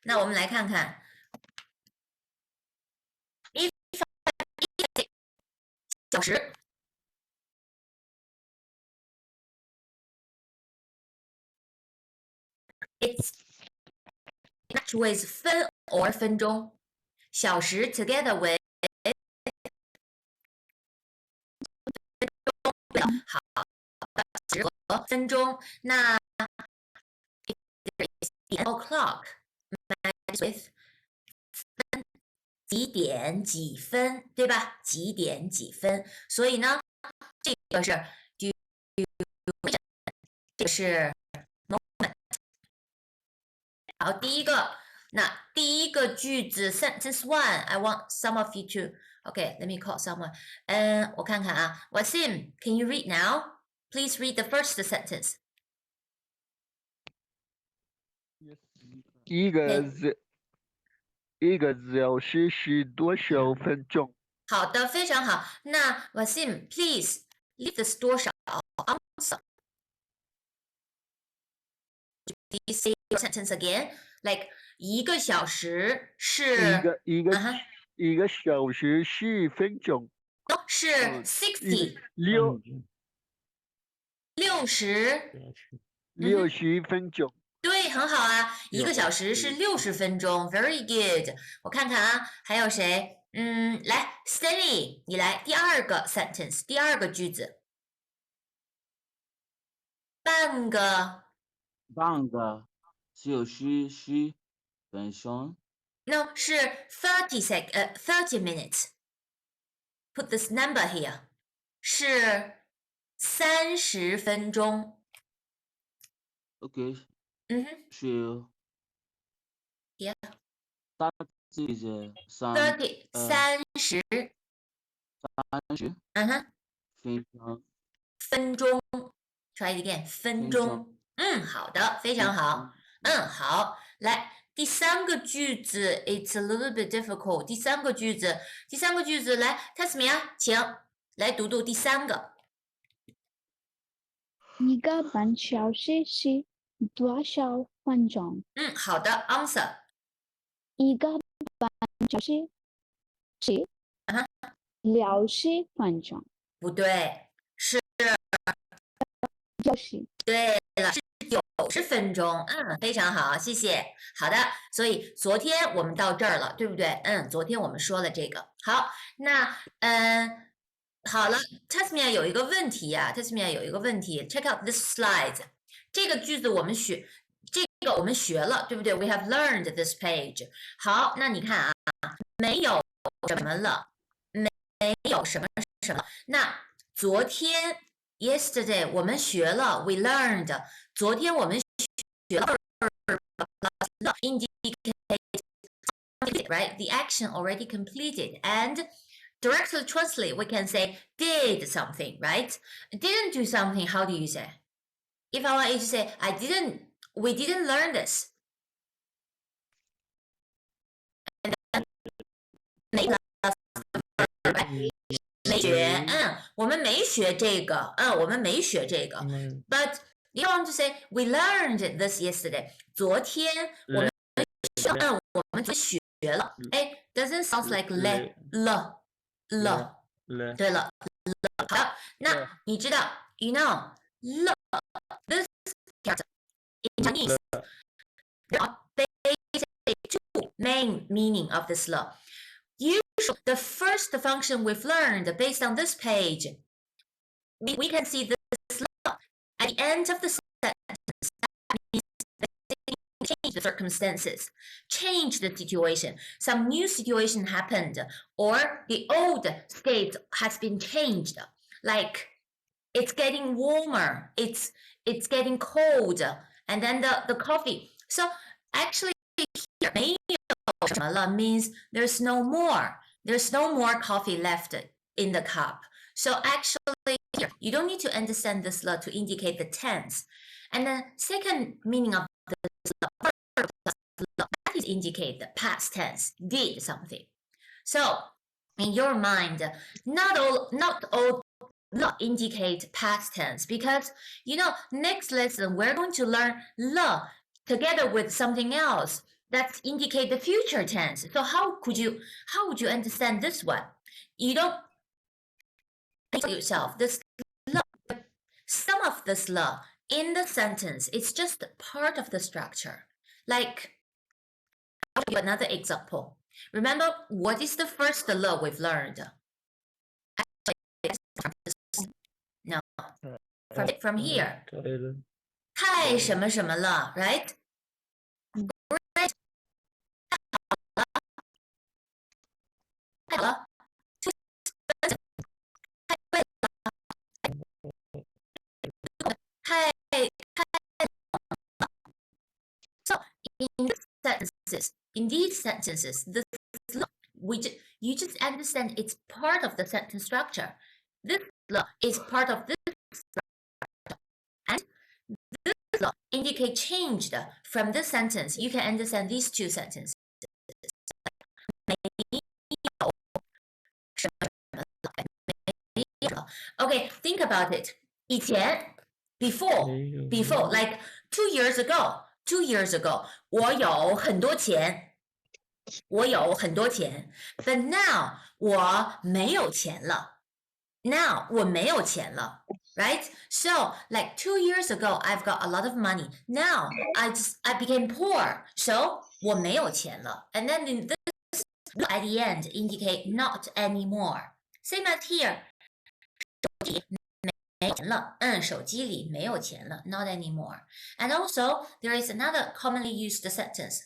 那我们来看看，一小时。It's matched with 分 or 分钟，小时 together with 好时和分钟。那 the o'clock matched with 分几点几分，对吧？几点几分？所以呢，这个是 duration， 这个是 moment。好，第一个句子 sentence one I want some of you to okay let me call someone 我看看啊 Wasim can you read now please read the first sentence 一个小时是多少分钟？好的，非常好。那 Wasim please leave this 多少 answer please say your sentence again like 一个小时是一个小时10分钟，是 60六十分钟。对，很好啊，一个小时是60分钟 ，very good。我看看啊，还有谁？来 ，Stanley，你来第二个 sentence，第二个句子，半个小时10分钟。No， 是 30 minutes。Put this number here， 是30分钟。OK。是。Yeah。30。分钟。Try it again， 分钟。好的，非常好。好，来第三个句子 ，It's a little bit difficult。第三个句子，来 ，Tasmia， 请来读第三个。一个半小时是多少分钟？好的 ，Answer。一个半小时是60分钟。不对，是90。对了，是90分钟。非常好，谢谢。好的，所以昨天我们到这儿了，对不对？昨天我们说了这个。好，那好了 ，Tasmia 有一个问题呀、，Tasmia 有一个问题 ，check out this slide。这个句子我们学了，对不对 ？We have learned this page。好，那你看啊，没有什么了，没有什么。那昨天 yesterday 我们学了 we learned 昨天我们学了 indicate right the action already completed and directly translate we can say did something right didn't do something how do you say if I want you to say we didn't learn this and then make没学，我们没学这个，我们没学这个。But you want to say we learned this yesterday？ 昨天我们学了。doesn't sound like 了。对了，好的，那你知道 ，you know 了 this character in Chinese there are basically two main meaning of this 了。Usually, the first function we've learned based on this page, we can see this at the end of the sentence. That means change the circumstances, change the situation. Some new situation happened, or the old state has been changed. Like it's getting warmer, it's getting cold, and then the coffee. So actually, here 没有什么了 means there's no more coffee left in the cup. So actually here, you don't need to understand this to indicate the tense. And the second meaning of this that is indicate the past tense, did something. So in your mind, not all indicate past tense because next lesson we're going to learn together with something else. that indicate the future tense. So how would you understand this one? You don't tell yourself this some of the slur in the sentence, it's just part of the structure. Like, I'll give you another example. Remember, what is the first slur we've learned? No, from here. 太什么什么了 right? So in these sentences, you just understand it's part of the sentence structure. This is part of this structure, and this indicate changed from this sentence. You can understand these two sentences. Okay, think about it. 以前 before like 2 years ago 我有很多钱 but now 我没有钱了 right? So like 2 years ago I've got a lot of money. Now I became poor. So 我没有钱了 and then in this at the end indicate not anymore. Same as here. 手机里没有钱了 not anymore. And also there is another commonly used sentence.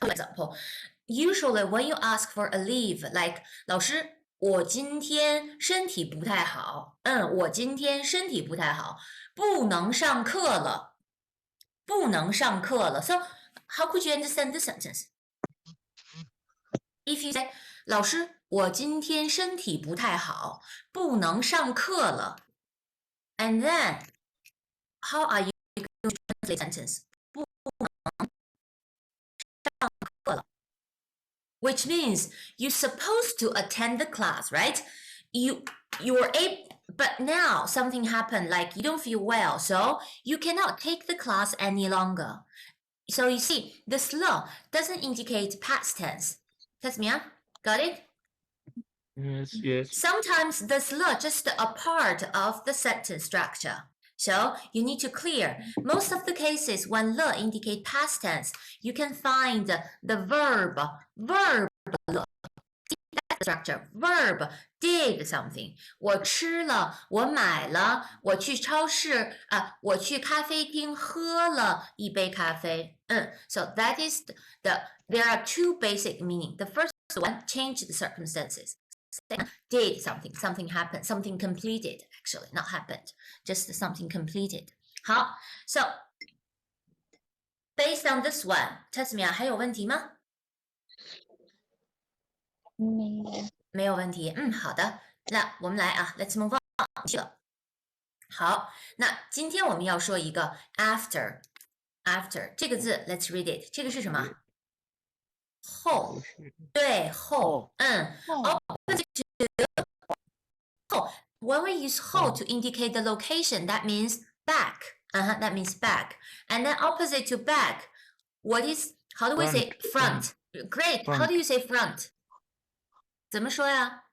Example. Usually when you ask for a leave, like 老师我今天身体不太好我今天身体不太好不能上课了 So how could you understand this sentence? If you say 老师我今天身体不太好不能上课了 and then how are you going to translate sentence? 不能上课了 which means you're supposed to attend the class, right? You're able, but now something happened, like you don't feel well, so you cannot take the class any longer. So you see, the slur doesn't indicate past tense. Tasmia, got it? Yes. Sometimes the slur just a part of the sentence structure. So you need to clear. Most of the cases when le indicate past tense, you can find the verb le. Structure verb did something. 我吃了，我买了，我去超市我去咖啡厅喝了一杯咖啡。So that is there are two basic meaning. The first one changed the circumstances. Second, did something, something happened, something completed. Actually, not happened, just something completed. 好 so based on this one, Tasmia 还有问题吗？没有问题好的那我们来let's move on 去了好那今天我们要说一个 after 这个字 let's read it 这个是什么后对后opposite to 后 when we use 后 to indicate the location that means back that means back and then opposite to back what is how do we say front great how do you say front怎么说呀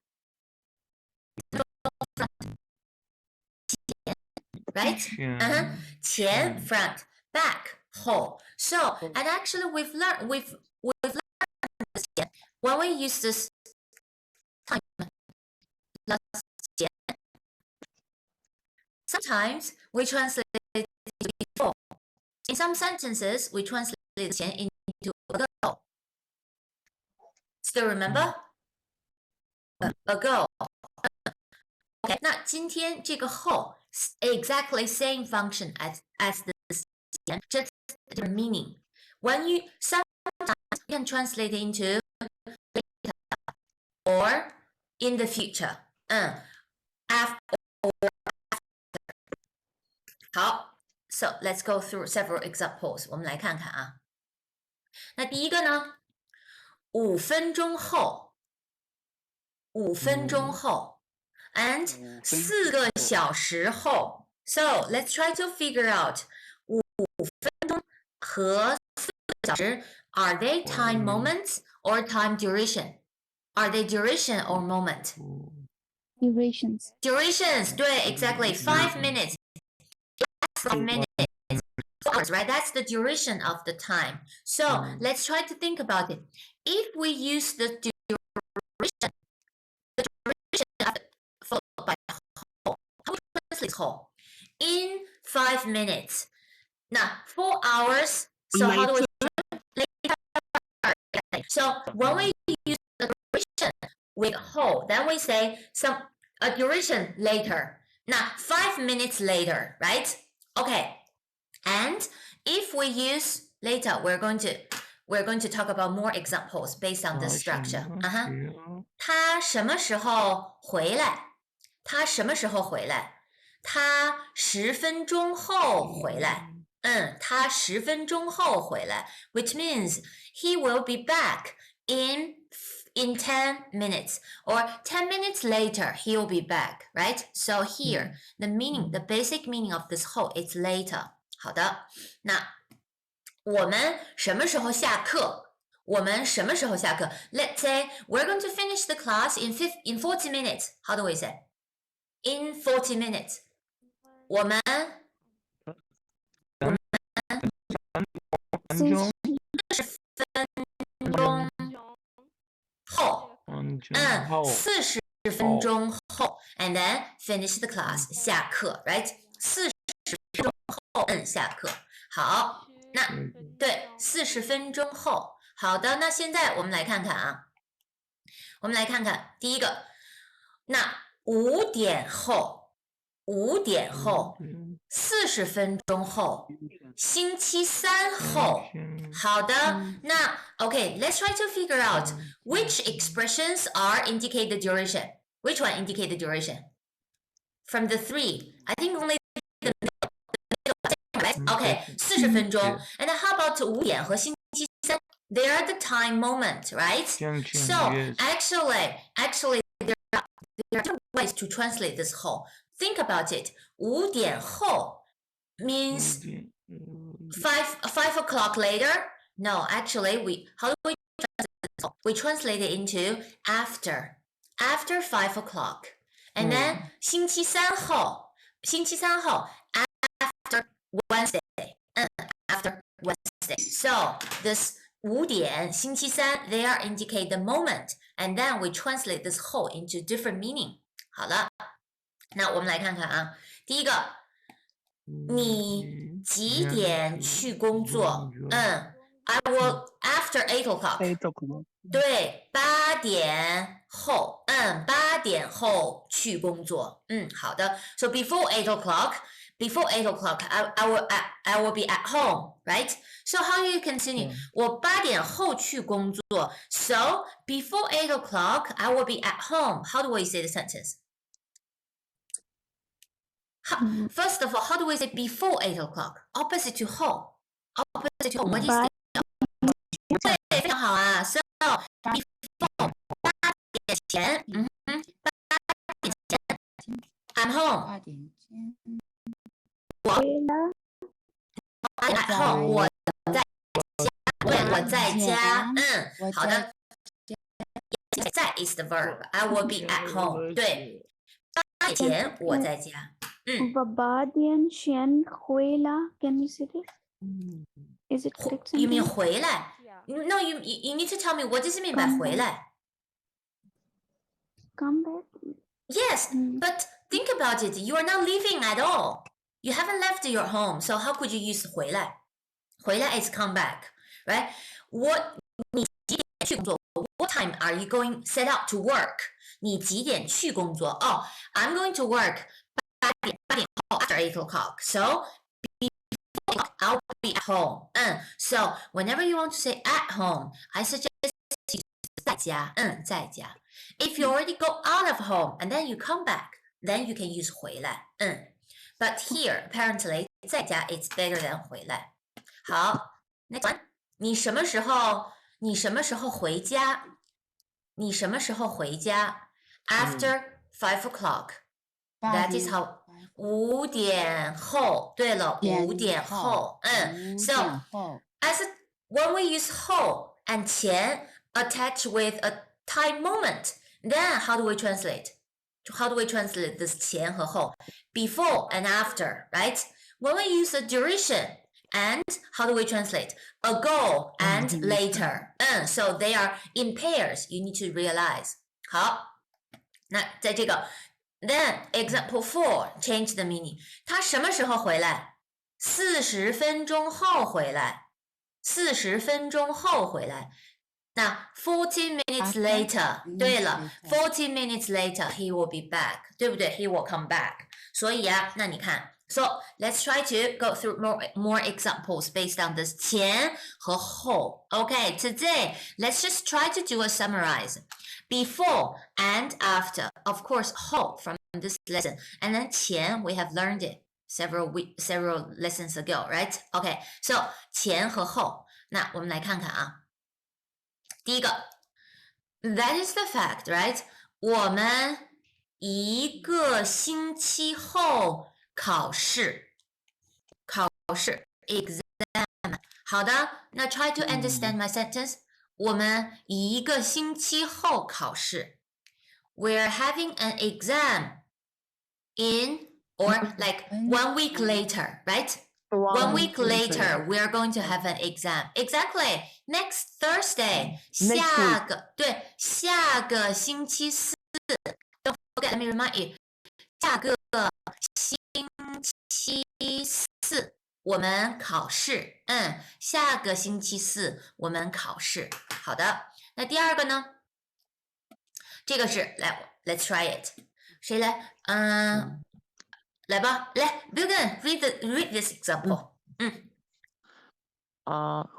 right 前 front back 后 so and actually we've learned this when we use this time sometimes we translate it before in some sentences we translate it into ago still remember ago. Okay, 那今天这个后 exactly same function as this just different meaning. When you sometimes you can translate it into later or in the future. After or after. 好 so let's go through several examples. 我们来看看那第一个呢5分钟后5分钟后 and 4个小时后 So let's try to figure out 5分钟和4个小时 are they time moments or time duration? Are they duration or moment? Durations. Durations, 对 exactly 5 minutes. 5 minutes. Hours, right? That's the duration of the time. So let's try to think about it. If we use the duration of the followed by whole, how would we translate whole? In 5 minutes. Now 4 hours. So how do we later? So when we use the duration with whole, then we say a duration later. Now 5 minutes later, right? Okay. And if we use later, we're going to talk about more examples based on this structure. 他什么时候回来？他什么时候回来？他10分钟后回来。他10分钟后回来 which means he will be back in 10 minutes or 10 minutes later he will be back, right? So here the basic meaning of this whole is later. 好的，那我们什么时候下课？我们什么时候下课 ？Let's say we're going to finish the class in 40 minutes. How do we say? In 40 minutes. 我们40分钟后，40分钟后 ，and then finish the class 下课 ，right？ 40分钟后，下课。好，那对，40分钟后。好的，那现在我们来看看啊，我们来看看第一个，那5点后，40分钟后，星期三后。好的，那 OK，let's try to figure out which expressions are indicate the duration. Which one indicate the duration? From the three, I think only the middle, right? OK， 40分钟。And then how about 5点和星期三？ They are the time moment, right? So actually, there are different ways to translate this whole. Think about it. 5点后 means 5 o'clock later. No, actually, how do we translate this? We translate it into after 5 o'clock. And then 星期三后 after Wednesday. After Wednesday. So this 5点星期三 they are indicate the moment. And then we translate this whole into different meaning. 好了，那我们来看看啊，第一个，你几点去工作？I will after 8 o'clock. 对，8点后，8点后去工作。好的。So before 8 o'clock, I will be at home, right? So how do you continue? 我8点后去工作。So before 8 o'clock, I will be at home. How do we say the sentence? First of all, how do we say before 8 o'clock? Opposite to home. Opposite to home. What is it? 对，非常好啊。So before 8点前，8点前 ，I'm home. 我 at home. 我在家，对，我在家。好的。在 is the verb. I will be at home. 对，8点前我在家。8点前回来 Can you say this? Is it correct? You mean 回来？No, you need to tell me what does it mean by 回来？ Come back? Yes, but think about it. You are not leaving at all. You haven't left your home, so how could you use 回来？回来 is come back, right?你几点去工作 What time are you going set out to work? 你几点去工作？Oh, I'm going to work 8点后 after 8 o'clock. So I'll be at home. So whenever you want to say at home, I suggest you 在家。在家。If you already go out of home and then you come back, then you can use 回来。But here, apparently, 在家 is better than 回来。好 ，next one. 你什么时候回家？你什么时候回家 ？After 5 o'clock. That is how 5点后。对了，5点后。So as when we use 后 and 前 attached with a time moment, then how do we translate? How do we translate this 前和后? Before and after, right? When we use the duration and how do we translate? Ago and later. So they are in pairs. You need to realize. 好，那在这个 Then example 4 change the meaning. 他什么时候回来？40分钟后回来。40分钟后回来。那40 minutes later， 对了，40 minutes later he will be back， 对不对？ He will come back。所以啊，那你看 ，So let's try to go through more examples based on this 前和后。Okay, today let's just try to do a summarize. Before and after, of course, 后 from this lesson, and then 前 we have learned it several lessons ago, right? Okay, so 前和后，那我们来看看啊。第一个 ，That is the fact, right? 我们1个星期后考试，exam。好的，那 try to understand my sentence. 我们1个星期后考试。We're having an exam in or like 1 week later, right? 1 week later, we are going to have an exam. Exactly. Next Thursday. 下个星期四。Don't forget, let me remind you. 下个星期四我们考试。下个星期四我们考试。好的，那第二个呢？这个是来 ，Let's try it. 谁来？来吧，来 ，Bilgan read this example。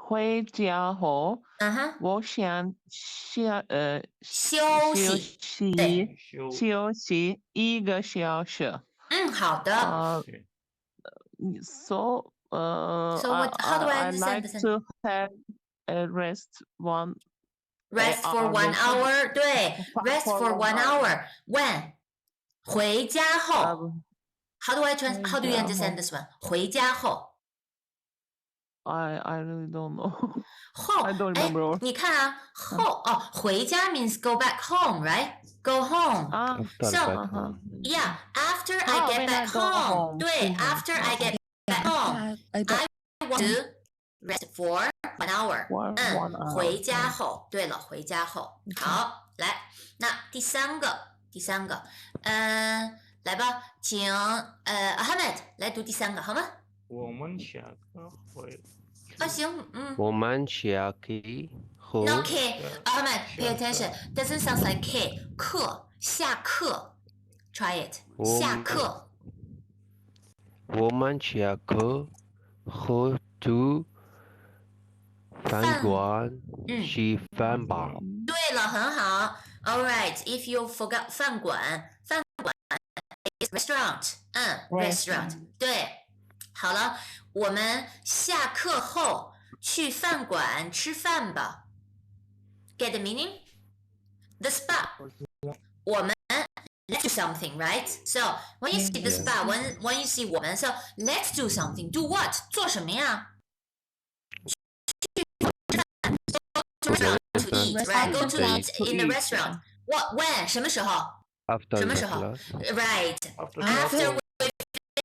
回家后，我想休息1个小时。好的。So how do I I understand like this? to have a rest for 1 hour. 对 ，rest for 1 hour. When? 回家后。How do you understand this one? 回家后。I really don't know. 后 I don't remember. 你看啊，回家 means go back home, right? Go home. So yeah, after I get back home. 对 ，after I get back home, I want to rest for 1 hour. 回家后。对了，回家后。好，来，那第三个，来吧，请Ahmed 来读第三个，好吗？我们下课回。行，我们下课后。No K, Ahmed, pay attention. Doesn't sound like K. 课，下课。Try it. 下课。我们下课后去饭馆吃饭吧。对了，很好。All right, if you forgot 饭馆 is restaurant. Restaurant. 对。好了，我们下课后去饭馆吃饭吧。Get the meaning? The spa. 我们 let's do something, right? So when you see the spa, when you see 我们 so let's do something. Do what? 做什么呀？Go to restaurant to eat, right? Go to eat in the restaurant. What? When? 什么时候？什么时候 ？Right. After we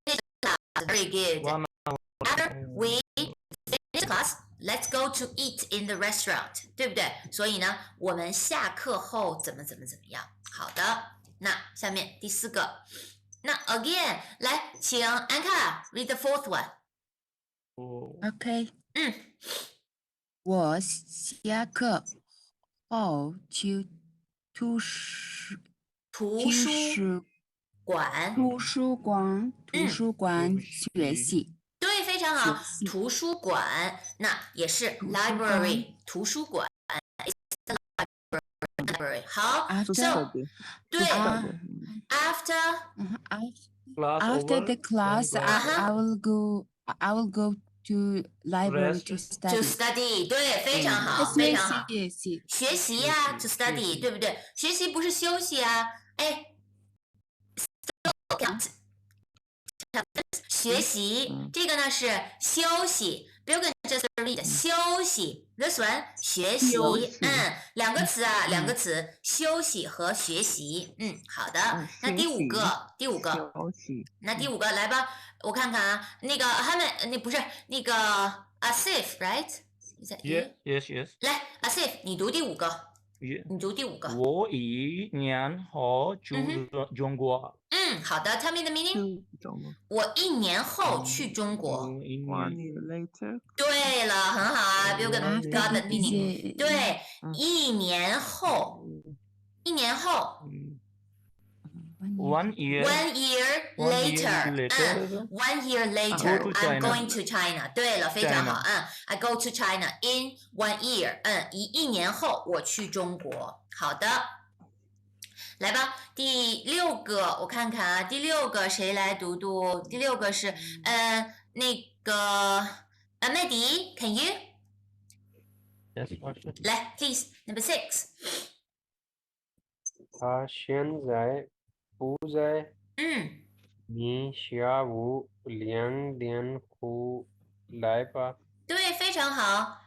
finish class. Very good. After we finish class, let's go to eat in the restaurant. 对不对？所以呢，我们下课后怎么样？好的，那下面第四个，那 again 来，请安卡 read the fourth one. OK. 我下课后去图书馆学习。对，非常好。图书馆，那也是 library 图书馆。Library 好 ，so 对 after the class, I will go to library to study. To study 对，非常好，非常好。学习呀 ，to study 对不对？学习不是休息啊，学习，这个呢是休息。不要跟这 read 休息 ，this one 学习，两个词啊，两个词，休息和学习，好的。那第五个，那第五个来吧，我看看啊，那个他们那不是那个 Asif，right？ Yes. 来 ，Asif， 你读第五个。你读第五个。我1年后去中国。好的 ，Tell me the meaning。我1年后去中国。1 year later。对了，很好啊 ，Bill got the meaning。对，1年后，1年后。1 year later。1 year later. I'm going to China. 对了，非常好。I go to China in 1 year. 1年后我去中国。好的。来吧，第6个，我看看啊，第6个谁来读读？第6个是那个麦迪 ，Can you？ 来 ，please number 6。他现在不在。你下午2点后来吧。对，非常好。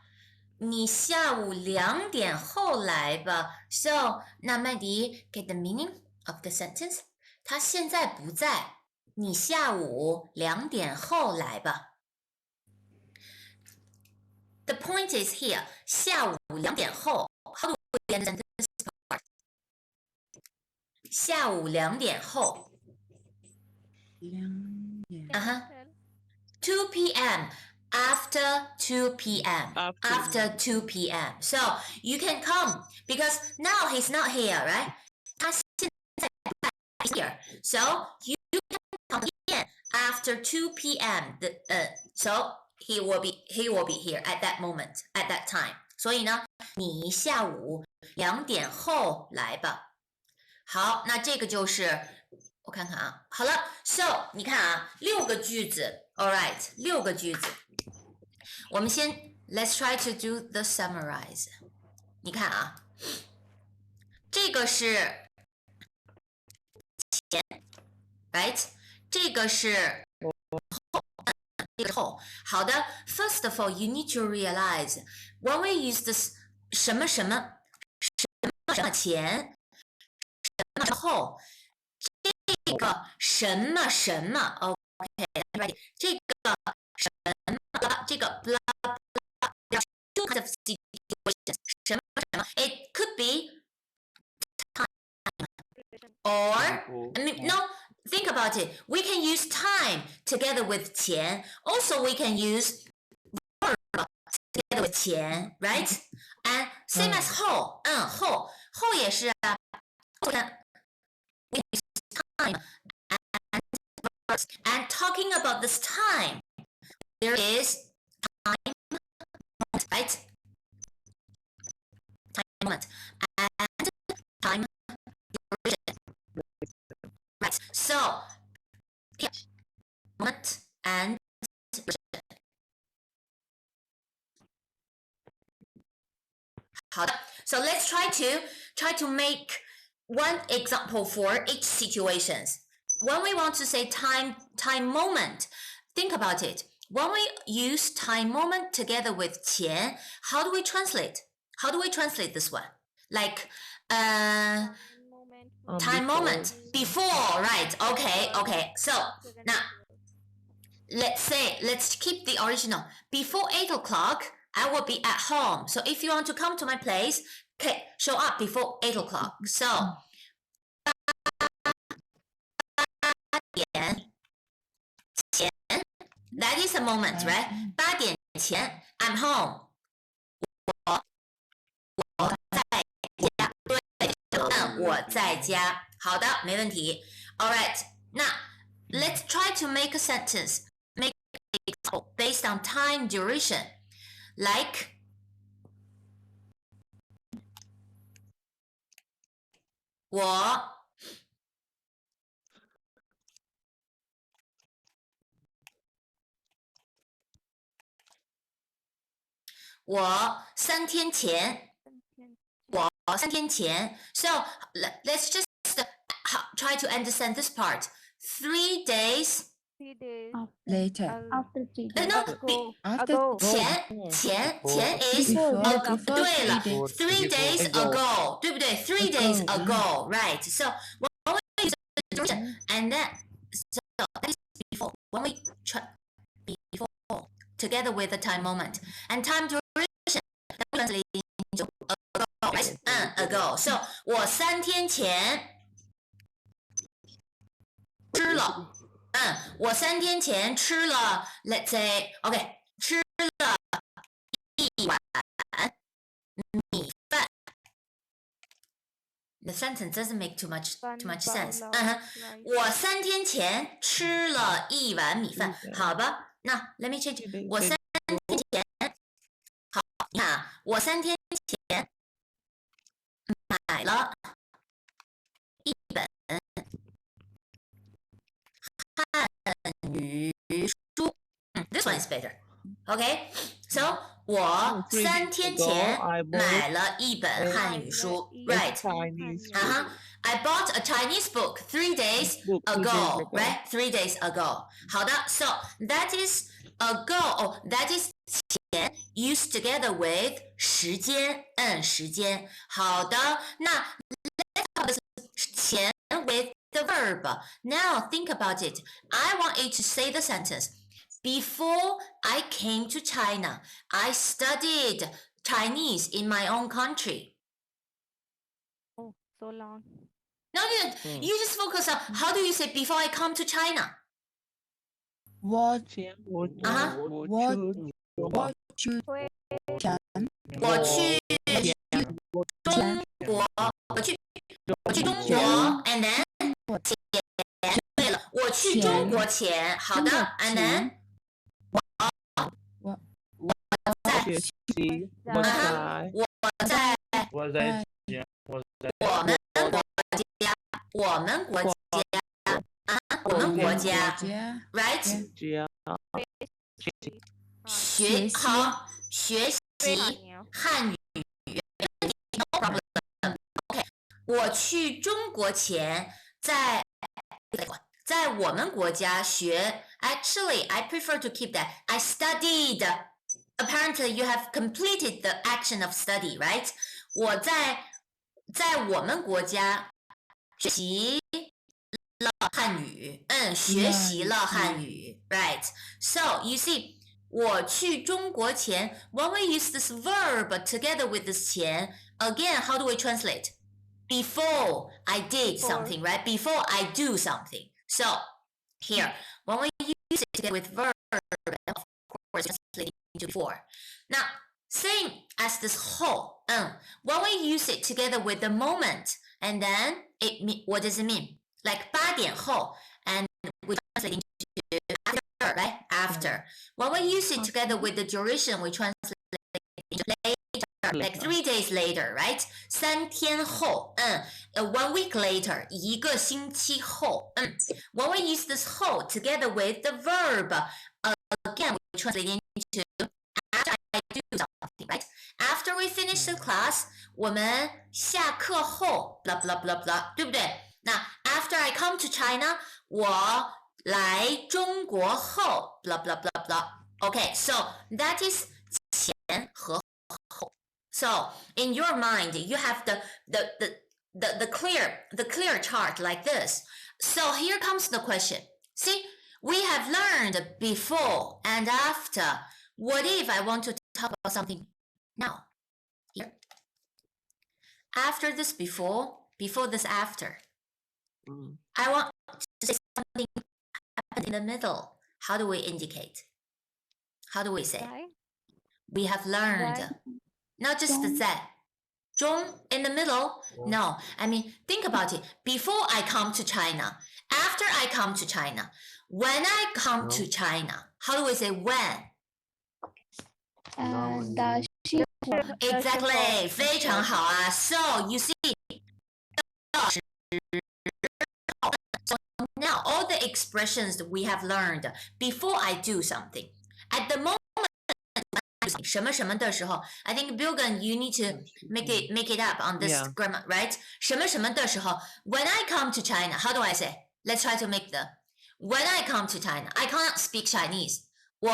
你下午2点后来吧。So， 那麦迪 get the meaning of the sentence？ 他现在不在，你下午2点后来吧。The point is here， 下午2点后。How do we end the sentence part？ 下午2点后。2 p.m. After 2 p.m. After 2 p.m. So you can come because now he's not here, right? 他现在不在 here. So you can come again after 2 p.m. So he will be here at that moment, at that time. 所以呢，你下午2点后来吧。好，那这个就是我看看啊，好了 ，So 你看啊，6个句子 ，All right， 6个句子。我们先 Let's try to do the summarize。你看啊，这个是前 ，right？ 这个是后，这个后。好的 ，First of all, you need to realize when we use this 什么什么前，什么后。这个什么什么 ，OK，ready？ 这个什么，这个 blah blah， two kinds of situations， 什么什么 ，it could be time or no. Think about it. We can use time together with 钱 ，also we can use verb together with 钱 ，right? And same as 后，后也是啊，后呢。And talking about this time, there is time moment, right? Time moment and time duration. Right. So, here, moment and duration. 好的 So let's try to make one example for each situations. When we want to say time moment, think about it. When we use time moment together with 钱, how do we translate? How do we translate this one? Like time moment before, right? Okay. So now let's keep the original. Before 8 o'clock, I will be at home. So if you want to come to my place, okay, show up before 8 o'clock. So that is a moment, right? 8点前 I'm home. 我在家。对，我在家。好的，没问题。All right. Now let's try to make a sentence. Make an example based on time duration. Like我3天前 So let's just try to understand this part. 3 days 3 days later. After 3 days. No, After前 is before 对了 3 days. ，3 days ago，对不对？3 days Ago, ago，right？ So when we use the duration and then so that is before when we before together with the time moment and time duration that we translate into ago，right？ ago。So 我3天前吃了，我3天前吃了 ，let's say OK， 吃了1碗米饭。The sentence doesn't make too much sense。我3天前吃了1碗米饭，好吧？那 let me change。我3天前，好，你看啊，我3天前买了1本汉语书。This one is better. Okay, so 我3天前买了1本汉语书 ，right? I bought a Chinese book 3 days ago, right? 3 days ago. 好的 ，so that is ago. That is 前 used together with 时间，时间。好的，那 let's talk this 前 with the verb. Now think about it. I want you to say the sentence. Before I came to China, I studied Chinese in my own country. Oh, so long. No, you just focus on how do you say before I come to China? 我去我去中国 and then 对了，我去中国前，好的 and then 我们国家 right 学习汉语 no problem OK 我去中国前在我们国家学 actually I prefer to keep that I studied apparently you have completed the action of study right 我在我们国家学习了汉语学习了汉语 right so you see 我去中国前 when we use this verb together with this 前 again how do we translate before I did something right before I do something so here when we use it together with verb of course translating into before now same as this whole when we use it together with the moment and then what does it mean like 8点后 and we translate into after right after when we use it together with the duration we translate into later like 3 days later right 3天后 1 week later 1个星期后when we use this whole together with the verb again we translate into after I do something right after we finish the class 我们下课后 blah blah blah blah 对不对那 after I come to China 我来中国后 blah blah blah blah okay so that is 前和后 so in your mind you have the clear chart like this so here comes the question see we have learned before and after what if I want to talk about something now here after this before this after I want to say something happened in the middle how do we indicate how do we say we have learned not just the Z 中 in the middle no I mean think about it before I come to China after I come to China when I come to China how do we say when exactly 非常好啊 so you see so now all the expressions that we have learned before I do something at the moment 什么什么的时候 I think Bilgan you need to make it up on this grammar right 什么什么的时候 when I come to China how do I say let's try to make the when I come to China, I cannot speak Chinese. 我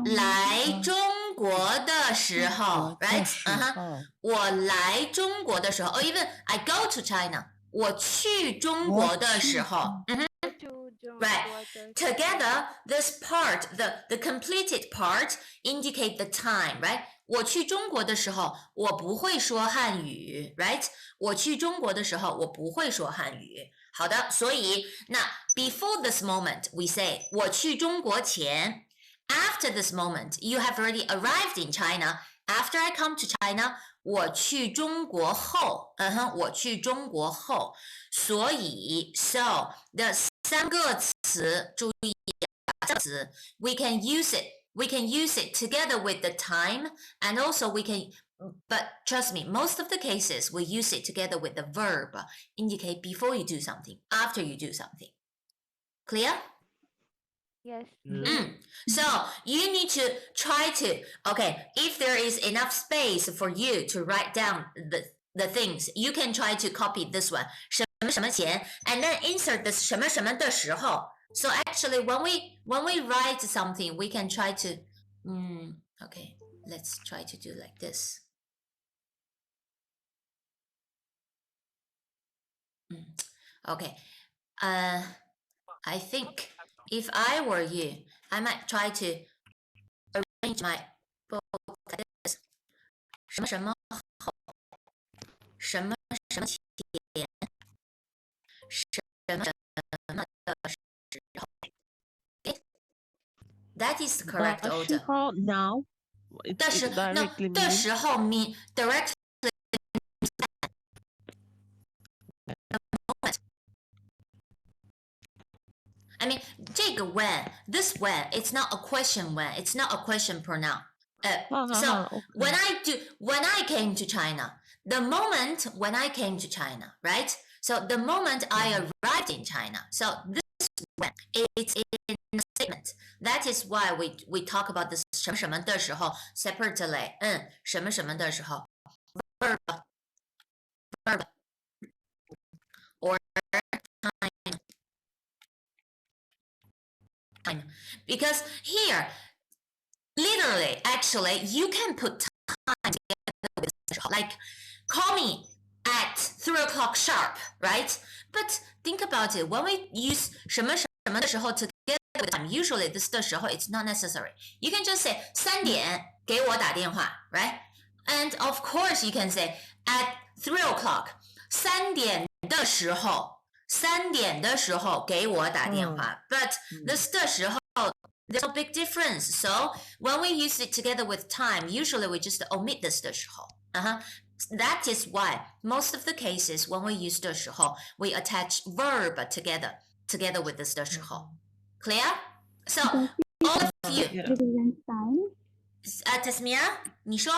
来中国的时候 right? 我来中国的时候 or even I go to China. 我去中国的时候 Right. Together, this part, the completed part indicate the time, right? 我去中国的时候，我不会说汉语 right? 我去中国的时候，我不会说汉语。好的，所以那 before this moment, we say 我去中国前 after this moment, you have already arrived in China. After I come to China, 我去中国后我去中国后。所以 so the 三个词注意词 we can use it together with the time and also we can but trust me most of the cases we use it together with the verb indicate before you do something after you do something. Clear? Yes. So you need to try to if there is enough space for you to write down the things you can try to copy this one 什么什么前 and then insert this 什么什么的时候 so actually when we write something we can try to okay let's try to do like this okay I think if I were you I might try to arrange my book like this 什么什么后什么什么前什么什么的时候 That is the correct order. Now, 的时候 mean directly I mean 这个 when this when it's not a question when it's not a question pronoun. So when I came to China, the moment when I came to China, right? So the moment I arrived in China, so this when it's in a statement. That is why we talk about this 什么什么的时候 separately. 什么什么的时候 verb or time. Because here, literally, actually, you can put time together with like call me at 3 o'clock sharp, right? But think about it. When we use 什么什么的时候 together with time, usually this 的时候 it's not necessary. You can just say 3点给我打电话 right? And of course you can say at 3 o'clock 3点的时候给我打电话 But this 的时候 there's no big difference. So when we use it together with time, usually we just omit this 的时候 That is why most of the cases when we use 的时候 we attach verb together with this 的时候 Clear? So all of you represents time. Tasmia 你说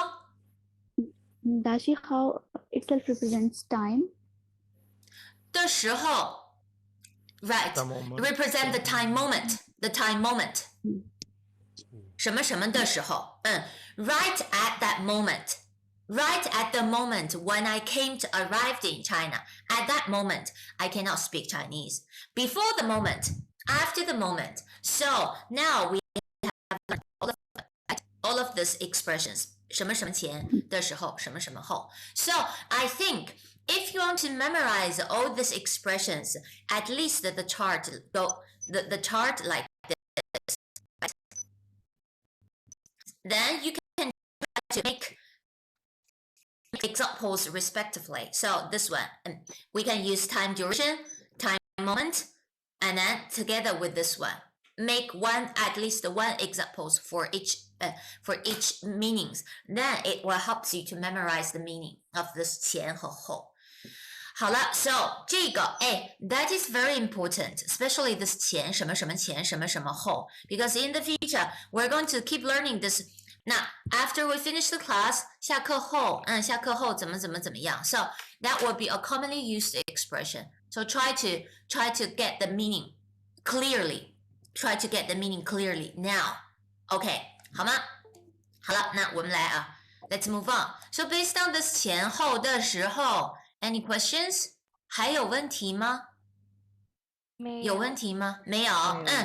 Does she how itself represents time? 的时候 right represent the time moment 什么什么的时候right at that moment Right at the moment when I arrived in China, at that moment, I cannot speak Chinese. Before the moment, after the moment. So now we have all of these expressions. 什么什么前的时候，什么什么后. So I think if you want to memorize all these expressions, at least the chart like this. Then you can try to make examples respectively. So this one, we can use time duration, time moment, and then together with this one, make at least one examples for each meanings. Then it will help you to memorize the meaning of this 前和后。好了 so 这个that is very important, especially this 前什么什么前什么什么后 because in the future we're going to keep learning this. Now, after we finish the class, 下课后怎么样 So that will be a commonly used expression. So try to get the meaning clearly. Try to get the meaning clearly now. Okay, 好吗？好了，那我们来Let's move on. So based on this 前后的时候 any questions? 还有问题吗？有问题吗？没有，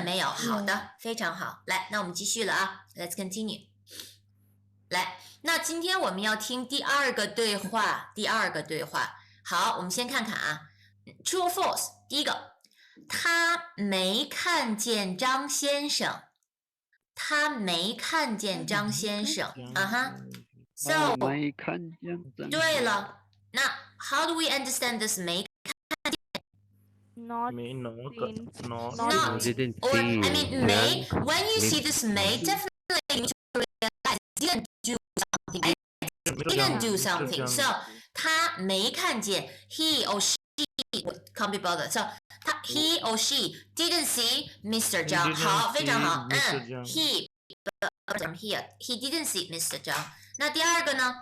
没有。好的，非常好。来，那我们继续了啊 ，Let's continue。来，那今天我们要听第二个对话。好，我们先看看啊 ，True or false？ 第一个，他没看见张先生。他没看见张先生。So 没看见。对了，那 How do we understand this 没 Not May not, seen. not, Not didn't or I see. mean may when you see this may definitely you need to realize didn't do something. Didn't do something. So 他没看见 he or she can't be bothered. So he or she didn't see Mr. Zhang. 好，非常好。he from here he didn't see Mr. Zhang. 那第二个呢？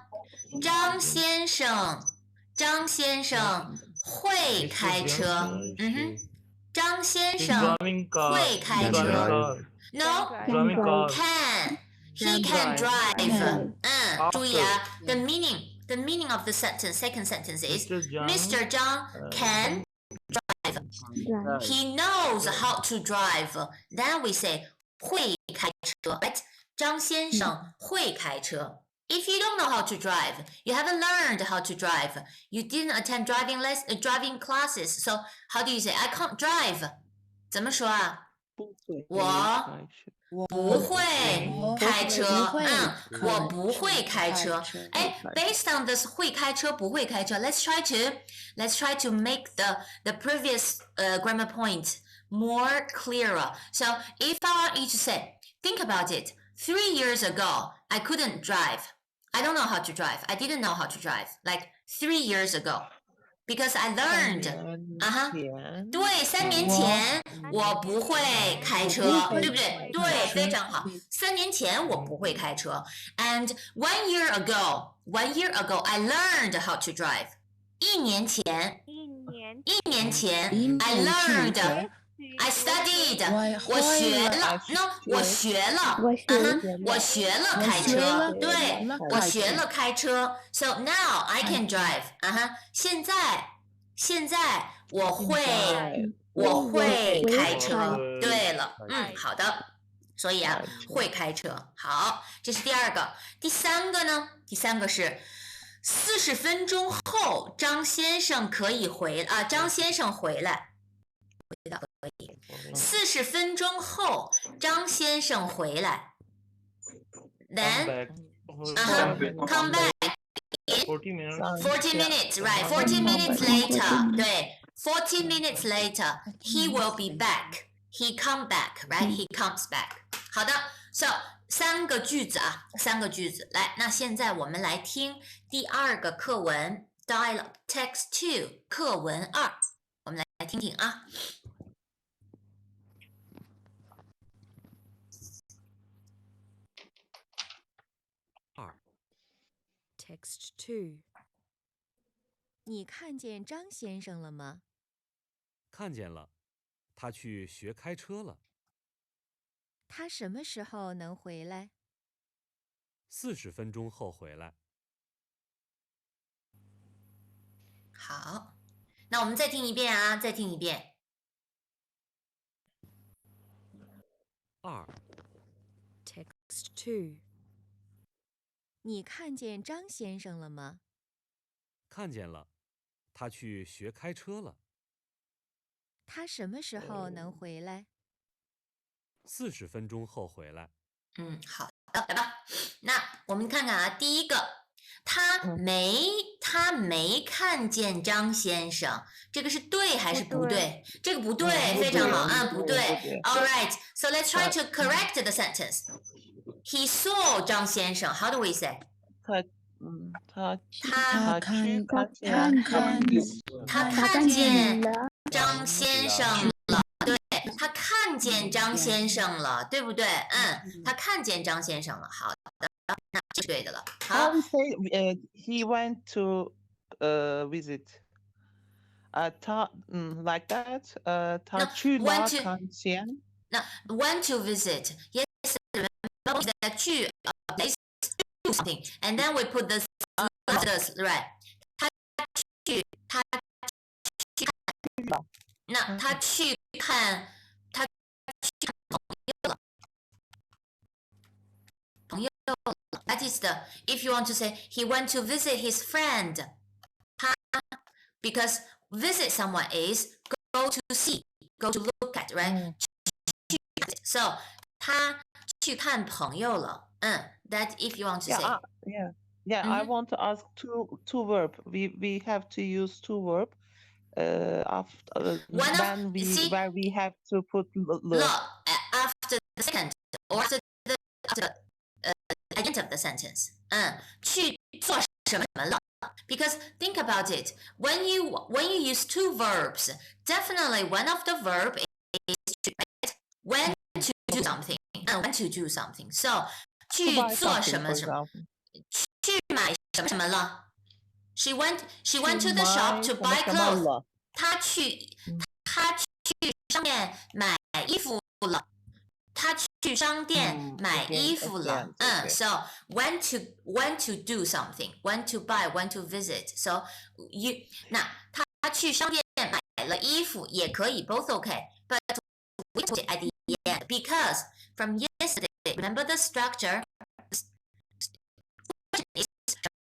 张先生会开车。张先生会开车。No, can. He can drive. 注意啊 the meaning of the sentence, second sentence is Mr. Zhang can drive. He knows how to drive. Then we say 会开车 right? 张先生会开车。If you don't know how to drive, you haven't learned how to drive, you didn't attend driving classes, so how do you say I can't drive? 怎么说啊？我不会开车。我不会开车。based on this 会开车不会开车 let's try to make the previous grammar point more clearer. So if I want you to say, think about it. 3 years ago, I couldn't drive. I don't know how to drive. I didn't know how to drive. Like 3 years ago. Because I learned. 对，3年前我不会开车，对不对？对，非常好。3年前我不会开车。And 1 year ago, I learned how to drive. 1年前 I learned. I studied. 我学了。No, 我学了。我学了开车。对，我学了开车。So now I can drive. 现在我会开车。对了，好的。所以啊，会开车。好，这是第二个。第三个呢？第三个是40分钟后，张先生回来。40分钟后，张先生回来。Then, come back. 40 minutes. 40 minutes, right? 40 minutes later. 对 ，40 minutes later, he will be back. He come back, right? He comes back. 好的 ，So 3个句子啊，3个句子。来，那现在我们来听第二个课文 ，Dialogue Text 2课文2，我们来听听啊。Text 2. 你看见张先生了吗？看见了，他去学开车了。他什么时候能回来？40分钟后回来。好，那我们再听一遍啊，再听一遍。2. Text 2. 你看见张先生了吗？看见了，他去学开车了。他什么时候能回来？40分钟后回来。好的，来吧。那我们看看啊，第一个，他没看见张先生，这个是对还是不对？这个不对，非常好啊，不对。All right, so let's try to correct the sentence. He saw 张先生。How do we say? 他看见张先生了，对，他看见张先生了，对不对？他看见张先生了。好的，那这是对的了。好。He went to visit. 他like that. 他去了看见。那 went to visit. Yes, that 去 place do something, and then we put the others right. 他去那他去看朋友了。That is the if you want to say he went to visit his friend. Because visit someone is go to see, go to look at, right? So 他去看朋友了。That if you want to say. I want to ask two verb. We have to use two verb. After when where we have to put lo after the second or after the end of the sentence. 去做什么什么了。Because think about it, when you use two verbs, definitely one of the verb is to, right? When to do something, when to do something. So 去做什么什么，去买什么什么了。She went to the shop to buy clothes. 她去商店买衣服了。他去商店买衣服了。So when to do something, when to buy, when to visit. So 那他去商店买了衣服也可以 both okay. But we put it at the end because from yesterday, remember the structure?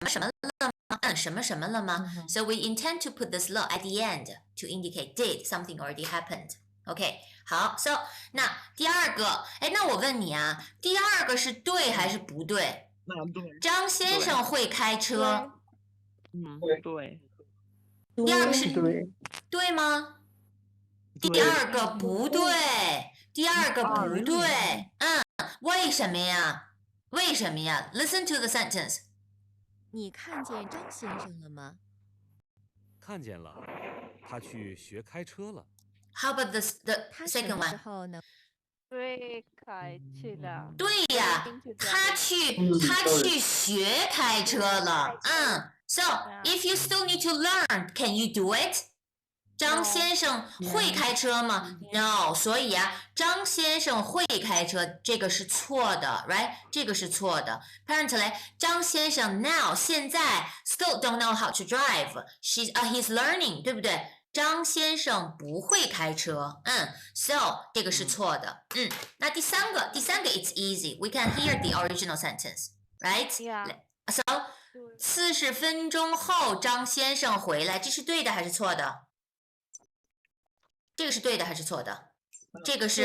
什么了吗？什么什么了吗？So we intend to put this 了 at the end to indicate did something already happened. OK， 好 ，So 那第二个，那我问你啊，第二个是对还是不对？张先生会开车。对。第二个是对吗？第二个不对，第二个不对。为什么呀？为什么呀 ？Listen to the sentence. 你看见张先生了吗？看见了，他去学开车了。How about the second one? 对，开去了。对呀，他去学开车了。So if you still need to learn, can you do it? 张先生会开车吗 ？No， 所以啊，张先生会开车，这个是错的 ，right？ 这个是错的。Apparently， 张先生 now 现在 still don't know how to drive. He's learning， 对不对？张先生不会开车。So 这个是错的。那第三个 it's easy. We can hear the original sentence, right? So 40分钟后张先生回来，这是对的还是错的？这个是对的还是错的？这个是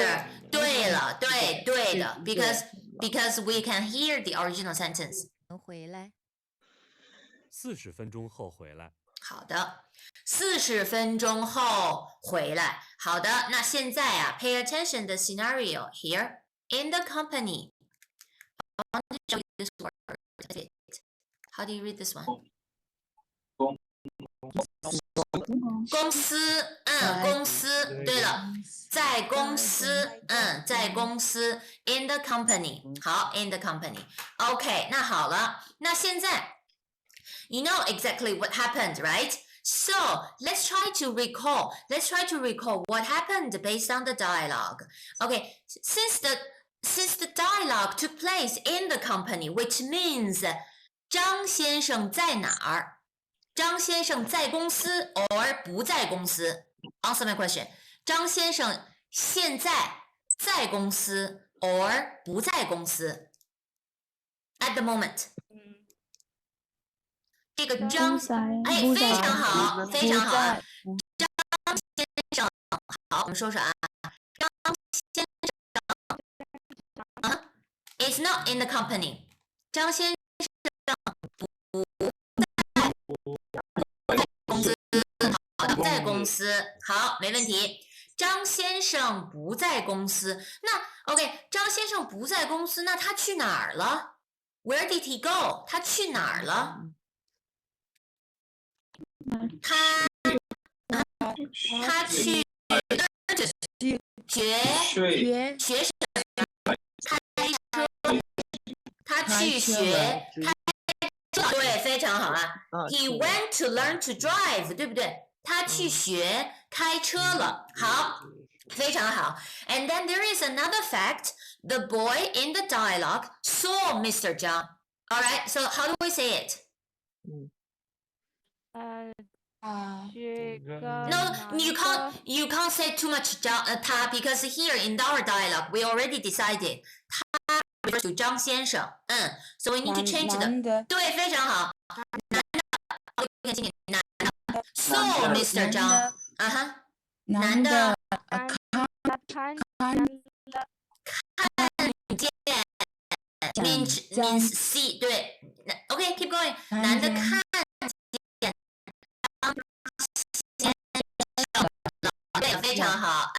对了，对的 ，because we can hear the original sentence. 回来。40分钟后回来。好的，40分钟后回来。好的，那现在啊 ，pay attention the scenario here in the company. I want to show you this word. How do you read this one? 公司，公司，对了，在公司，在公司 ，in the company， 好 ，in the company，OK， 那好了，那现在 ，you know exactly what happened, right? So let's try to recall. Let's try to recall what happened based on the dialogue. Okay, since the dialogue took place in the company, which means 张先生在哪儿？张先生在公司 or 不在公司 ？Answer my question. 张先生现在在公司 or 不在公司 ？At the moment. 这个张，非常好，非常好啊！张先生，好，我们说说啊，张先生，is not in the company. 张先生在公司，好，没问题。张先生不在公司，那 OK， 张先生不在公司，那他去哪儿了 ？Where did he go？ 他去哪儿了？他去学什么？开车。他去学开车，对，非常好啊。He went to learn to drive， 对不对？他去学开车了。好，非常好。And then there is another fact. The boy in the dialogue saw Mr. Zhang. All right. So how do we say it? No, you can't say too much 他 because here in our dialogue we already decided 他 refers to 张先生。So we need to change the 对，非常好。男的 So Mr. 张，男的看见 means see 对。OK keep going， 男的看见张先生了，对，非常好。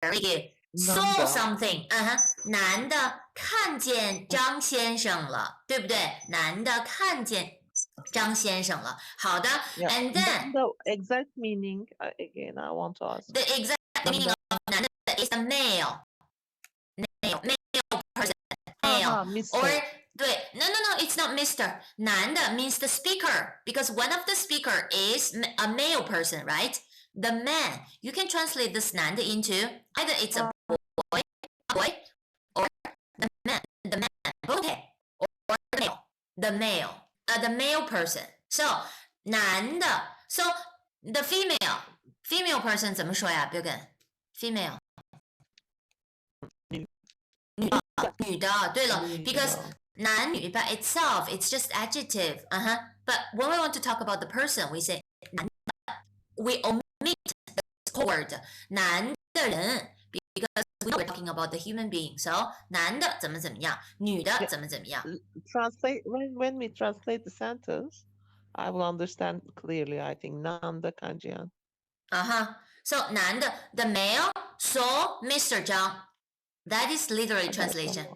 Very good。Saw something， 男的看见张先生了，对不对？男的看见张先生了，好的。And then the exact meaning again, I want to ask. The exact meaning of 男的 is a male person, male or 对 no, it's not Mr. 男的 means the speaker because one of the speaker is a male person, right? The man, you can translate this 男的 into either it's a boy or the man, okay, or the male person. So 男的 so the female person 怎么说呀 Bilgen? Female 女的对了 because 男女 by itself it's just adjective but when we want to talk about the person we say 男的 we omit the word 男的人 because we're talking about the human being so 男的怎么样女的怎么样 Translate when we translate the sentence I will understand clearly I think 男的看见 so 男的 the male saw Mr. Zhang. That is literary translation.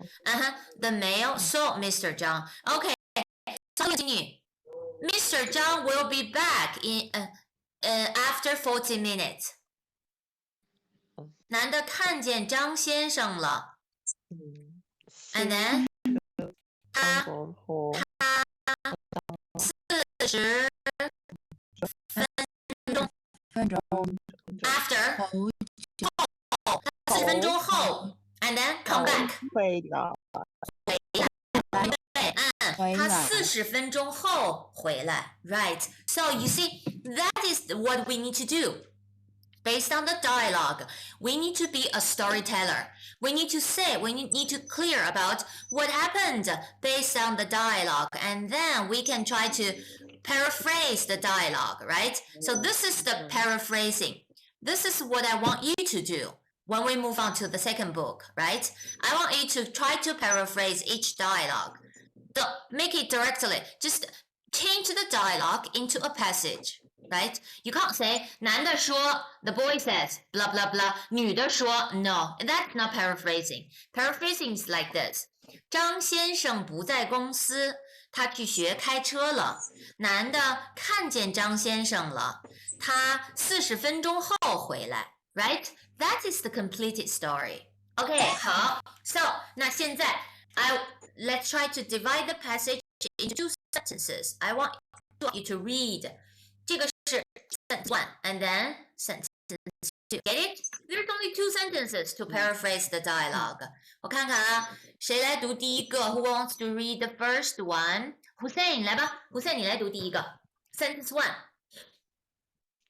The male saw Mr. Zhang. Okay. So continue. Mr. Zhang will be back in after 40 minutes. 男的看见张先生了。And then 他40分钟 after 40分钟后 and then come back 回来他40分钟后回来 right so you see that is what we need to do based on the dialogue we need to be a storyteller we need to say we need to clear about what happened based on the dialogue and then we can try to paraphrase the dialogue right so this is the paraphrasing this is what I want you to do when we move on to the second book, right? I want you to try to paraphrase each dialogue. Don't make it directly. Just change the dialogue into a passage, right? You can't say 男的说 the boy says blah blah blah 女的说 no, that's not paraphrasing. Paraphrasing is like this. 张先生不在公司，他去学开车了。男的看见张先生了，他40分钟后回来。Right? That is the completed story. Okay, 好 So, 那现在 let's try to divide the passage into two sentences. I want you to read. 这个是 sentence 1 and then sentence 2. Get it? There's only 2 sentences to paraphrase the dialogue. 我看看啊，谁来读第一个 Who wants to read the first one? Hussein 来吧 Hussein 你来读第一个 Sentence 1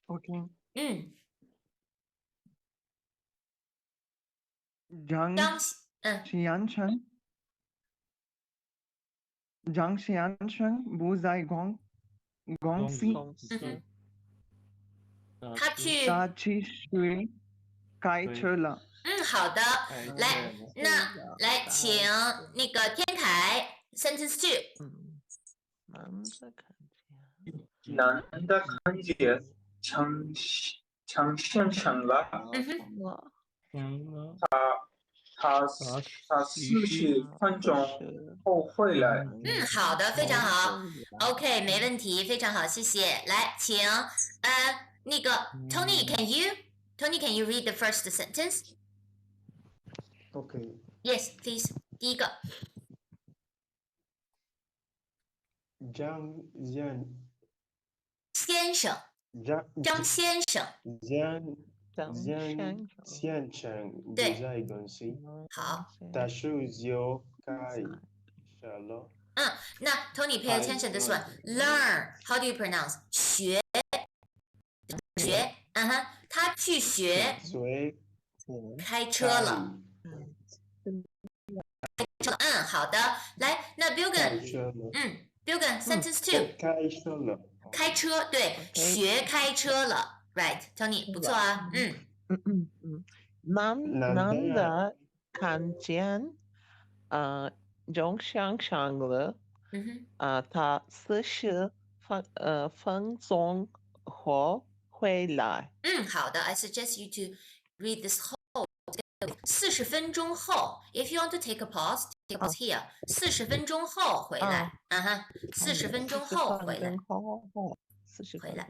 Okay. 张先生不在公司，他去学开车了。好的，来，请那个天凯 Sentence 2。男的看见张先生了。他40分钟后回来。好的，非常好。OK， 没问题，非常好，谢谢。来，请那个 Tony，can you read the first sentence? Okay. Yes, please. 第一个。张先生。先生不在公司。好。他需要开车了。那 Tony pay attention this one. Learn. How do you pronounce? 学学，他去学开车了。好的，来，那 Bilgan sentence 2，开车，对，学开车了 ，right？ Tony 不错啊，男的看见钟先生了，他40分钟后回来。好的 ，I suggest you to read this whole 40分钟后 ，if you want to take a pause here， 40分钟后回来，40分钟后回来，回来，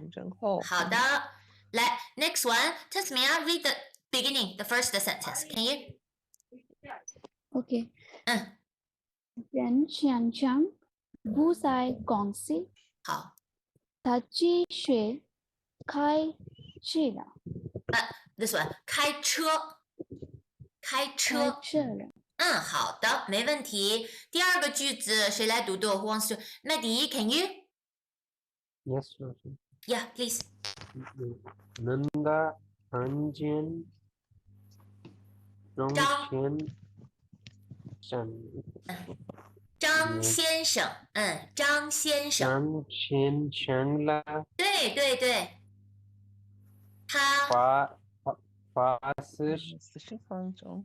好的，来 next one，Tasmia read the beginning，the first sentence，can you？ Okay. 人想想不在公司，好，他继续开去了。this one 开车，开车了。好的，没问题。第二个句子谁来读读 ？Who wants to？ 麦迪 ，Can you？ Yes, Yeah, please. 能的看见钟先生。张先生。张先生了。对对对，他把40分钟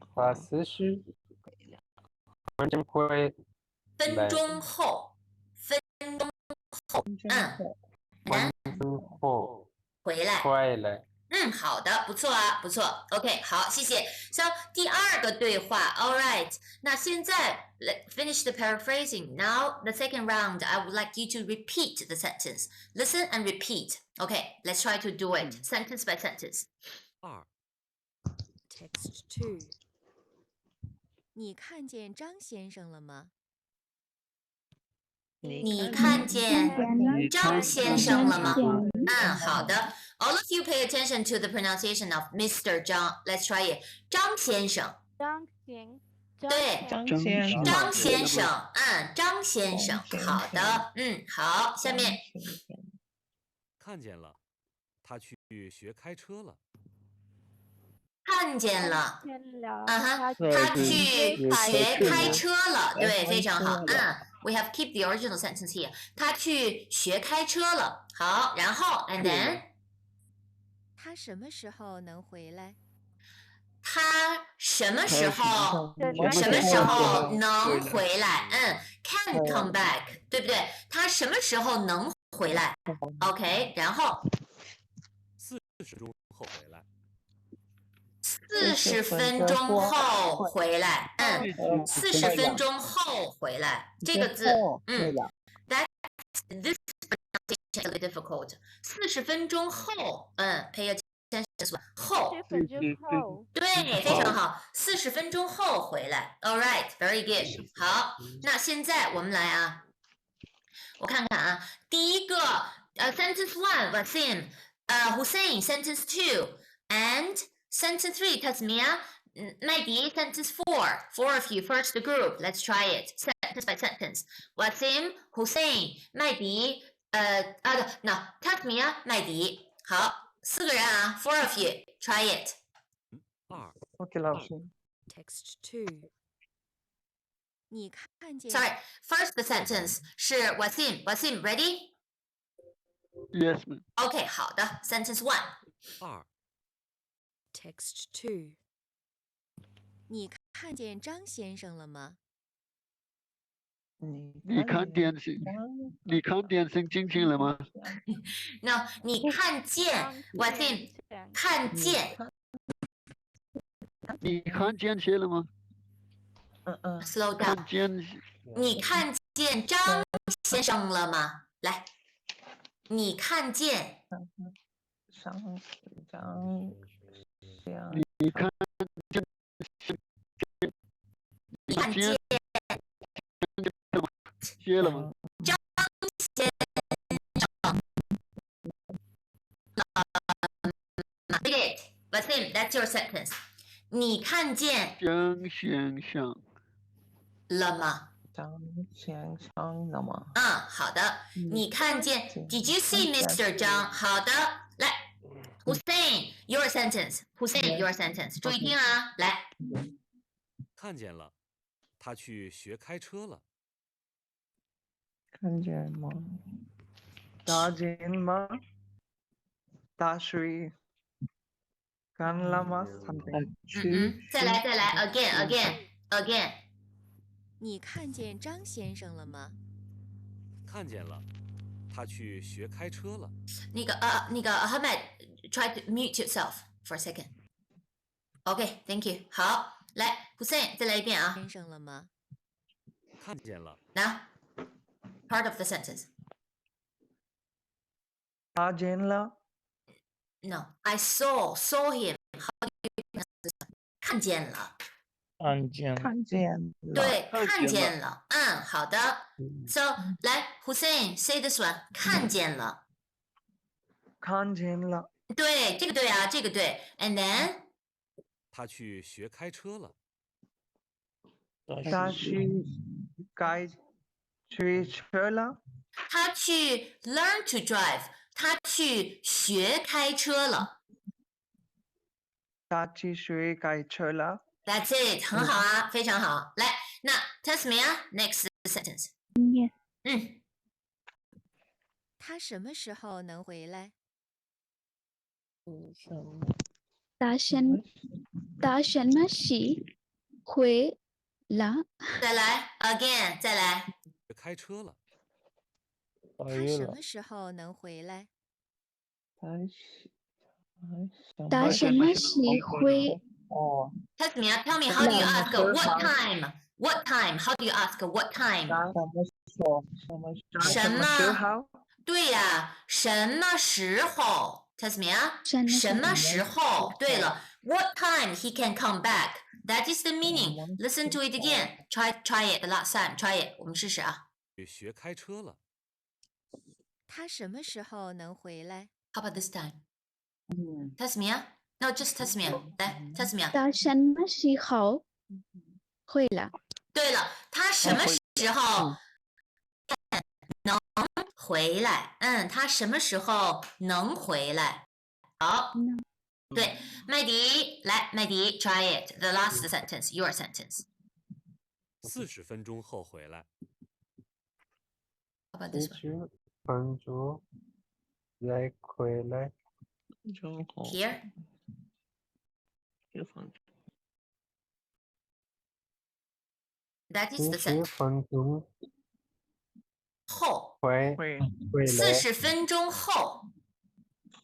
回来。好的，不错啊，不错。OK， 好，谢谢。So 第二个对话 ，All right。那现在 let's finish the paraphrasing. Now the second round, I would like you to repeat the sentence. Listen and repeat. Okay, let's try to do it sentence by sentence. Text 2. 你看见张先生了吗？你看见张先生了吗？好的。All of you pay attention to the pronunciation of Mr. Zhang. Let's try it. 张先生。对，张先生。张先生。好的，好，下面。看见了，他去学开车了。看见了，他去学开车了，对，非常好。We have keep the original sentence here. 他去学开车了。好，然后 and then 他什么时候能回来？他什么时候能回来？can come back， 对不对？他什么时候能回来 ？OK， 然后40钟后回来。40分钟后回来，40分钟后回来，这个字，that this pronunciation is a little difficult。40分钟后，pay attention 后，对，非常好，40分钟后回来。All right, very good。好，那现在我们来啊，我看看啊，第一个sentence 1 Wasim Hussein sentence 2 and Sentence 3, Tasmia. Maybe sentence 4. 4 of you, first group. Let's try it. Sentence by sentence. Wasim, Hussein, maybe. No, Tasmia, maybe. 好，4个人啊，4 of you. Try it. OK， 老师。Text 2. 你看见 Sorry, first sentence 是 Wasim. Wasim, ready? Yes, ma'am. OK, 好的。Sentence 1. Text 2. 你看见张先生了吗？你看电视进行了吗？ No， 你看见 Wasim 看见。你看见谁了吗？ Slow down。你看见张先生了吗？来，你看见。你看见接了吗？张先生。Read it, Wasim. That's your sentence. 你看见张先生了吗？好的。你看见 ？Did you see Mr. 张？好的，来 Hussein, your sentence. Hussein, your sentence. 注意听啊，来。看见了，他去学开车了。看见吗？大见吗？大水干了吗 ？Something. 再来，again. 你看见张先生了吗？看见了，他去学开车了。那个Ahmed, try to mute yourself for a second. Okay, thank you. 好，来 Hussein 再来一遍啊。先生了吗？看见了。Now, part of the sentence. 大见了。No, I saw him. How do you pronounce this one? 看见了。看见了。对，看见了。好的。So 来 Hussein say this one. 看见了。看见了。对，这个对啊，这个对。And then 他去学开车了。他去开车了。他去 learn to drive. 他去学开车了。他去学开车了。That's it， 很好啊，非常好。来，那 Tasmia next sentence。他什么时候能回来？他什么时回来？再来 again， 再来。开车了。他什么时候能回来？他什么时回？Tasmia, tell me how do you ask what time? What time? How do you ask what time? 什么？对呀，什么时候 ？Tasmia， 什么时候？对了 ，What time he can come back? That is the meaning. Listen to it again. Try it the last time. Try it. 我们试试啊。学开车了。他什么时候能回来 ？How about this time? Tasmia? No, just Tasmia. 来 ，Tasmia。他什么时候回来？对了，他什么时候能回来？他什么时候能回来？好，对，麦迪，来，麦迪 ，try it. The last sentence, your sentence. 40分钟后回来。How about this one? 分钟再回来。Here. That is the sentence. 分钟后回来。40分钟后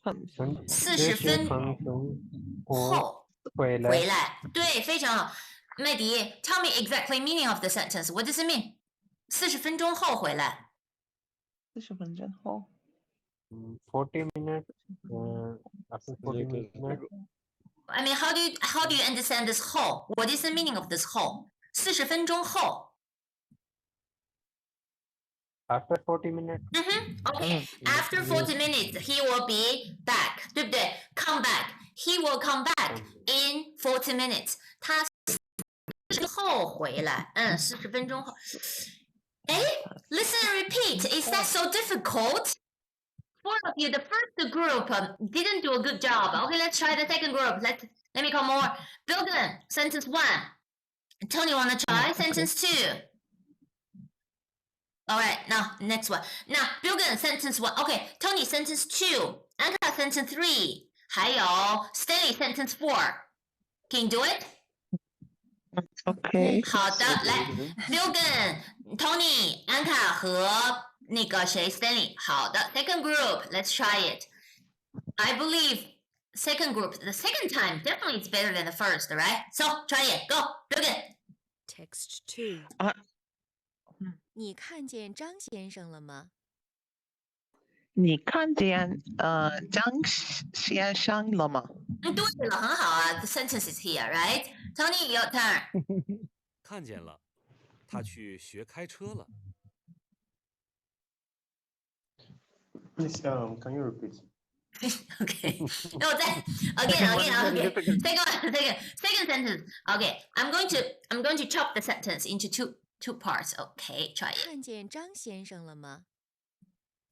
，40分钟后回来。对，非常好。麦迪 ，Tell me exactly meaning of the sentence. What does it mean? 40分钟后回来。40分钟后。40 minutes. After 40 minutes. I mean, how do you understand this 后 What is the meaning of this 后？40分钟后。After 40 minutes. Okay. After 40 minutes, he will be back， 对不对 ？Come back. He will come back in 40 minutes. 他之后回来，40分钟后。Listen and repeat. Is that so difficult? Four of you, the first group didn't do a good job. Okay, let's try the second group. Let me call more. Bilgan, sentence 1. Tony, wanna try sentence 2? All right, now next one. Now, Bilgan, sentence 1. Okay, Tony, sentence 2. Anka, sentence 3. 还有 Stanley, sentence 4. Can you do it? Okay. 好的，来 Bilgan、Tony、安卡和那个谁 Stanley。好的 ，second group, let's try it. I believe second group, the second time definitely is better than the first, right? So try it. Go, Bilgan. Text 2. 你看见张先生了吗？你看见张先生了吗？对了，很好啊。The sentence is here, right? Tony, your turn. 看见了，他去学开车了。Please, can you repeat? Okay. No, again. Second sentence. Okay. I'm going to chop the sentence into two parts. Okay, try it. 看见张先生了吗？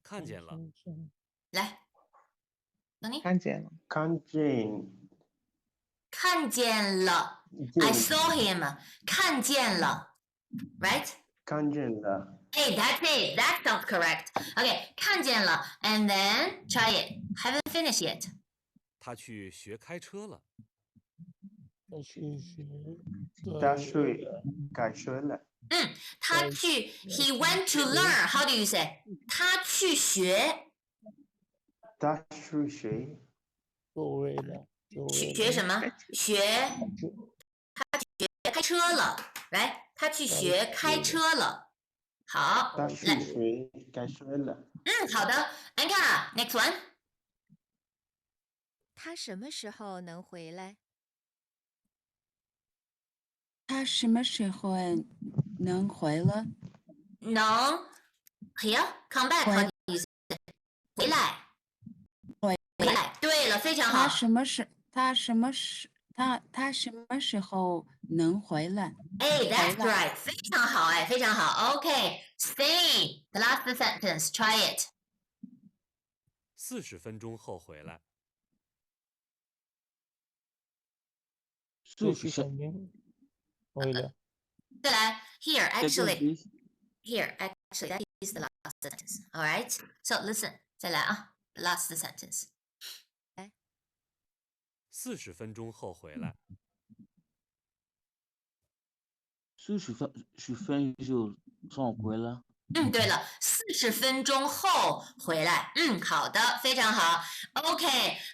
看见了。来 Tony? 看见了。看见了。I saw him. 看见了。Right? 看见了。Hey, that's it. That sounds correct. Okay, 看见了 and then try it. Haven't finished yet. 他去学开车了。开学了。他去 he went to learn. How do you say? 他去学。他去学。学什么？学。他去学开车了。来，他去学开车了。好，他去学开车了。好的。安卡 ，next one。他什么时候能回来？他什么时候能回来？能 here come back 好意思？回来。回来。对了，非常好。他什么时候能回来？哎 ，that's right， 非常好，哎，非常好。OK，stay the last sentence. Try it. 40分钟后回来。40分钟回来。再来 here actually that is the last sentence. All right. So listen， 再来啊 ，the last sentence. 40分钟后回来。40分就送回来。对了，40分钟后回来。好的，非常好。OK，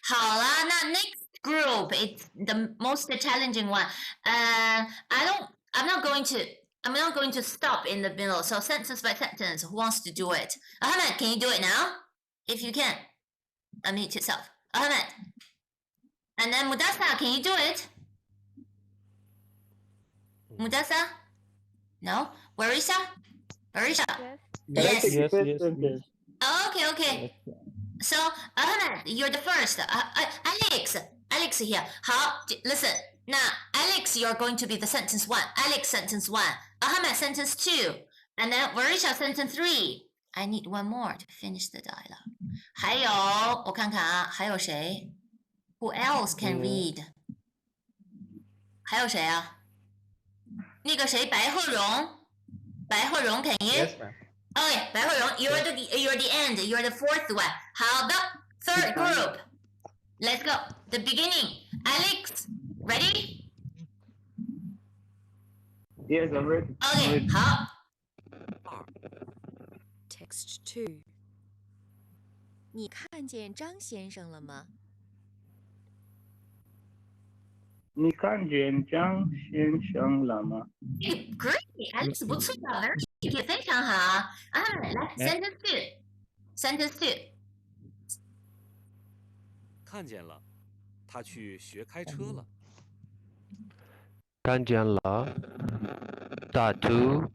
好了，那 next group it's the most challenging one. I'm not going to stop in the middle. So sentence by sentence, who wants to do it? Ahmed, can you do it now? If you can, unmute yourself. Ahmed. And then Mudassar, can you do it? Mudassar? No? Warisha? Warisha? Yes. Okay. So, Ahmed, you're the first. Alex here. 好 listen. Now, Alex, you're going to be the sentence 1. Alex, sentence 1. Ahmed, sentence 2. And then Warisha, sentence 3. I need one more to finish the dialogue. 还有，我看看啊，还有谁 ？Who else can read? 还有谁啊？那个谁，白鹤荣 can you? Yes, ma'am. Okay, 白鹤荣 you're the end. You're the fourth one. 好的 third group. Let's go. The beginning. Alex, ready? Yes, I'm ready. Okay, 好。Text 2。你看见张先生了吗？你看见张先生了吗？ Great, Alex 不错，very 非常好。来 sentence 2. Sentence 2. 看见了，他去学开车了。看见了，他去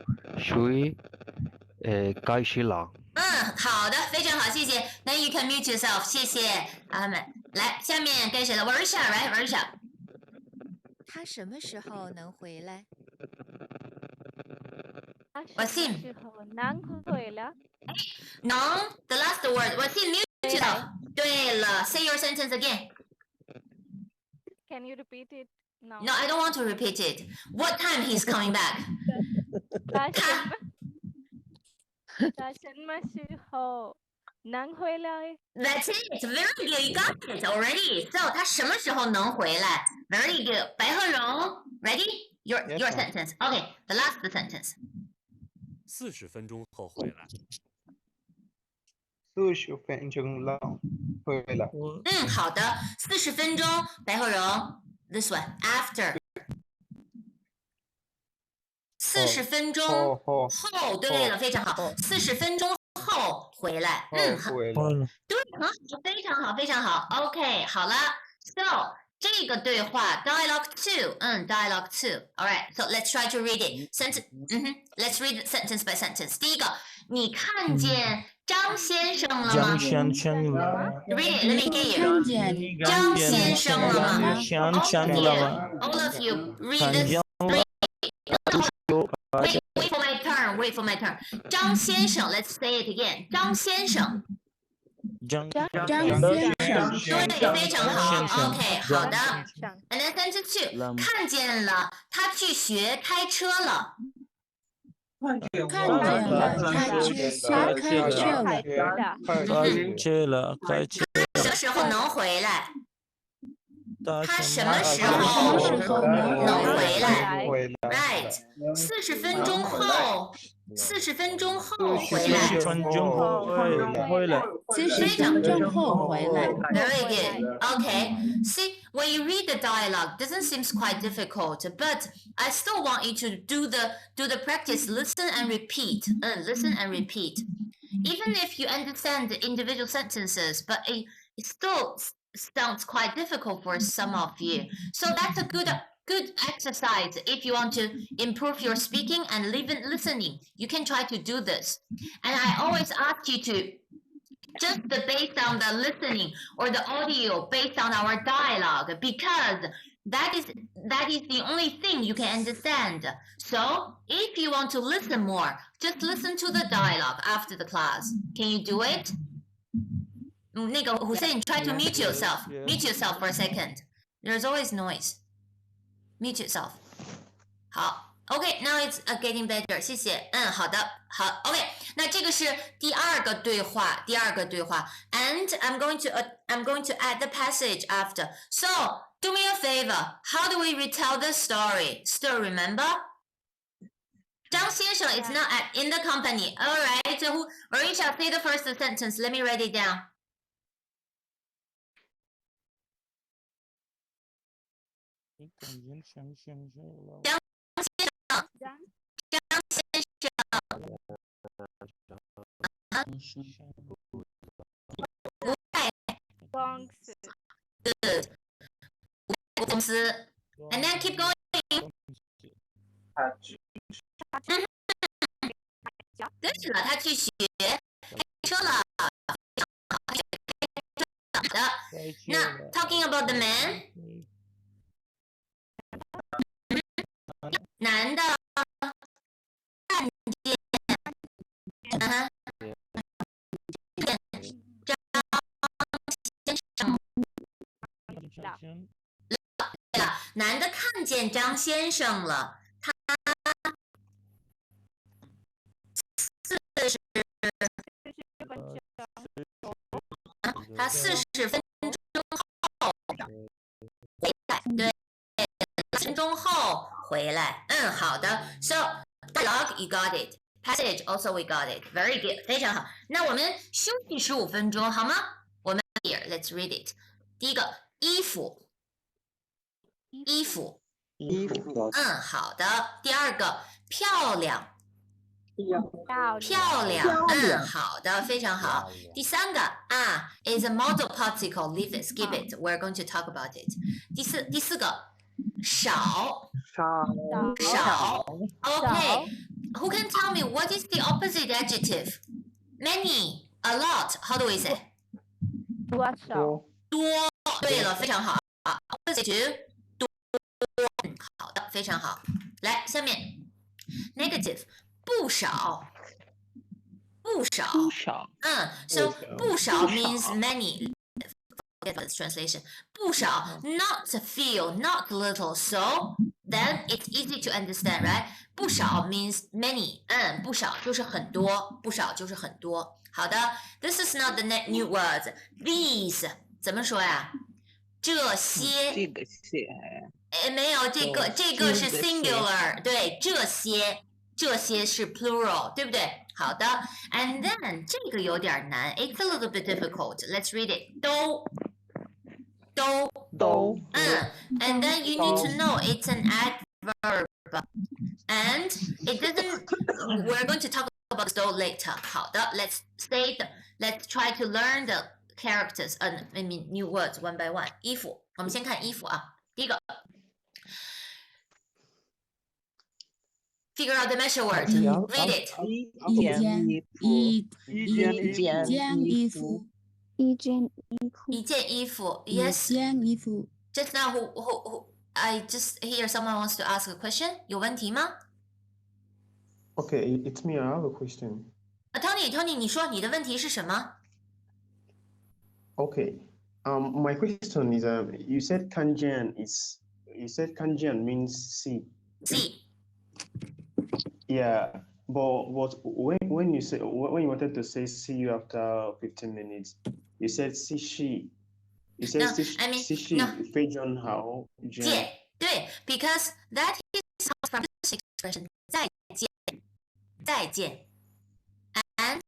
开始了。好的，非常好，谢谢。Then you can mute yourself， 谢谢阿们。来，下面该谁了 ？Warisha, right? Warisha. 他什么时候能回来？Wasim. 能回来。能 the last word. Wasim, mute yourself. 对了 ，say your sentence again. Can you repeat it now? No, I don't want to repeat it. What time he's coming back? 他什么时候能回来？ That's it. Very good. You got it already. So 他什么时候能回来 ？Very good. 白鹤荣 ，ready? Your sentence. Okay, the last sentence. 40分钟后回来。40分钟后回来。好的，40分钟，白鹤荣 ，this one after. 40分钟后，对了，非常好。40分钟后回来，好，对，很好，非常好，非常好。OK， 好了 ，So 这个对话 dialogue 2， dialogue 2。All right, so let's try to read it. Let's read it sentence by sentence. 第一个，你看见张先生了吗？张先生了吗 Read it, let me hear you. 看见张先生了吗先生了吗 ？All of you read this. Wait for my turn. 张先生 ，Let's say it again. 张先生。张先生。对，非常好。OK， 好的。上 And then sentence 2，看见了，他去学开车了。看见了，他去学开车了。什么时候能回来？他什么时他什么时候候能回来？Right， 40分钟后，40分钟后回来。 40分钟后回来。 Very good. Okay. See, when you read the dialogue, doesn't seem quite difficult, but I still want you to do the practice. Listen and repeat. Listen and repeat. Even if you understand the individual sentences, but it still sounds quite difficult for some of you. So that's a good exercise if you want to improve your speaking and listening. You can try to do this. And I always ask you to just based on the listening or the audio based on our dialogue, because that is the only thing you can understand. So if you want to listen more, just listen to the dialogue after the class. Can you do it? 那个 Hussein, try to mute yourself. Mute yourself for a second. There's always noise. Mute yourself. 好。Okay, now it's getting better. 谢谢。好的，好。Okay, 那这个是第二个对话。And I'm going to add the passage after. So, do me a favor. How do we retell this story? Still remember? 张先生 is not in the company. All right. So, Marisha, say the first sentence. Let me write it down. 公司 and then keep going. 对了，他去学开车了。那 talking about the man， 男的看见张先生。对了，男的看见张先生了，他40分钟后回来，对，40分钟后回来。好的。So dialogue you got it, passage also we got it, very good， 非常好。那我们休息15分钟好吗？我们 here let's read it。第一个衣服。好的。第二个漂亮。好的，非常好。第三个is a modal particle. Leave it, skip it. We're going to talk about it. 第四个少。Okay. Who can tell me what is the opposite adjective? Many, a lot. How do we say? 多。对了，非常好。Opposite 多。好的，非常好。来，下面 negative。不少。So 不少 means many. Forget about this translation. 不少 not few, not little. So then it's easy to understand, right? 不少 means many. 不少就是很多，好的 ，this is not the new words. These 怎么说呀？这些。没有这个是 singular. 对，这些是 plural， 对不对？好的 ，and then 这个有点难 ，it's a little bit difficult. Let's read it. 都。and then you need to know it's an adverb, and it doesn't. We're going to talk about do later. 好的 let's try to learn the characters. I mean new words one by one. 衣服，我们先看衣服啊，第一个。Figure out the measure word. Read it. 一件衣服。Yes. Just now, who? I just hear someone wants to ask a question. 有问题吗？ Okay, it's me. I have a question. Tony, 你说你的问题是什么？ Okay. My question is, you said kanjian means see. See. Yeah, but when you wanted to say see you after 15 minutes, you said see she. You said see she feijun hao jian. 对 because that is from this expression 再见 and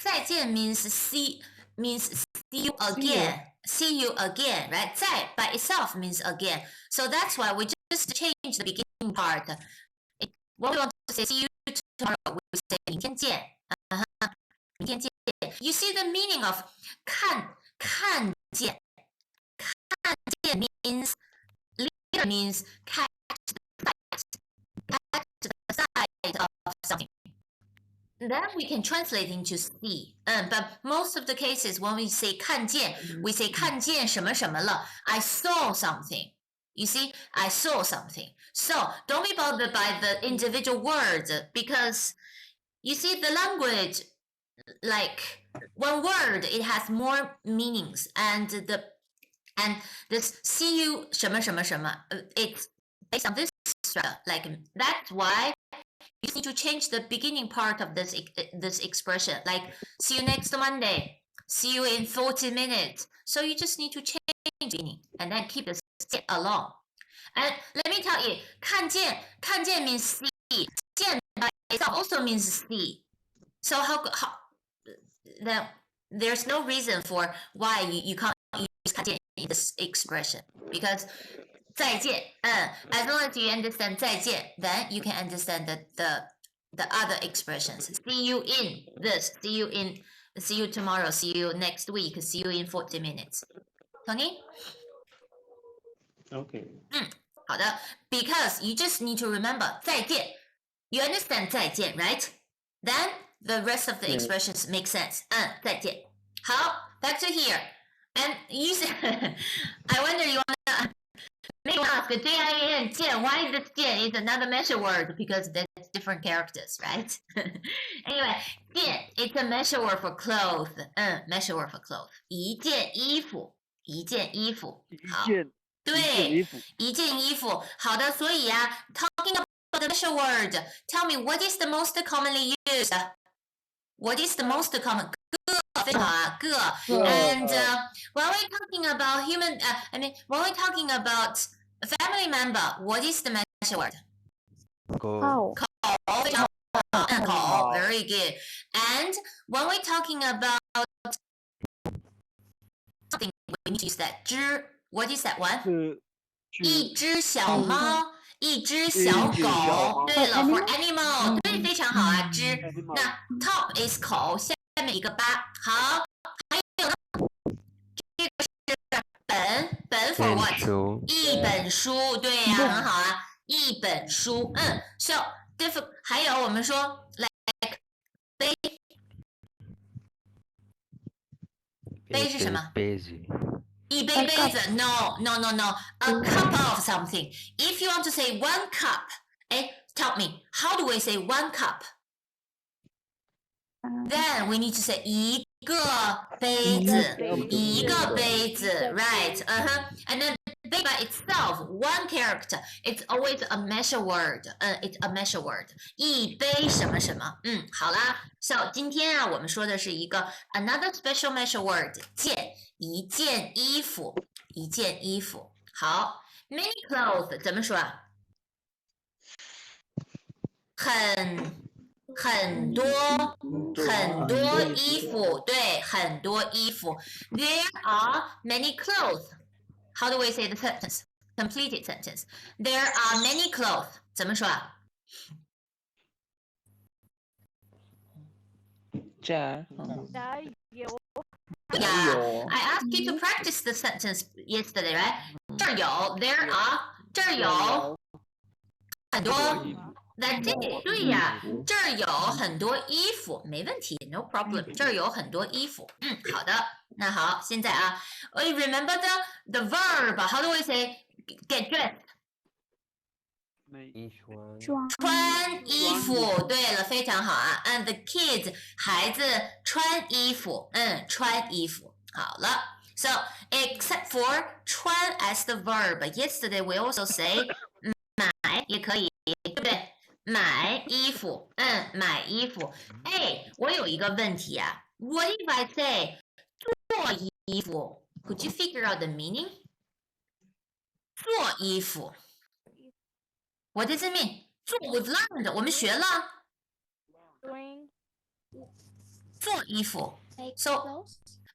再见 means see you again. See you again, right? 在 by itself means again. So that's why we just change the beginning part. What we want to say see you tomorrow, we say 明天见. 明天见. You see the meaning of 看见 means literally means catch the sight of something. Then we can translate into see. But most of the cases when we say 看见, we say 看见什么什么了. I saw something. You see, I saw something. So don't be bothered by the individual words because you see the language, like one word, it has more meanings, and this see you 什么什么什么, it's based on this structure. Like that's why you need to change the beginning part of this expression. Like see you next Monday, see you in 40 minutes. So you just need to change the meaning and then keep the sit along. And let me tell you, 看见 means see. 见 by itself also means see. So how there's no reason for why you can't use 看见 in this expression because 再见, as long as you understand 再见, then you can understand the other expressions. See you in this, see you tomorrow, see you next week, see you in 40 minutes. Tony? Okay. 好的 because you just need to remember 再见. You understand 再见, right? Then the rest of the expressions make sense. 再见. 好, back to here. And you said, I wonder you wanna maybe ask J-I-N, 见, why this 见 is another measure word because there's different characters, right? Anyway, 见 it's a measure word for clothes. Measure word for clothes. 一件衣服. 好，对，一件衣服。好的，所以啊 talking about the measure word, tell me what is the most commonly used? What is the most common? 非常好啊，个。And when we're talking about when we're talking about a family member, what is the measure word? 口，非常好，口 very good. And when we're talking about something, we need to use that 只 what is that one? 一只小猫，一只小狗。对了 for animal， 对，非常好啊，只。那 top is 口，下面一个八。好，还有呢，这个是本 for what？ 一本书，对呀，很好啊，一本书。so different。还有我们说 like 杯是什么？杯子。一杯子 no a cup of something. If you want to say one cup, tell me how do we say one cup? Then we need to say 一个杯子，一个杯子 right? And then杯 by itself, one character, it's always a measure word. It's a measure word. 一杯什么什么。好啦 So 今天啊，我们说的是一个 another special measure word 件，一件衣服，一件衣服。好 many clothes 怎么说啊？很多衣服，对，很多衣服。There are many clothes. How do we say the sentence? Completed sentence. There are many clothes. 怎么说啊？这儿。Yeah, I asked you to practice the sentence yesterday, right? 这儿有 there are 这儿有很多 That's it. 对呀，这儿有很多衣服，没问题 ，no problem。这儿有很多衣服，好的。那好，现在啊 remember the verb? How do we say get dressed? 穿衣服，对了，非常好啊。And the kids 孩子穿衣服，穿衣服。好了 ，so except for 穿 as the verb. Yesterday we also say 买也可以，对不对？买衣服，买衣服。哎，我有一个问题啊。What if I say 做衣服 ？Could you figure out the meaning？ 做衣服 ，What does it mean？ 做 we've learned， 我们学了。做衣服 ，so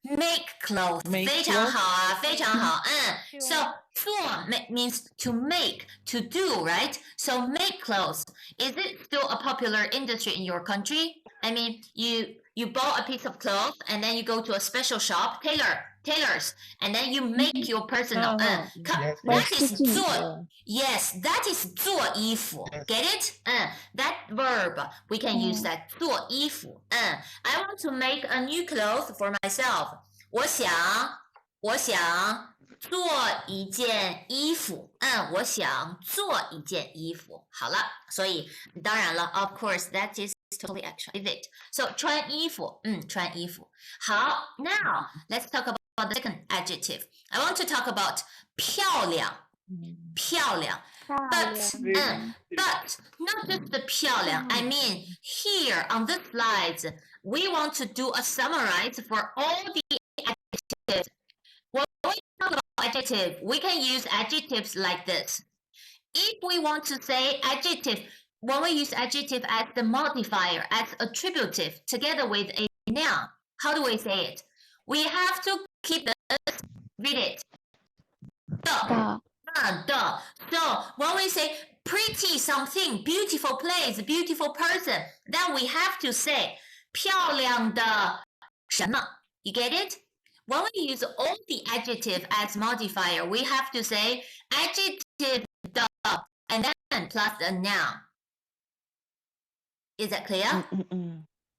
make clothes， 非常好啊，非常好。So 做 means to make, to do, right? So make clothes. Is it still a popular industry in your country? I mean, you bought a piece of cloth and then you go to a special shop, tailors, and then you make your personal. That is 做 Yes, that is 做衣服 Get it? That verb we can use that 做衣服 I want to make a new clothes for myself. 我想做一件衣服我想做一件衣服好了所以当然了 of course that is totally extra is it so 穿衣服穿衣服好 now let's talk about the second adjective I want to talk about 漂亮but not just the 漂亮 I mean here on the slides we want to do a summarize for all the adjectives when we talk about adjective we can use adjectives like this if we want to say adjective when we use adjective as the modifier as attributive together with a noun how do we say it we have to keep this read it the so when we say pretty something beautiful place beautiful person then we have to say 漂亮的什么 you get it when we use all the adjective as modifier we have to say adjective the and then plus the noun is that clear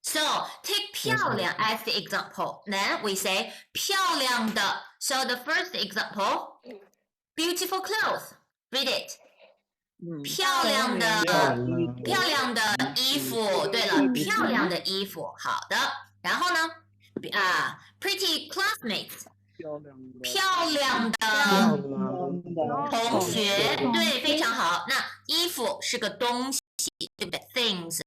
so take 漂亮 as the example then we say 漂亮的 so the first example beautiful clothes read it 漂亮的衣服对了漂亮的衣服好的然后呢pretty classmates 漂亮的同学对非常好那衣服是个东西对不对 things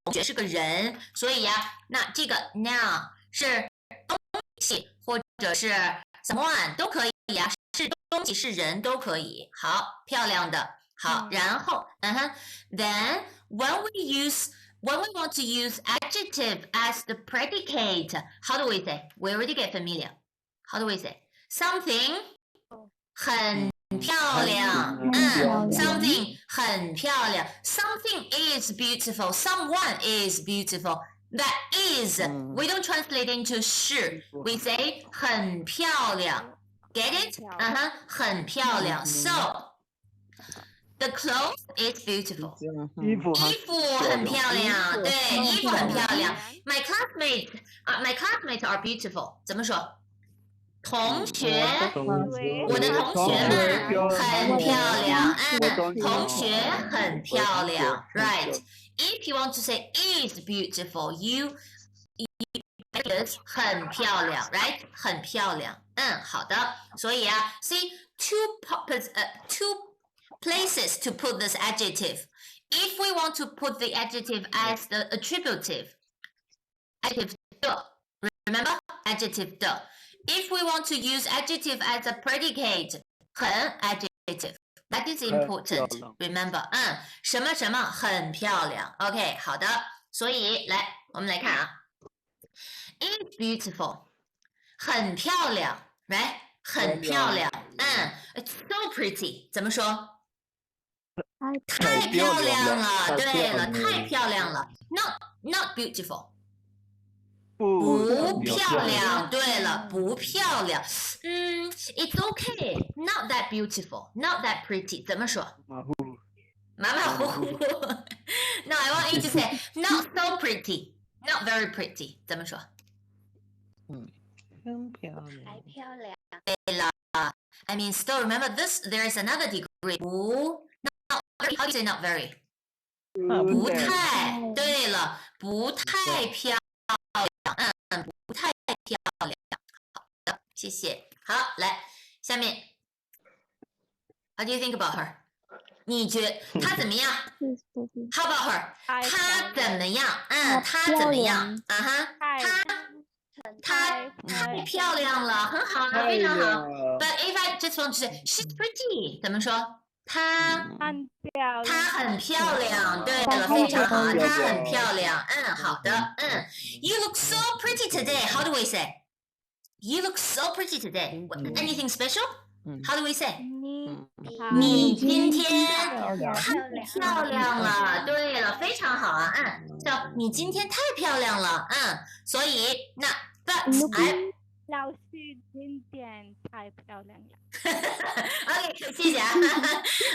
同学是个人所以那这个 noun 是东西或者是 someone 都可以是东西是人都可以好漂亮的好然后then when we want to use adjective as the predicate how do we say we already get familiar how do we say something 很漂亮something 很漂亮 something is beautiful someone is beautiful that is we don't translate into 是 we say 很漂亮 get it 很漂亮 so the clothes is beautiful 衣服很漂亮对衣服很漂亮 my classmates are beautiful 怎么说同学我的同学们很漂亮同学很漂亮 right if you want to say is beautiful you很漂亮 right 很漂亮好的所以see two places to put this adjective if we want to put the adjective as the attributive adjective 的 remember adjective 的if we want to use adjective as a predicate 很 adjective that is important remember 什么什么很漂亮 OK 好的所以来我们来看is beautiful 很漂亮 right 很漂亮it's so pretty 怎么说太漂亮了对了太漂亮了 not beautiful 不漂亮对了不漂亮it's okay not that beautiful not that pretty 怎么说马马虎虎 no I want you to say not so pretty not very pretty 怎么说很漂亮太漂亮对了 I mean still remember this there is another degree 不 not very how do you say not very 不太对了不太漂亮不太漂亮好的谢谢。好，来下面 ，How do you think about her？ 你觉她怎么样 ？How about her？ 她怎么样？她怎么样？她太漂亮了，很好，非常好。But if I just want to say she's pretty， 怎么说？她很漂亮。对了，非常好，她很漂亮。好的。You look so pretty today. How do we say? You look so pretty today. Anything special? How do we say? 你今天太漂亮了。对了，非常好啊。So 你今天太漂亮了。所以那 but I 老师今天太漂亮了。OK， 谢谢啊。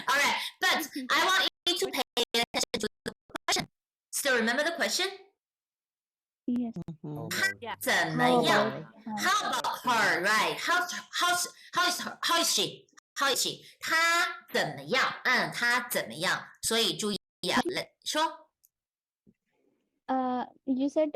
All right, but I want you to pay attention to the question. Still remember the question? Yes. 她怎么样 ？How about her? Right? How is she? How is she? 她怎么样？她怎么样？所以注意啊，来说。You said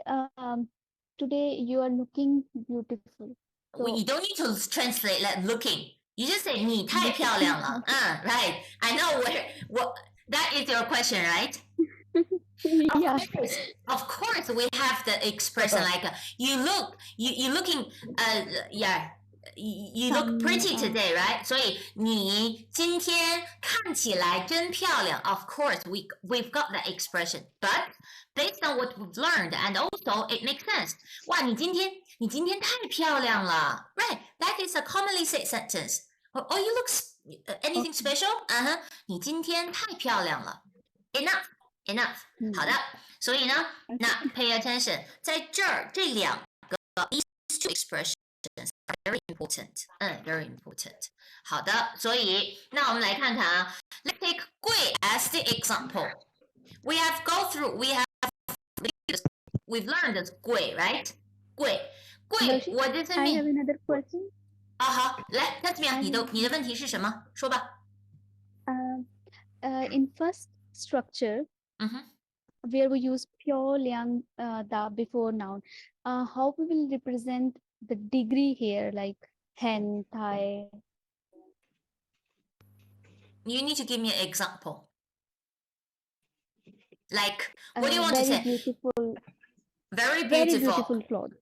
today you are looking beautiful. So, You don't need to translate like looking. You just say 你太漂亮了。Right? I know what that is your question, right? Yeah. Of course, we have the expression like you looking you look pretty today, right? 所以你今天看起来真漂亮。Of course, we've got that expression, but based on what we've learned, and also it makes sense. 哇，你今天太漂亮了 ，right? That is a commonly said sentence. Oh, you look anything special? 你今天太漂亮了。Enough. 好的，所以呢，那 pay attention， 在这儿这两个 these two expressions are very important， very important。好的，所以那我们来看看啊 ，Let's take 贵 as the example. We've learned this 贵 ，right？ 贵，我的生 I 命。 have another question. 好，来，那怎么样？你的问题是什么？说吧。In first structure, where we use pure liang da before noun, how we will represent the degree here, like hen, thigh? You need to give me an example. Like, what do you want to say? Beautiful. Very beautiful. Very beautiful cloth.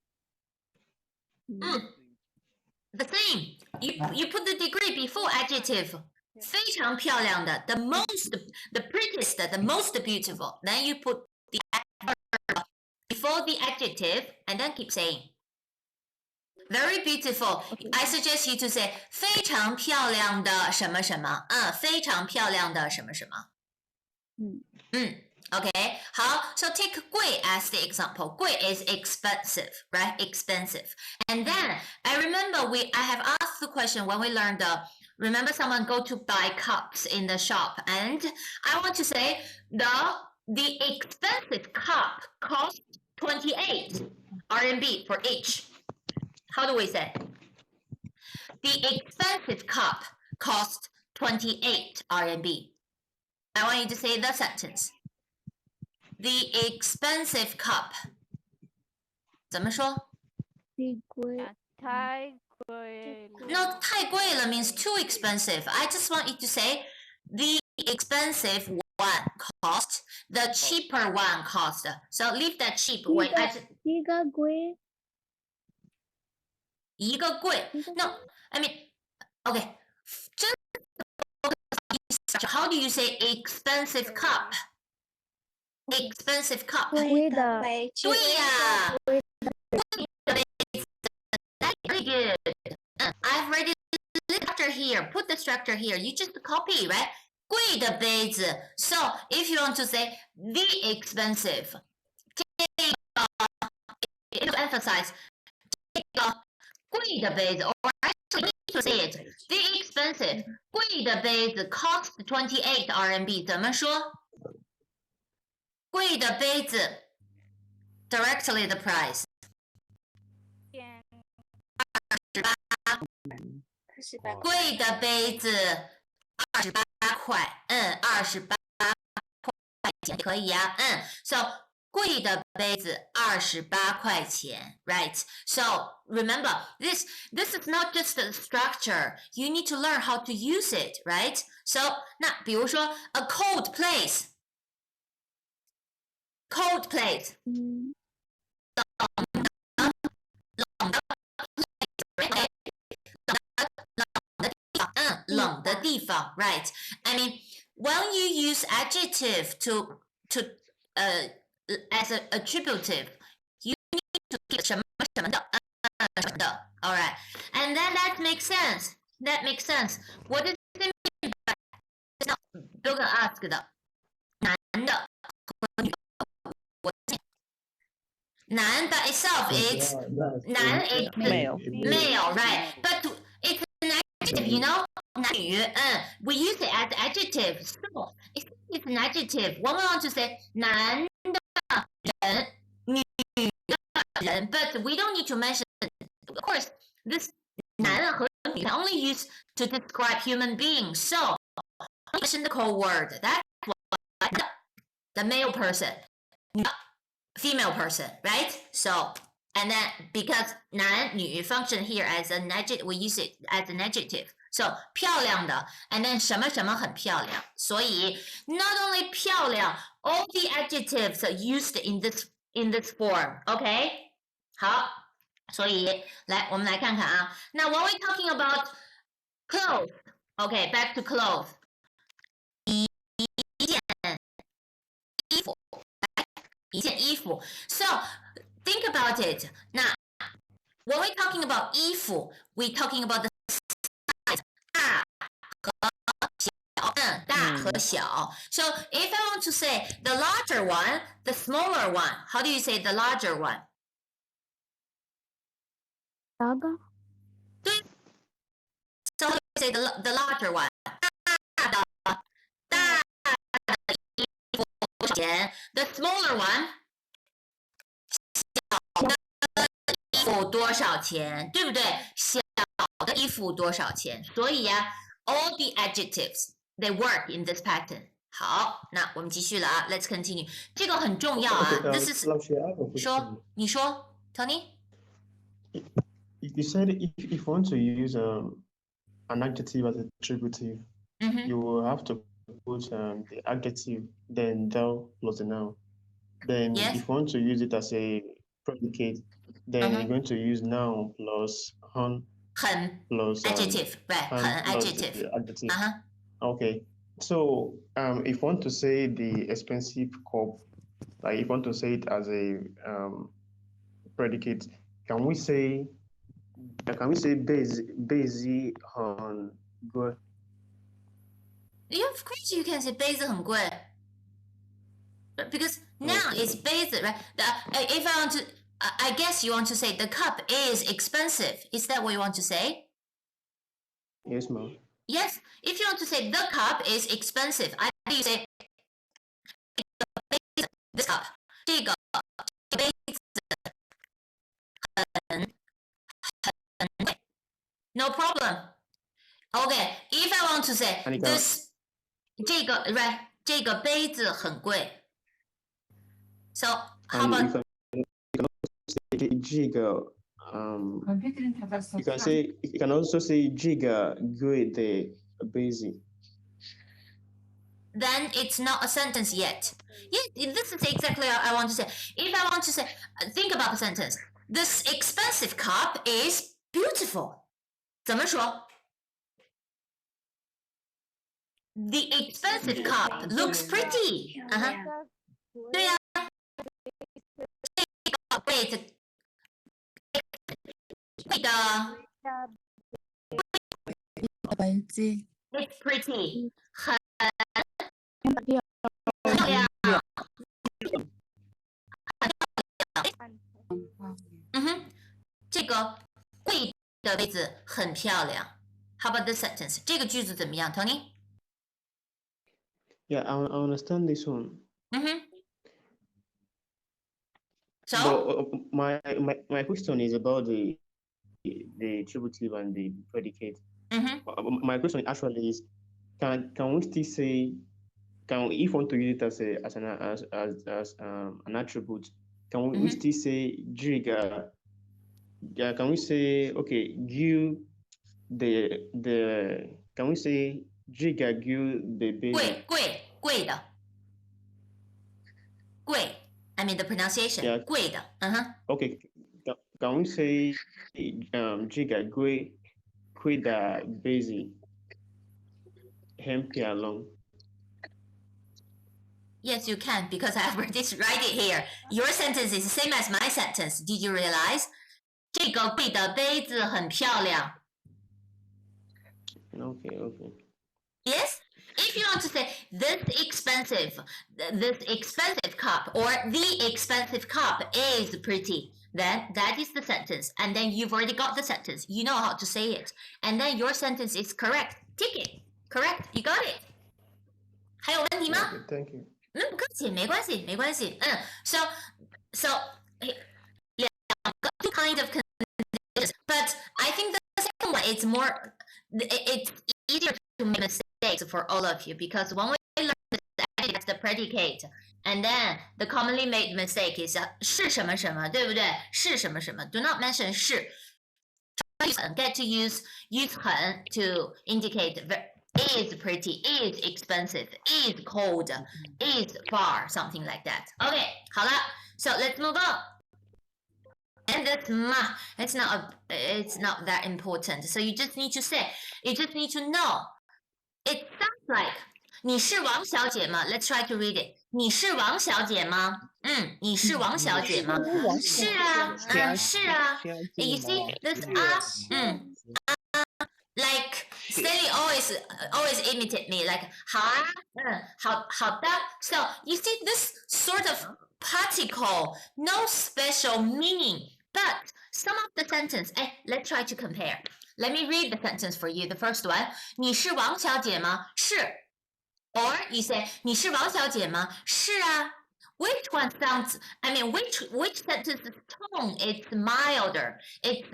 The same. You put the degree before adjective. 非常漂亮的 the prettiest, the most beautiful. Then you put the adverb before the adjective and then keep saying. Very beautiful. I suggest you to say 非常漂亮的什么什么。非常漂亮的什么什么。Okay. 好 so take 贵 as the example. 贵 is expensive, right? Expensive. And then I remember I have asked the question when we learned remember someone go to buy cups in the shop, and I want to say the expensive cup costs 28 RMB for each. How do we say? The expensive cup costs 28 RMB. I want you to say the sentence. The expensive cup. 怎么说？太贵了。 No, 太贵了 means too expensive. I just want you to say the expensive one cost, the cheaper one cost. So leave that cheap. Wait, 一个贵 No, I mean, okay. How do you say expensive cup? Expensive cup. 贵的。对呀。Very good. I've already the structure here. Put the structure here. You just copy, right? 贵的杯子. So if you want to say the expensive, to emphasize 贵的杯子, or actually need to say it. The expensive 贵的杯子 cost 28 RMB. 怎么说？贵的杯子 directly the price. 贵的杯子28块，28块钱可以啊，So 贵的杯子28块钱 right? So remember, this is not just the structure. You need to learn how to use it, right? So 那比如说 a cold place. Cold place. 冷的地方 right? I mean, when you use adjective to as an attributive, you need to give 什么什么的all right, and then that makes sense. That makes sense. What does it mean by now? 都跟 ask 的男的和女的，男 by itself is 男 is male, right? But it's an adjective, you know. 男女 we use it as adjective. So it's an adjective. When we want to say 男的人、女的人 but we don't need to mention. Of course, this 男人和女 can only use to describe human beings. So mention the code word. That's why the male person, female person, right? So and then because 男女 function here as an adjective, we use it as an adjective. So 漂亮的 and then 什么什么很漂亮，所以 not only 漂亮 all the adjectives are used in this form, okay? 好，所以来我们来看看啊，那 when we talking about clothes, okay, back to clothes. 一件衣服 So think about it. 那 when we talking about 衣服 we talking about the大和小 So if I want to say the larger one, the smaller one, how do you say the larger one? So how do you say the larger one? 大的衣服多少钱 The smaller one, 小的衣服多少钱对不对小的衣服多少钱所以呀 all the adjectives they work in this pattern 好那我们继续了啊 let's continue 这个很重要啊 this is 说你说 Tony You said if you want to use an adjective as a attributive, you will have to put the adjective, then the plus the noun. Then if you want to use it as a predicate, then you're going to use noun plus 很 plus adjective, right? 很 adjective. Adjective. Okay. So if you want to say the expensive cup, like if you want to say it as a predicate, can we say Bezi on good? Yeah, of course you can say 杯子很贵 because noun is 杯子 right? If I want to I guess you want to say the cup is expensive. Is that what you want to say? Yes, ma'am. Yes. If you want to say the cup is expensive, I do you say this cup. 这个杯子很贵 No problem. Okay. If I want to say this 这个 right 这个杯子很贵 So how about Giga, you can also say Giga good the basic. Then it's not a sentence yet. Yes, this is exactly what I want to say. If I want to say, think about the sentence. This expensive cup is beautiful. 怎么说 The expensive cup looks pretty. 对呀。这个杯子贵的 It's pretty. 很漂亮。这个贵的杯子很漂亮。How about this sentence? 这个句子怎么样 Tony? Yeah, I understand this one. So my question is about the attributive and the predicate. My question actually is, can we still say if you want to use it as an attribute, can we still say Jiga? Can we say okay, give the can we say Jiga give the baby? 贵的 I mean the pronunciation. Yeah. 贵的 Okay. Can we say Jiga quit the busy hempy along? Yes, you can because I already write it here. Your sentence is the same as my sentence. Did you realize? 这个贵的杯子很漂亮。 Okay. Yes? If you want to say this expensive cup or the expensive cup is pretty, then that is the sentence. And then you've already got the sentence. You know how to say it. And then your sentence is correct. Tick it. Correct. You got it. 还有问题吗？ Thank you. 不客气，没关系。So 两个 two kind of conditions, but I think the second one is more. It's easier to make mistakes for all of you because when we learn that's the predicate, and then the commonly made mistake is 是什么什么，对不对？是什么什么 ？Do not mention 是。Get to use 很 to indicate is pretty, is expensive, is cold, is far, something like that. Okay, 好了 so let's move on. And this it's not that important. So you just need to know. It sounds like 你是王小姐吗 Let's try to read it. 你是王小姐吗？你是王小姐吗？是啊，是啊。You see this like Stanley always imitate me like 好啊，好的。So you see this sort of particle, no special meaning, but some of the sentence. Let's try to compare. Let me read the sentence for you. The first one. 你是王小姐吗？是。Or you say 你是王小姐吗？是啊。Which one sounds? I mean, which sentence's tone is milder? It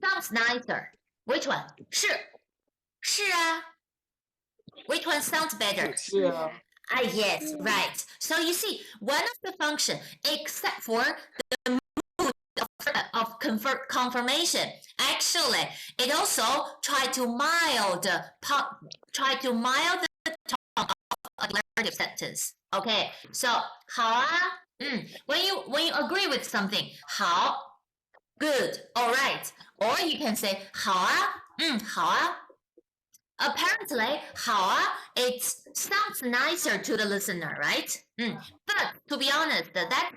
sounds nicer. Which one? 是啊。Which one sounds better? Yes, right. So you see, one of the function, except for the mood of confirmation, actually, it also try to mild the tone of a declarative sentence. Okay, so 好啊, when you agree with something, 好, good, all right, or you can say 好啊, 好啊. Apparently, 好啊, it sounds nicer to the listener, right? But to be honest, that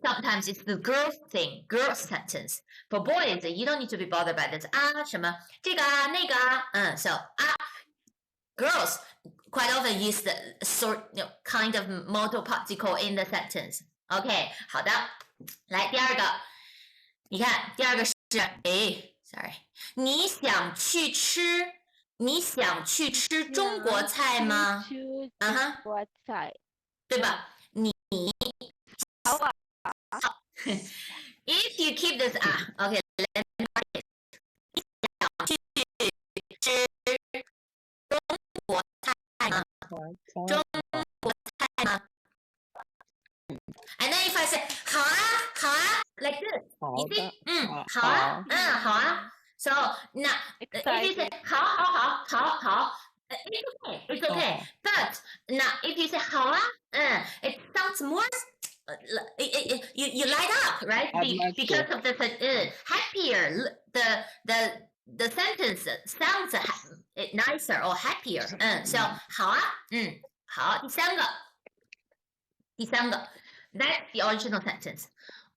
sometimes it's the girls thing, girls sentence. For boys, you don't need to be bothered by this. 什么这个啊那个啊. So girls quite often use the kind of modal particle in the sentence. Okay, 好的，来第二个，你看第二个是sorry， 你想去吃中国菜吗？中国菜，对吧？你好啊。If you keep this okay, let me write it. 你想去吃中国菜吗？中国菜吗？ And then if I say 好啊 like this, you see? 好啊 So now if you say 好 it's okay. But now if you say 好啊 it sounds more you light up, right? Because of the happier the sentence sounds nicer or happier. So 好啊好，第三个 that's the original sentence.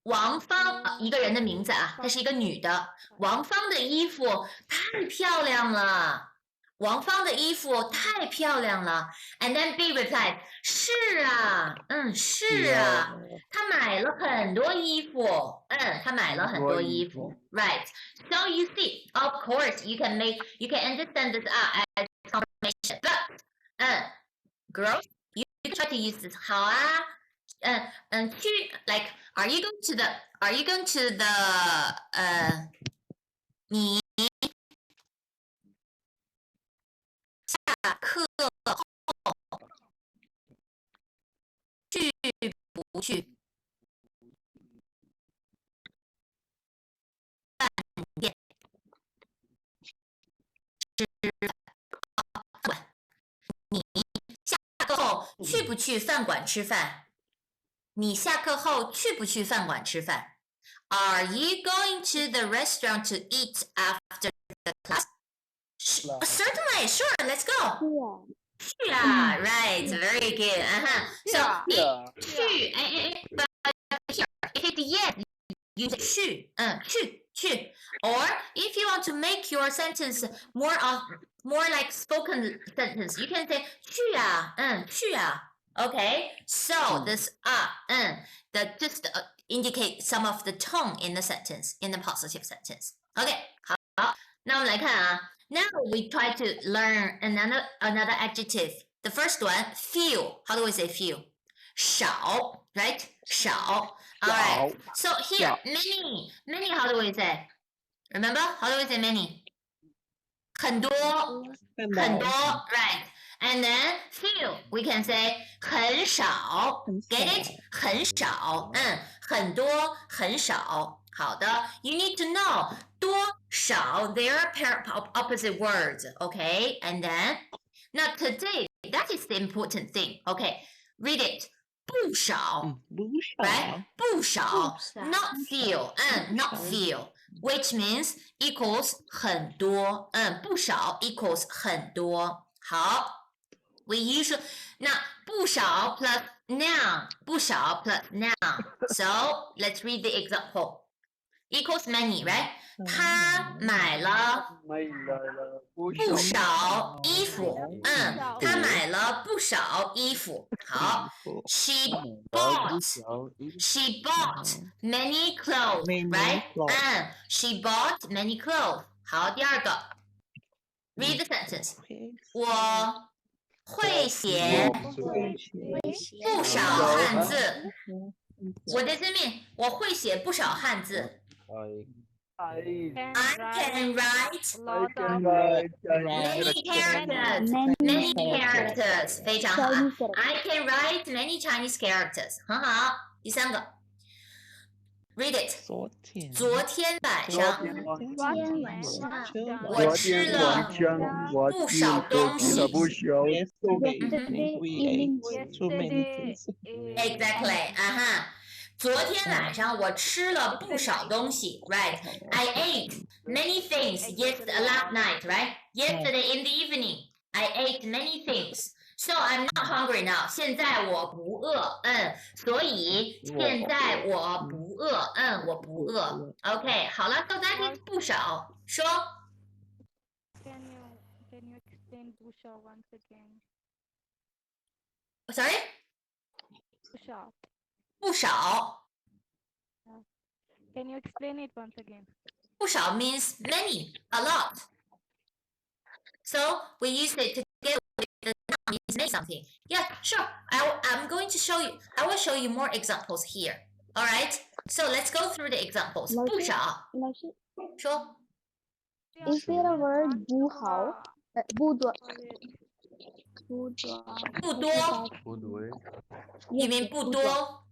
王芳一个人的名字啊，她是一个女的。王芳的衣服太漂亮了。王芳的衣服太漂亮了。And then B replied, 是啊，是啊，她买了很多衣服。她买了很多衣服。Right. So you see, of course, you can understand this as confirmation. But girls, you try to use this 好啊。去 like are you going to the 你下课后去不去？饭店你下课后去不去饭馆吃饭？你下课后去不去饭馆吃饭 ？Are you going to the restaurant to eat after the class? Certainly, sure. Let's go. 去啊 right, very good. So, 去 if it's yes, you say 去，去。Or if you want to make your sentence more like spoken sentence, you can say 去啊，去啊。Okay, so this that just indicate some of the tone in the sentence, in the positive sentence. Okay, 好，那我们来看啊。Now we try to learn another adjective. The first one, few. How do we say few? 少 right? 少 Alright, so here, many. Many, how do we say? Remember? How do we say many? 很多 right? And then few, we can say 很少 Get it? 很少很多很少好的 You need to know 多少 They are pair of opposite words, okay? And then, now today, that is the important thing, okay? Read it. 不少 right? 不少 not few, not few, which means equals 很多不少 equals 很多好 We usually, now 不少 plus noun 不少 plus noun So, let's read the example Equals many, right? 他买了不少衣服他买了不少衣服好 She bought many clothes, right? She bought many clothes 好第二个 Read the sentence 我会写不少汉字 What does it mean? 我会写不少汉字I can write many characters 非常好 I can write many Chinese characters 很好第三个 Read it 昨天晚上我吃了不少东西 Exactly 昨天晚上我吃了不少东西 Right I ate many things last night Right Yesterday in the evening I ate many things So I'm not hungry now 现在我不饿所以现在我不饿我不饿 OK 好了 So that is 不少说 Can you explain 不少 once again? Sorry 不少不少 Can you explain it once again? 不少 means many, a lot. So we use it together with the noun means many something. Yeah, sure. I'm going to show you. I will show you more examples here. All right. So let's go through the examples. 不少说 Is there a word 不好不多不多 You mean 不多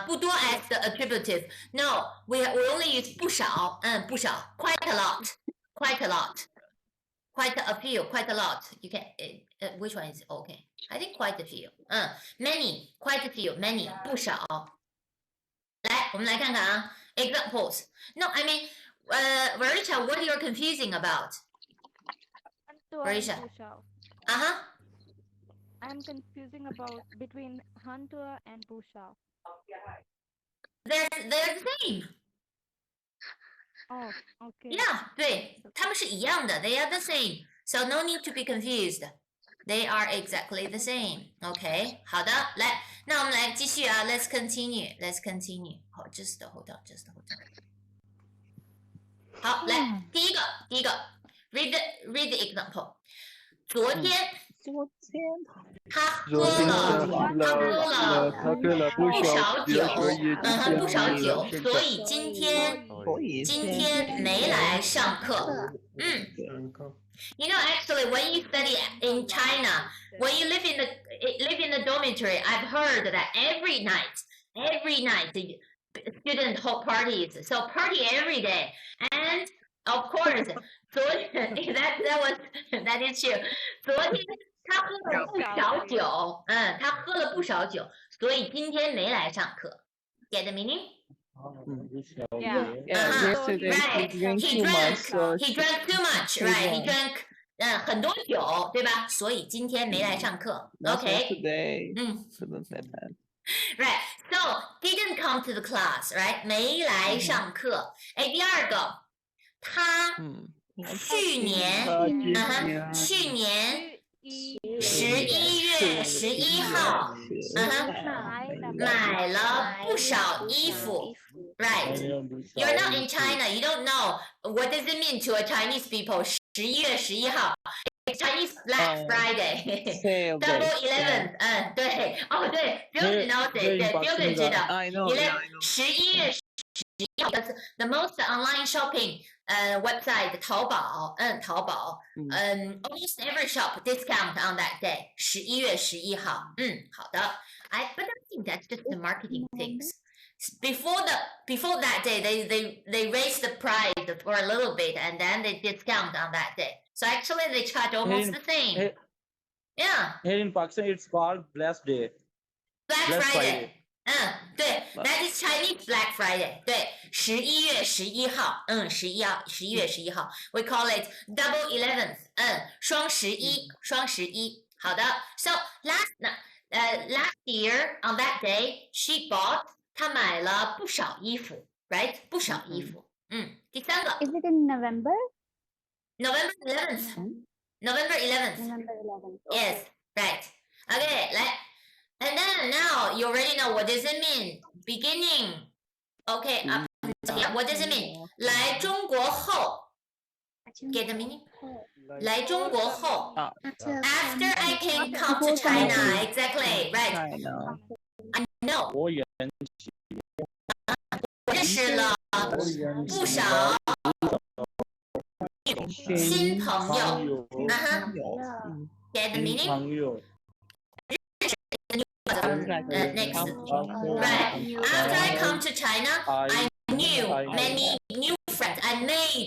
不多 as the attributive. No, we only use 不少不少 quite a lot. Quite a lot. Quite a few, quite a lot. You can which one is okay? I think quite a few. Many, quite a few, many 不少来我们来看看啊 examples. No, I mean Verisha, what you're confusing about? Verisha. I'm confusing about between Hantua and 不少 They're the same. Oh, okay. Yeah, 对，他们是一样的 They are the same. So no need to be confused. They are exactly the same. Okay, 好的，来，那我们来继续啊 Let's continue. Let's continue. Oh, just hold on. 好，来，第一个 Read the example. 昨天他喝了不少酒，所以今天没来上课。You know, actually, when you study in China, when you live in the dormitory, I've heard that every night, the student hold parties. So party every day, and of course, 昨天 that is true. 昨天他喝了不少酒，他喝了不少酒，所以今天没来上课。Get the meaning? Yesterday Right. he drank too much. So He drank too much, right? He drank 很多酒，对吧？所以今天没来上课。that's why Okay. today couldn't say that. Right. So didn't come to the class, right? 没来上课。哎，第二个，他去年11月11号，买了不少衣服。Right. You're not in China. You don't know what does it mean to a Chinese people. 11月11号 It's Chinese Black Friday. Double 11. 对，哦对，标准 know it， 对，标准知道。11月11号 the most online shopping website 淘宝，almost every shop discount on that day. 11月11号，好的。But I think that's just the marketing things. Before that day, they raise the price for a little bit and then they discount on that day. So actually they charge almost the same. Yeah. Here in Pakistan, it's called Black Day. Black Friday. 对 that is Chinese Black Friday. 对，11月11号，11月11号 we call it Double 11th. 双十一。好的 So last year on that day, she bought. 她买了不少衣服 ，right？ 不少衣服。第三个。Is it in November? November 11th. November 11th. November 11th. Yes, right. Okay, and then now you already know what does it mean. Beginning. Okay, up until here. What does it mean? 来中国后。Get the meaning? 来中国后。After I came come to China, exactly, right? I know. 认识了不少新朋友。Get the meaning? Next. Right. After I come to China, I knew many new friends.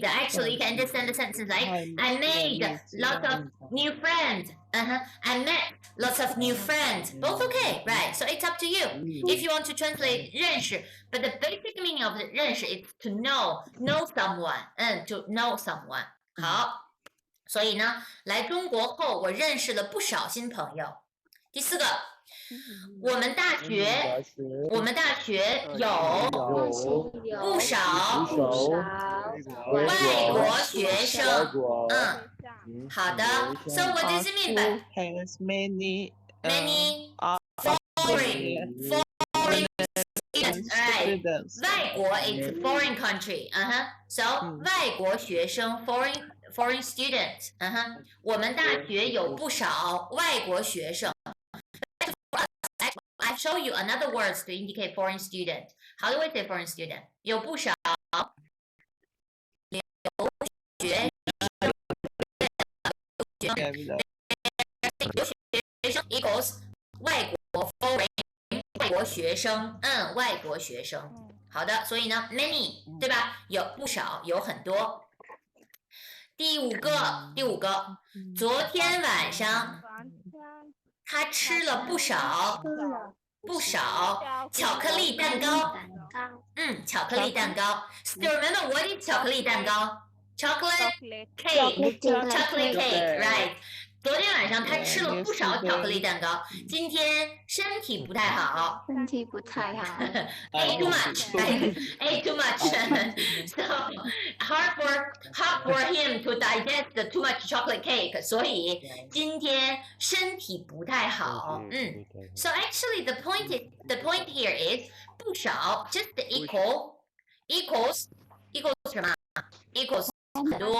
Actually, you can understand the sentence, right? I made lots of new friends. I met lots of new friends. Both okay, right? So it's up to you. If you want to translate 认识, but the basic meaning of 认识 is to know someone. To know someone. 好，所以呢，来中国后，我认识了不少新朋友。第四个。我们大学有不少外国学生。好的。So what does it mean by has many foreign students? Right. 外国 is foreign country. So 外国学生 foreign student. 我们大学有不少外国学生。I show you another words to indicate foreign student. How do I say foreign student? 有不少留学生 equals 外国 foreign 外国学生，外国学生。好的，所以呢 many 对吧？有不少，有很多。第五个，昨天晚上。他吃了不少巧克力蛋糕。巧克力蛋糕。Still remember what is 巧克力蛋糕？ Chocolate cake. Chocolate cake, right. 昨天晚上他吃了不少巧克力蛋糕，今天身体不太好。ate too much. Ate too much. So hard for him to digest the too much chocolate cake. 所以今天身体不太好。So actually the point here is 不少 just equals 什么 ？equals 很多。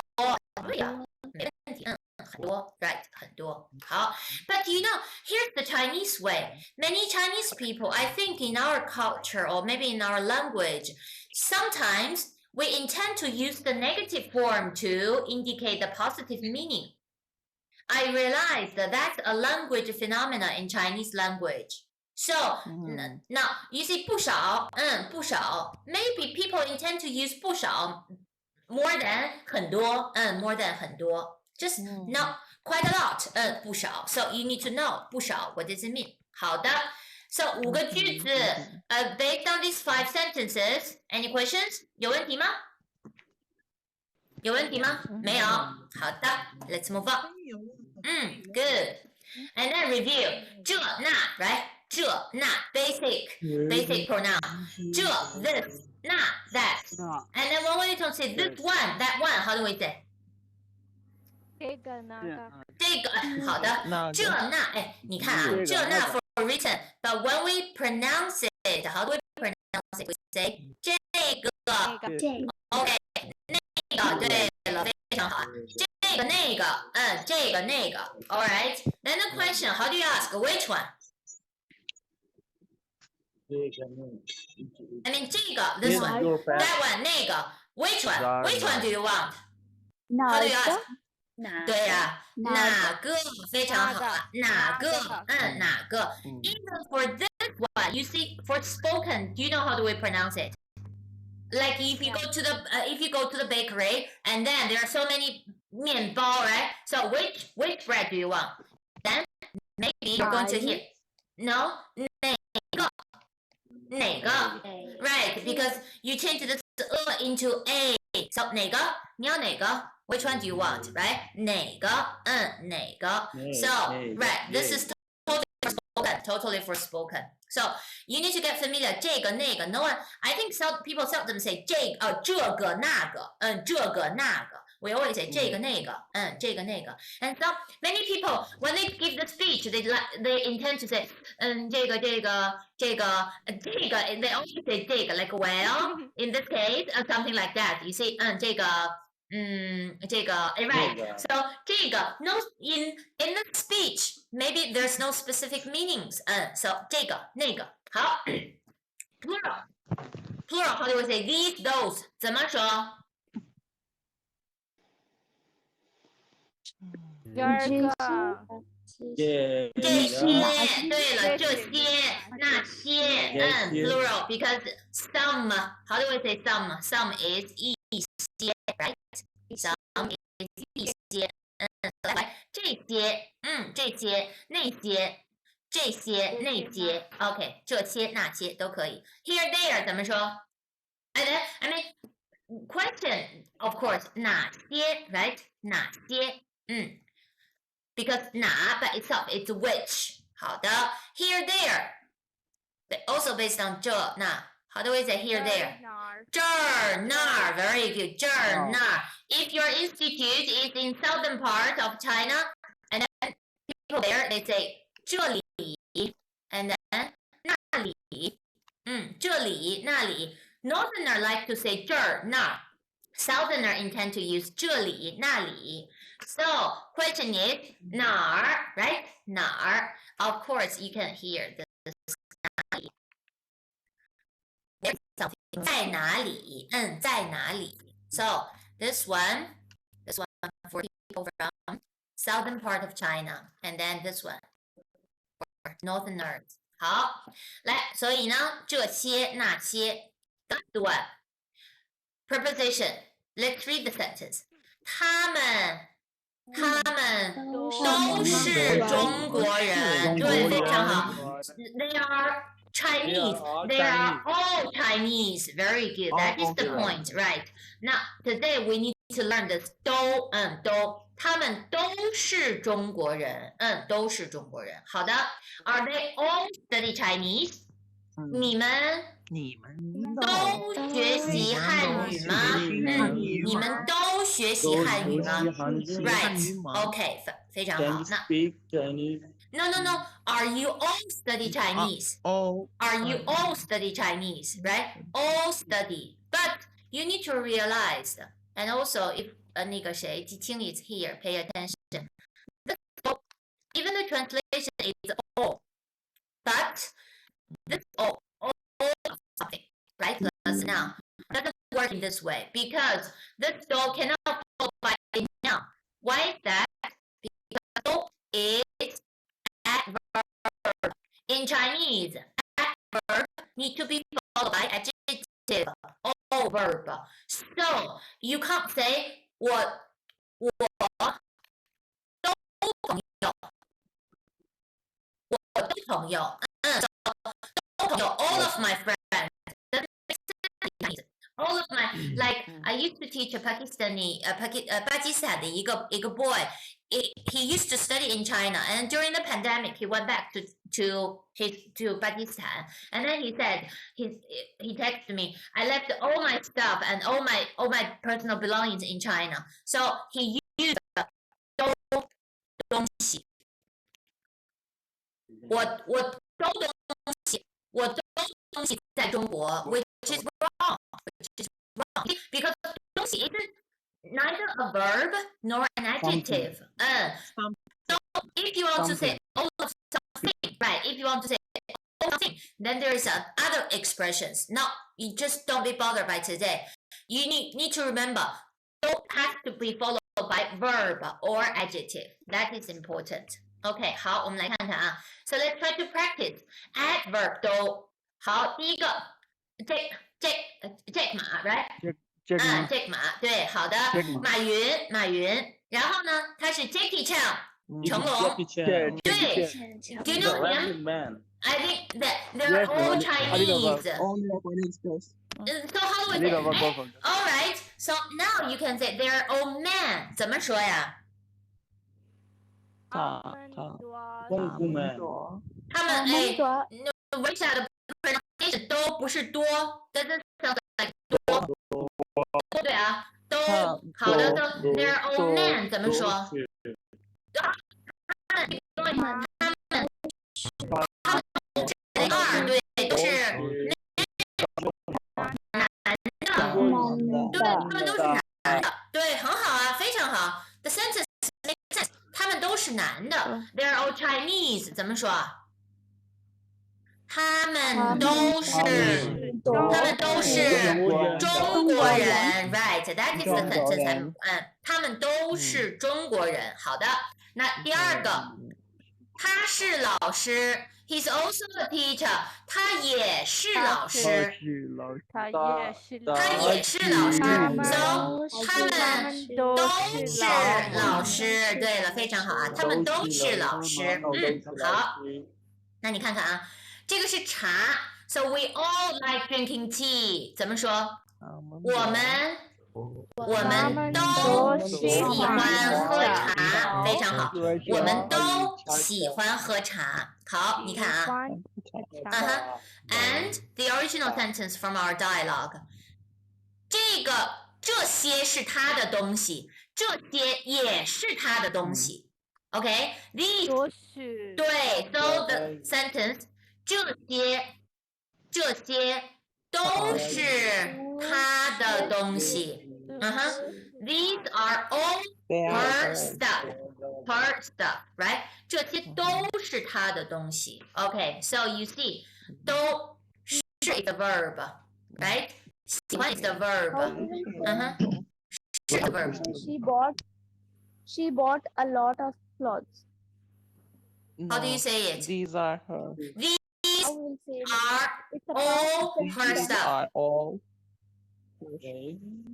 对呀，没问题。很多 right 很多好 but you know here's the Chinese way. Many Chinese people, I think in our culture or maybe in our language, sometimes we intend to use the negative form to indicate the positive meaning. I realized that that's a language phenomena in Chinese language. So now you see 不少, 不少. Maybe people intend to use 不少 more than 很多, more than 很多. Just not quite a lot, 不少. So you need to know 不少 what does it mean? 好的. So 5个句子 based on these 5 sentences. Any questions? 有问题吗？有问题吗？没有。好的 ，Let's move on. Good. And then review. 这那 right? 这那 basic pronoun. 这 this 那 that. And then when we don't say this one, that one, how do we say? 这个那个。这个好的，这那哎，你看啊，这那 for written, but when we pronounce it, how do we pronounce it? We say 这个。OK. 那个对了，非常好。这个那个，这个那个。All right. Then the question, how do you ask? Which one? I mean, 这个 this one, that one 那个 which one? Which one do you want? How do you ask? 对呀，哪个非常好啊？哪个？哪个 ？Even for this one, you see, for spoken, do you know how do we pronounce it? Like if you go to the bakery and then there are so many 面包, right? So which bread do you want? Then maybe you're going to hear no 哪个 right? Because you change the into a. So 哪个？你要哪个？Which one do you want, right? 哪个？哪个 So, right, this is totally for spoken. So, you need to get familiar. 这个那个 No one, I think people seldom say 这个那个这个那个 We always say 这个那个这个那个 And so, many people, when they give the speech, they intend to say 这个 they always say 这个 like well, in this case, something like that. You see 这个这个 right. So 这个 no in the speech maybe there's no specific meanings. So 这个那个好 plural how do we say these those 怎么说？这些对了，这些那些plural because some how do we say some is 一些 right some is 一些这些这些那些这些那些 OK 这些那些都可以 here there 怎么说 I mean question of course 哪些 right 哪些because 哪 by itself it's which 好的 here there but also based on 这那 how do we say here there 这儿那儿 very good 这儿那儿 if your institute is in southern part of China and then people there they say 这里 and then 那里这里那里 northerner like to say 这儿那儿 southerner intend to use 这里那里 so question is 哪儿 right 哪儿 of course you can hear this 哪里 something 在哪里在哪里 so this one for people from southern part of China and then this one for northerners 好来所以呢这些那些 the one preposition let's read the sentence 他们都是中国人对非常好 they are Chinese they are all Chinese very good that is the point right now today we need to learn this 都他们都是中国人都是中国人好的 are they all study Chinese 你们都学习汉语吗你们都学习汉语吗 right okay 非常好那No. Are you all study Chinese? Are you all study Chinese? Right? All study. But you need to realize, and also if 那个谁季清 is here, pay attention. Even the translation is all, but this all something, right? Plus now doesn't work in this way because the do cannot follow by a noun. Why is that? Because do is adverb. In Chinese, adverb need to be followed by adjective or verb. So you can't say 我都朋友，我都朋友，都朋友 all of my friends. All of my like I used to teach a Pakistani Pakistan 的一个 boy. He used to study in China, and during the pandemic, he went back to Pakistan. And then he said he texted me, I left all my stuff and all my personal belongings in China. So he used 都东西，我都东西在中国 ，which is wrong. Because 东西 isn't neither a verb nor an adjective. So if you want to say all of something, right? If you want to say all of something, then there is other expressions. No, you just don't be bothered by today. You need to remember, don't have to be followed by verb or adjective. That is important. OK， 好，我们来看看啊。So let's try to practice adverb 都好。第一个 Jack 马 ，right？Jack 马，对，好的。马云，然后呢，他是 Jackie Chan， 成龙，对。Do you know him? I think that they're all Chinese. So how do we say? All right. So now you can say they're all men. 怎么说呀？他们微笑的 pronunciation 都不是多 ，doesn't sound like 多，对啊，都好的，都 they're all men 怎么说？对，都是男的，对，他们都是男的，对，很好啊，非常好。The sentence makes sense. 他们都是男的 ，they're all Chinese 怎么说？他们都是中国人 ，right? That is the sentence. 他们都是中国人。好的，那第二个，他是老师 ，he's also a teacher. 他也是老师。他也是老师 ，so 他们都是老师。对了，非常好啊，他们都是老师。好，那你看看啊，这个是茶 ，so we all like drinking tea。怎么说？我们都喜欢喝茶，非常好。我们都喜欢喝茶。好，你看啊。And the original sentence from our dialogue. 这些是他的东西，这些也是他的东西。OK， these 对 ，so the sentence 这些都是他的东西。These are all her stuff, right? 这些都是他的东西。OK, so you see, 都是 is a verb, right? 喜欢 is the verb. 是 a verb. She bought a lot of clothes. How do you say it? These are her. These are all her stuff. All.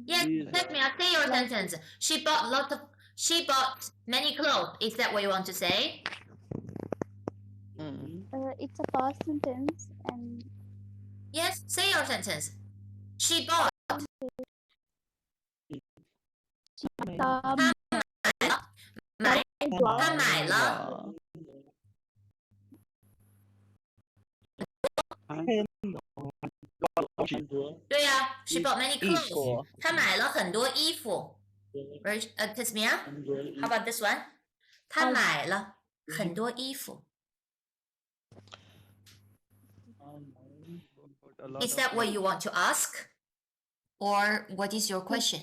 Yes, let me say your sentence. She bought many clothes. Is that what you want to say? It's a past sentence and yes, say your sentence. She bought. 他买了。对呀 ，she bought many clothes. 她买了很多衣服。Tasmia, how about this one? 她买了很多衣服。Is that what you want to ask, or what is your question?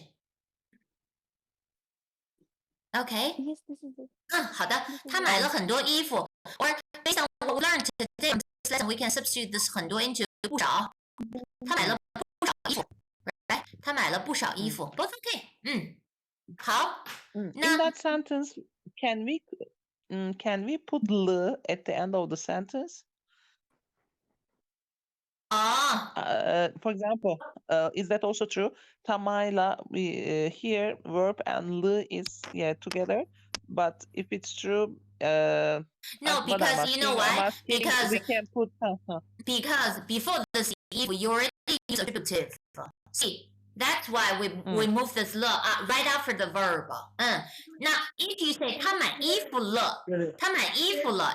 Okay. yes, this is it. 好的，她买了很多衣服。Or based on what we learned today in this lesson, we can substitute this 很多 into 不少。她买了不少衣服 ，right? 他买了不少衣服。Both okay. 好。In that sentence, can we put l at the end of the sentence? For example, is that also true? 他买了 here verb and l is together. But if it's true, no, because you know why? Because we can put because before this if you already use attributive. See, that's why we move this l right after the verb. Now, if you say 他买衣服了,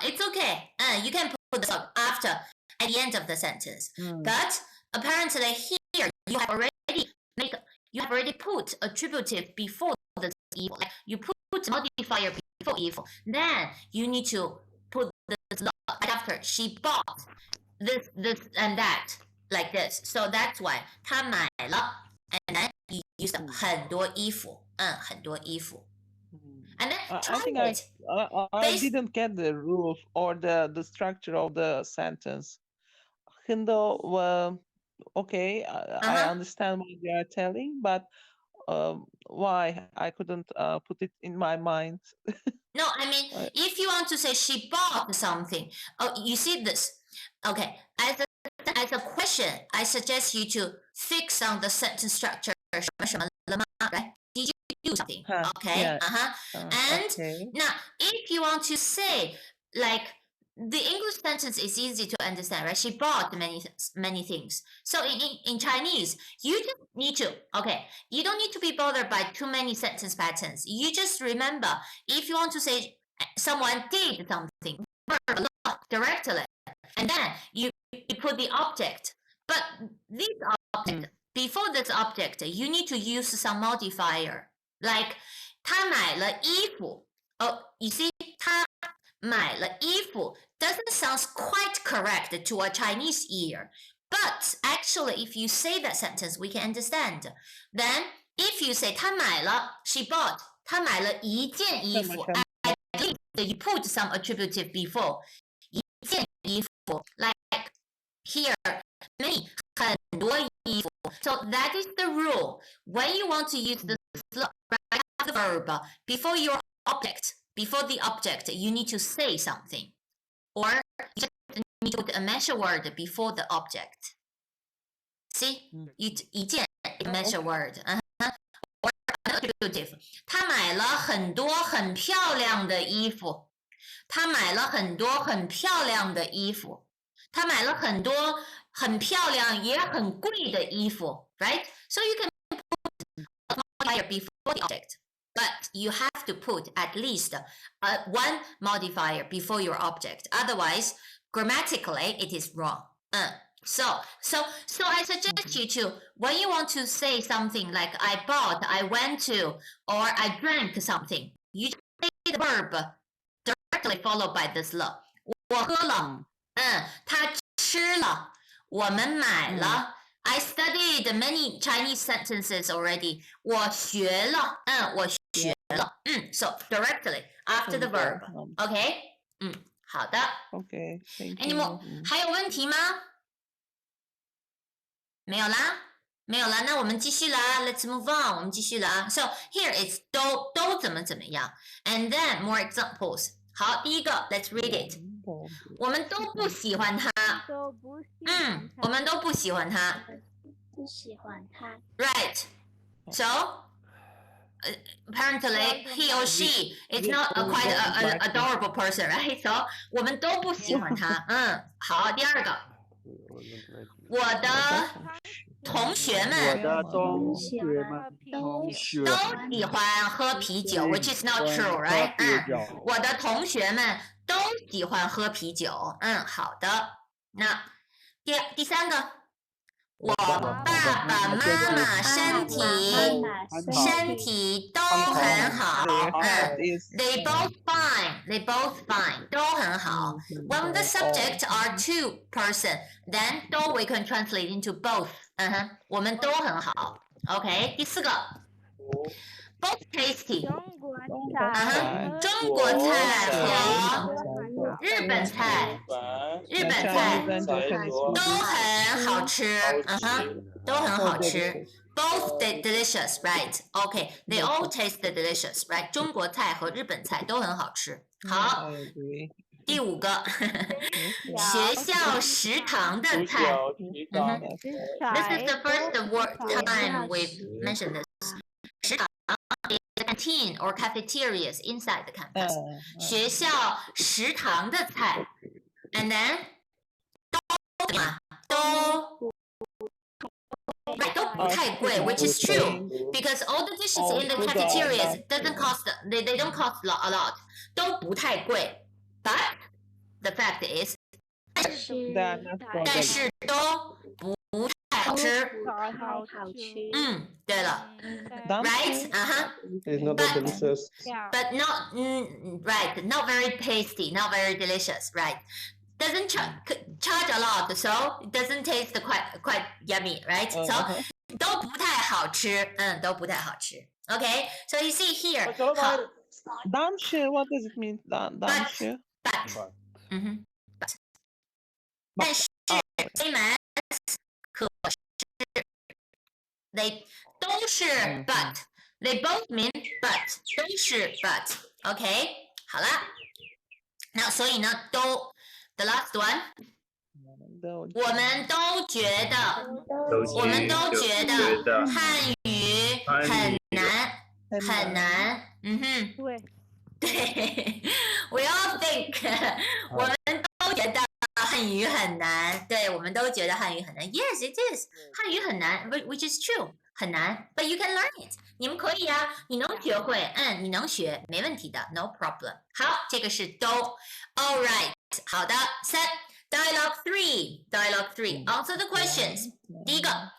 it's okay. You can put this after at the end of the sentence. But apparently here you have already put attributive before this evil. Like you put modifier before evil. Then you need to put this right after. She bought this and that like this. So that's why 她买了 and then you use 很多衣服，很多衣服。And then I think I didn't get the rules or the structure of the sentence. Okay, I understand what they are telling, but why I couldn't put it in my mind. No, I mean, if you want to say she bought something, you see this. Okay, as a question, I suggest you to fix on the sentence structure. Right? Did you do something? Okay. Yeah. And now, if you want to say like the English sentence is easy to understand, right? She bought many things. So in Chinese, you just need to, you don't need to be bothered by too many sentence patterns. You just remember, if you want to say someone did something, verb directly, and then you put the object. But this object, before this object, you need to use some modifier. Like, 他买了衣服. You see, 他买了衣服 doesn't sound quite correct to a Chinese ear. But actually, if you say that sentence, we can understand. Then, if you say 她买了, she bought, 她买了一件衣服, at least you put some attributive before. 一件衣服, like here, many, 很多衣服. So that is the rule. When you want to use the right after the verb, before your object, before the object, you need to say something. Or you just need to put a measure word before the object. See? 一件 measure word. Or attributive. 她买了很多很漂亮的衣服. 她买了很多很漂亮的衣服. 她买了很多很漂亮也很贵的衣服. Right? So you can put a modifier before the object. But you have to put at least one modifier before your object. Otherwise, grammatically, it is wrong. So I suggest you to, when you want to say something like I bought, I went to, or I drank something, you just say the verb directly followed by this了. 我喝了. 他吃了. 我们买了. I studied many Chinese sentences already. 我学了. 我学了. So directly after the verb. Okay? 好的. Okay. Thank Any you. more? 还有问题吗？没有啦？没有啦，那我们继续啦。Let's move on. 我们继续啦。So here is 都怎么样 and then more examples. 好，第一个 let's read it. 我们都不喜欢他。我们都不喜欢他。不喜欢他。Right. So apparently he or she is not quite an adorable person, right? So 我们都不喜欢他。好，第二个，我的同学们都喜欢喝啤酒 ，which is not true, right? 我的同学们都喜欢喝啤酒。好的。那第三个，我爸爸妈妈身体都很好。They both fine, 都很好。When the subject are two person, then 都 we can translate into both. 我们都很好。OK， 第四个。Both tasty. 中国菜和日本菜都很好吃。都很好吃。Both delicious, right? Okay, they all taste delicious, right? 中国菜和日本菜都很好吃。好，第5个，学校食堂的菜。This is the first word time we've mentioned this. 食堂 is the canteen or cafeterias inside the campus. 学校食堂的菜 ，and then 都不太贵 ，which is true because all the dishes in the cafeterias doesn't cost they don't cost a lot， 都不太贵。But the fact is， 但是都不太好吃。对了 ，right， It's not that delicious. But not right, not very tasty, not very delicious, right? Doesn't charge a lot, so it doesn't taste quite yummy, right? So 都不太好吃，都不太好吃。Okay, so you see here. Damshe, what does it mean? Damshe. But. 但是 same as 可是 they 都是 but they both mean but 都是 but OK 好了，那所以呢都 the last one 我们都觉得汉语很难对we all think 我们都觉得汉语很难，对，我们都觉得汉语很难。Yes, it is. 汉语很难 ，which is true， 很难。But you can learn it. 你们可以啊，你能学会，你能学，没问题的 ，no problem。好，这个是都。All right， 好的。Set dialogue 3 answer the questions。第一个，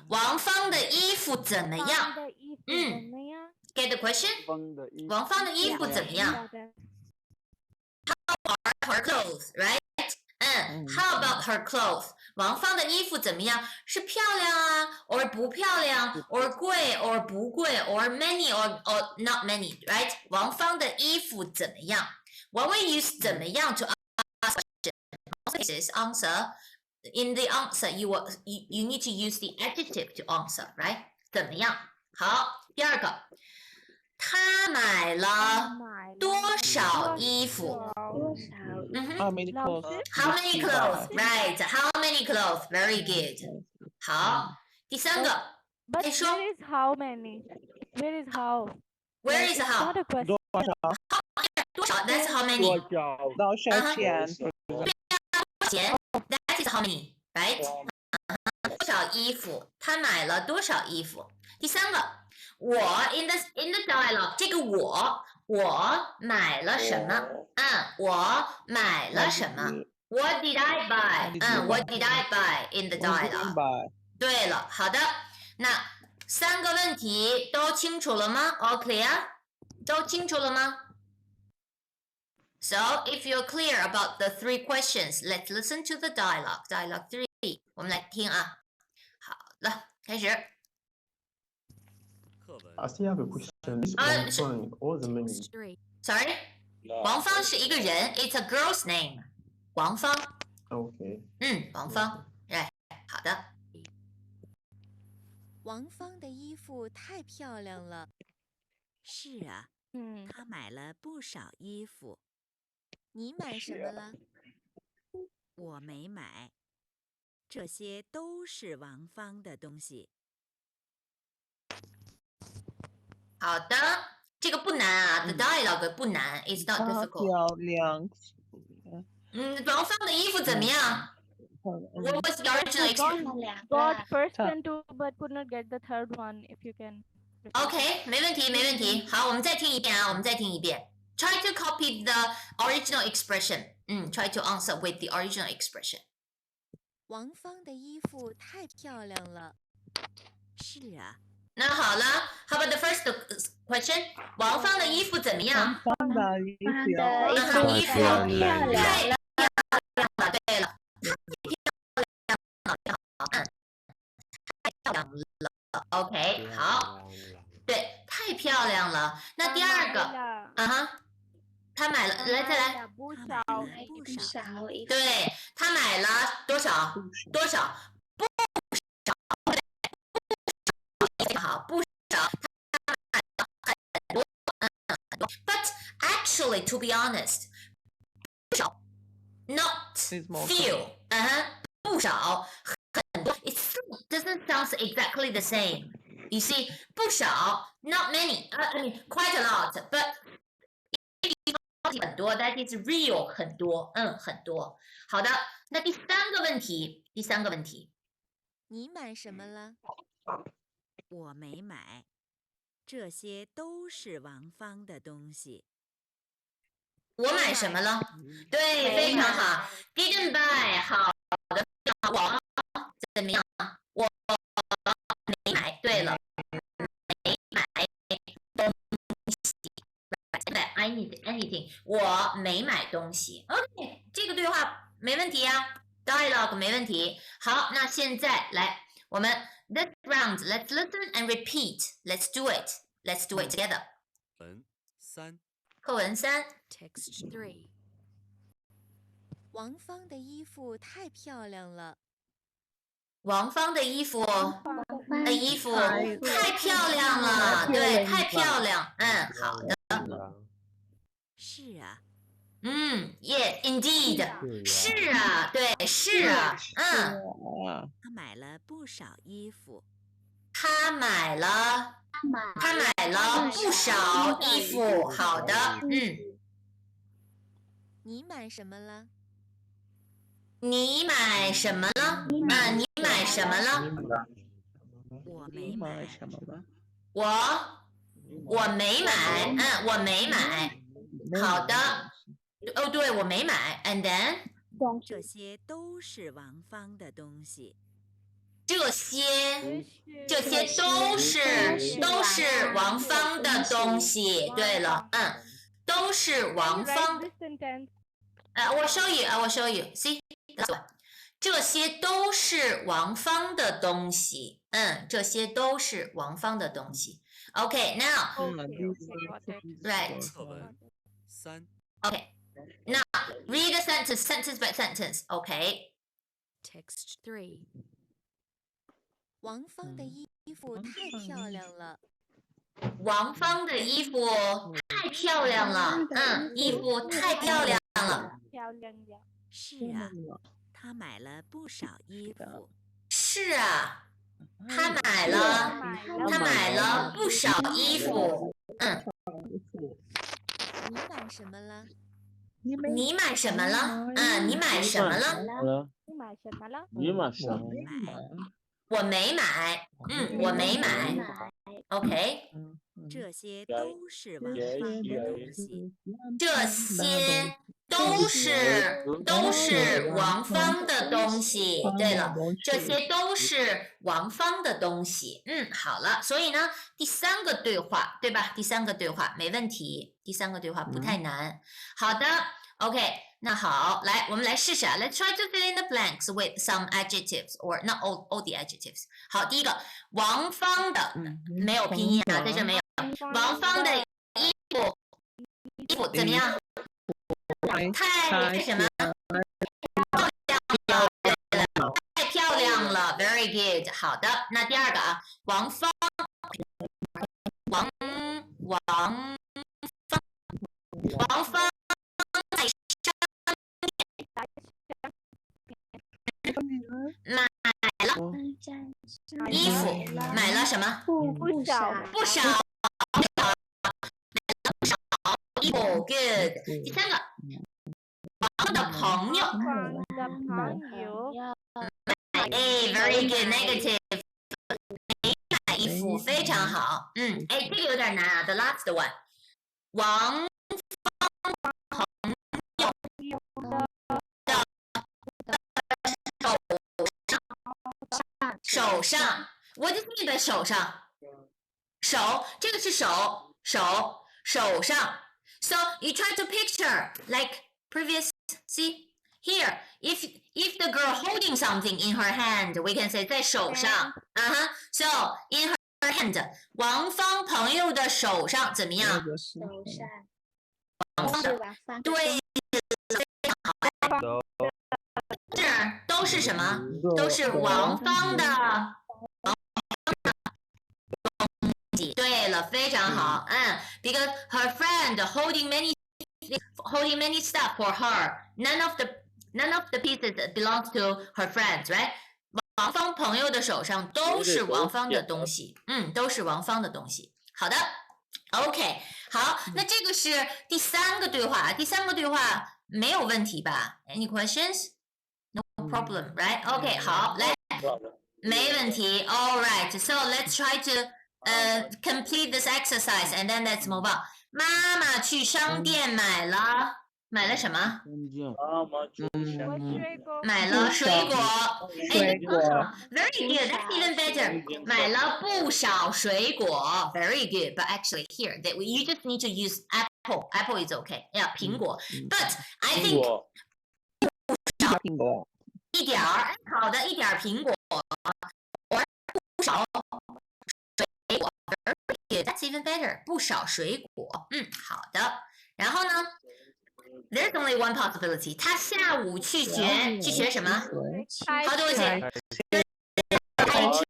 王芳的衣服怎么样？Get the question？ 王芳的衣服怎么样 ？How are her clothes, right？How about her clothes？ 王芳的衣服怎么样？是漂亮啊 ，or 不漂亮 ，or 贵 or 不贵 ，or many or not many， right？ 王芳的衣服怎么样 ？When we use 怎么样 to ask questions, answer in the answer you need to use the adjective to answer, right？ 怎么样？好，第二个。他买了多少衣服 How many clothes? How many clothes? Right. How many clothes? Very good. 好，第三个。But where is how many? Where is how? Where is how? 多少 That's how many. 多少钱 That is how many. Right? 多少衣服？他买了多少衣服？第三个。我 in the dialogue 这个我买了什么？我买了什么 ？What did I buy？ What did I buy in the dialogue？ 对了，好的，那3个问题都清楚了吗 ？All clear？ 都清楚了吗 ？So if you're clear about the 3 questions, let's listen to the dialogue. Dialogue 3， 我们来听啊。好了，开始。I still have a question. This Wang Fang, what's the meaning? Sorry? 王芳是一个人 It's a girl's name. 王芳 Okay. 王芳 right 好的王芳的衣服太漂亮了。是啊，她买了不少衣服。你买什么了？我没买。这些都是王芳的东西。好的，这个不难啊 The dialogue 不难 It's not difficult 漂亮。王芳的衣服怎么样 What was the original expression? Got first and 2 but could not get the third one if you can. OK 没问题好我们再听一遍Try to copy the original expression Try to answer with the original expression 王芳的衣服太漂亮了。是啊。那好了 How about the first question 王芳的衣服怎么样王芳的衣服太漂亮了对了太漂亮了 OK 好对太漂亮了那第二个他买了来再来不少对他买了多少不少 Actually, to be honest, 不少 not few， 不少很多 it doesn't sound exactly the same. You see, 不少 not many, I mean quite a lot, but 很多 that is real 很多，很多。好的，那第三个问题，你买什么了？我没买，这些都是王芳的东西。我买什么了？对，非常好。Didn't buy， 好的，我怎么样？我没买。对了，没买东西。I need anything， 我没买东西。OK， 这个对话没问题呀 ，dialogue 没问题。好，那现在来，我们 this round let's listen and repeat. Let's do it. Let's do it together. 文3。课文3 Text 3。王芳的衣服太漂亮了。王芳的衣服太漂亮了，对，太漂亮。好的。是啊。Yeah, indeed. 是啊，对，是啊。他买了不少衣服。他买了不少衣服。好的，你买什么了？你买什么了？你买什么了？我没买。我没买。我没买。好的。哦，对，我没买。And then， 这些都是王芳的东西。这些都是王芳的东西。对了，都是王芳。我 show you. See, that's one. 这些都是王芳的东西。这些都是王芳的东西。Okay, now, right. 课文3。Okay. Now, read a sentence by sentence. Okay. Text 3。王芳的衣服太漂亮了。王芳的衣服太漂亮了。衣服太漂亮了。是啊，她买了不少衣服。是啊，她买了不少衣服。你买什么了？你买什么了？你买什么了？我没买。我没买。OK。这些都是王芳的东西。这些都是王芳的东西。对了，这些都是王芳的东西。好了，所以呢，第三个对话，对吧？第三个对话没问题，第三个对话不太难。好的 ，OK， 那好，来，我们来试试啊。Let's try to fill in the blanks with some adjectives or not all the adjectives。好，第一个，王芳的没有拼音啊，在这没有。王芳的衣服怎么样？太什么？太漂亮了 ，very good。好的，那第二个啊，王芳在商店买了衣服，买了什么？不少。衣服 good。第三个，王的朋友。very good negative。没买衣服非常好。这个有点难啊。The last one， 王朋友的手上 ，what does it mean by 手上？手，这个是手上。So you try to picture like previous. See here, if the girl holding something in her hand, we can say 在手上。So in her hand， 王芳朋友的手上怎么样？王芳的，对，非常好。是都是什么？都是王芳的。对了，非常好。Because her friend holding many holding many stuff for her. None of the pieces belongs to her friends, right? 王芳朋友的手上都是王芳的东西，都是王芳的东西。好的 ，OK， 好，那这个是第3个对话，第3个对话没有问题吧 ？Any questions? No problem, right? OK， 好，来，没问题。All right, so let's try to complete this exercise and then let's move on. 妈妈去商店买了什么？买了水果。Very good. That's even better. 买了不少水果。Very good. But actually here, you just need to use apple. Apple is okay. Yeah, 苹果。But I think 苹果。一点儿好的一点苹果，不少水果。Very good. That's even better. 不少水果。好的。然后呢？ There's only one possibility. 他下午去学什么？好，对不起，开车，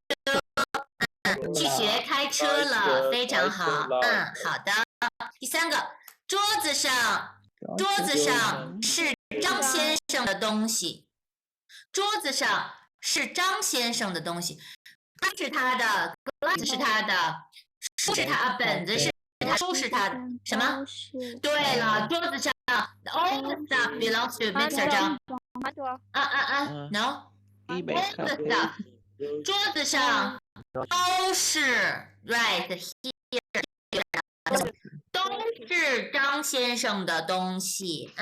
去学开车了，非常好，好的。第3个，桌子上是张先生的东西，桌子上是张先生的东西，是他的，glass 是他的，书是他，本子是他，书是他的，什么？对了，桌子上。 All the stuff belongs to Mr. Zhang. No. All the stuff. 桌子上都是 right here. 都是张先生的东西。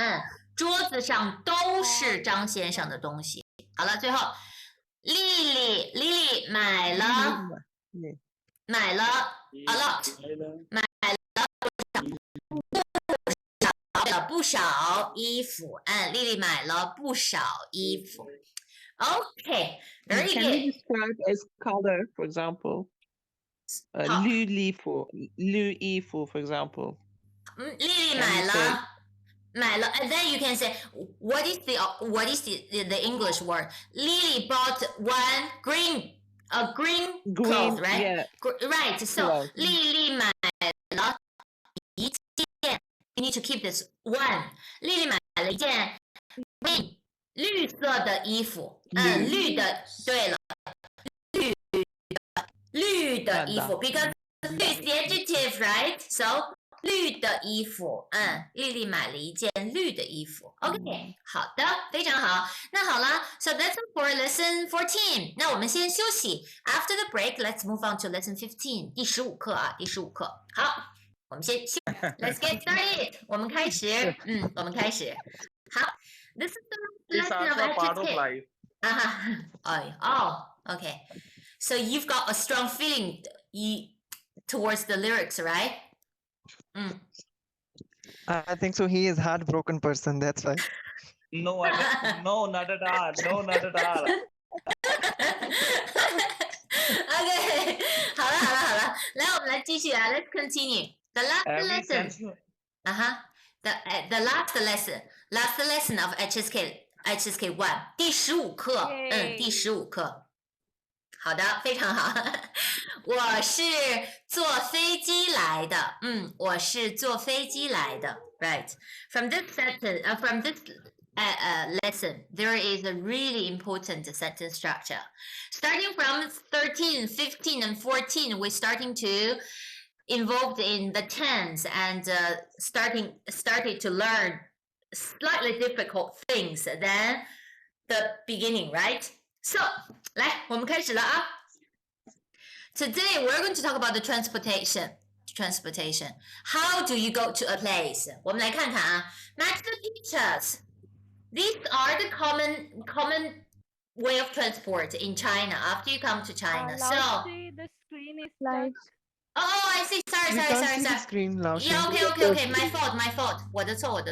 桌子上都是张先生的东西。好了，最后，丽丽买了 a lot， 买了不少衣服，丽丽买了不少衣服。Okay, very Can good. you describe its color, for example? 绿衣服 for example. 丽丽买了 and then you can say what is the English word? Lily bought one green cloth, right? Yeah. Right. So 丽丽买了一件。 You need to keep this one. 丽丽买了一件绿色的衣服，绿的，对了，绿的衣服 ，because 绿 is the adjective, right? So 绿的衣服，丽丽买了一件绿的衣服。OK， 好的，非常好。那好了 ，So that's all for lesson 14。那我们先休息 ，After the break, let's move on to lesson 15， 第15课啊，第15课。好。 我们先休 ，Let's get started。我们开始，我们开始。好 ，This is the lesson of HSK。Okay. So you've got a strong feeling towards the lyrics, right? I think so. He is heartbroken person. That's why. No, not at all. No, not at all. Okay. 好了，来，我们来继续啊 ，Let's continue. The last lesson. The last lesson of HSK 1第15课，第15课。好的，非常好。我是坐飞机来的，我是坐飞机来的。Right. From this sentence, from this lesson, there is a really important sentence structure. Starting from 13, 15, and 14, we're starting to involved in the tense and started to learn slightly difficult things than the beginning, right? So, 来，我们开始了啊。Today we're going to talk about the transportation. How do you go to a place? 我们来看看啊。Match the pictures. These are the common way of transport in China after you come to China. So, the screen is like. Oh, I see. Sorry. Screen, yeah, okay. My fault. 我的错。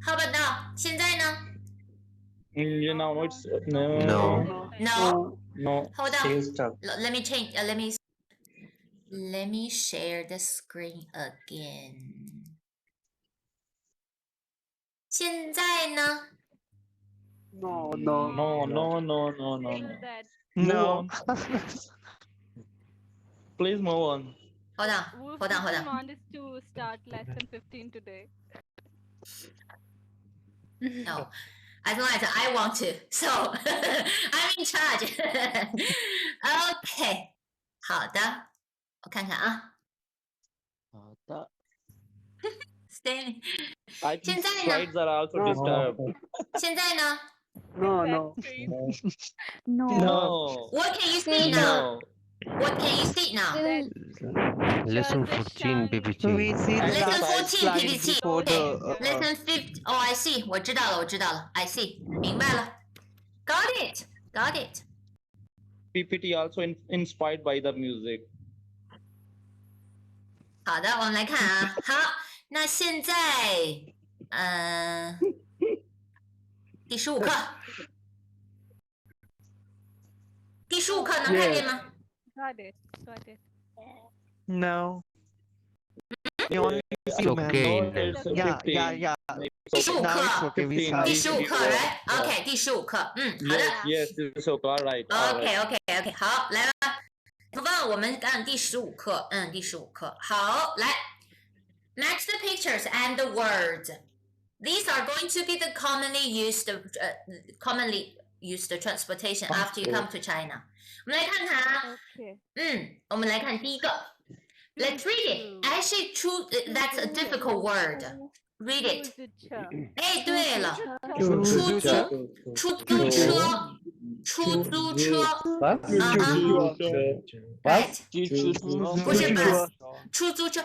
How about now? 现在呢 You know, it's no. Hold on. Let me change. Let me share the screen again. 现在呢 No. Please move on. Hold on. Wolf's demand is to start lesson 15 today. No, as long as I want to. So I'm in charge. OK， 好的，我看看啊。好的。Stanley， I 现 think 在呢？ slides are also disturbed. 现在呢 No, no. No.？What can you see now? No. What can you see now? Lesson 14 PPT. We see the Lesson last 14 slide PPT. before the Lesson 15. Oh, I see. 我知道了。I see. 明白了。Got it. Got it. PPT also inspired by the music. 好的，我们来看啊。好，那现在，第15课，第15课能看见吗？ Got it. Got it. no. We only see Okay. man. Yeah. 第15 Now it's 课， okay. We 第 see. 15课 ，right? OK， 第15课，好的。 Yes, it's okay, right. OK， 好，来吧。同伴，我们看第15课，第15课，好，来 ，match the pictures and the words. These are going to be the commonly used transportation after you come to China. 我们来看看啊，我们来看第一个 ，Let's read it. Actually, that's a difficult word. Read it. 哎，对了，出租车，出租车。Right. 不是 bus， 出租车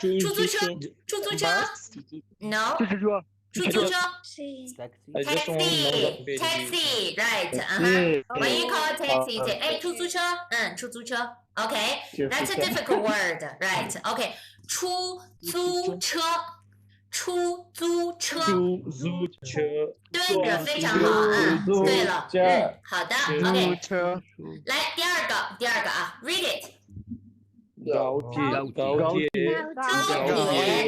，no， 出租车 ，taxi, right. When you call a taxi, say, 哎，出租车，出租车 ，OK. That's a difficult word, right? OK. 出租车。对的，非常好，对了，好的 ，OK， 来第二个啊 ，read it。高铁，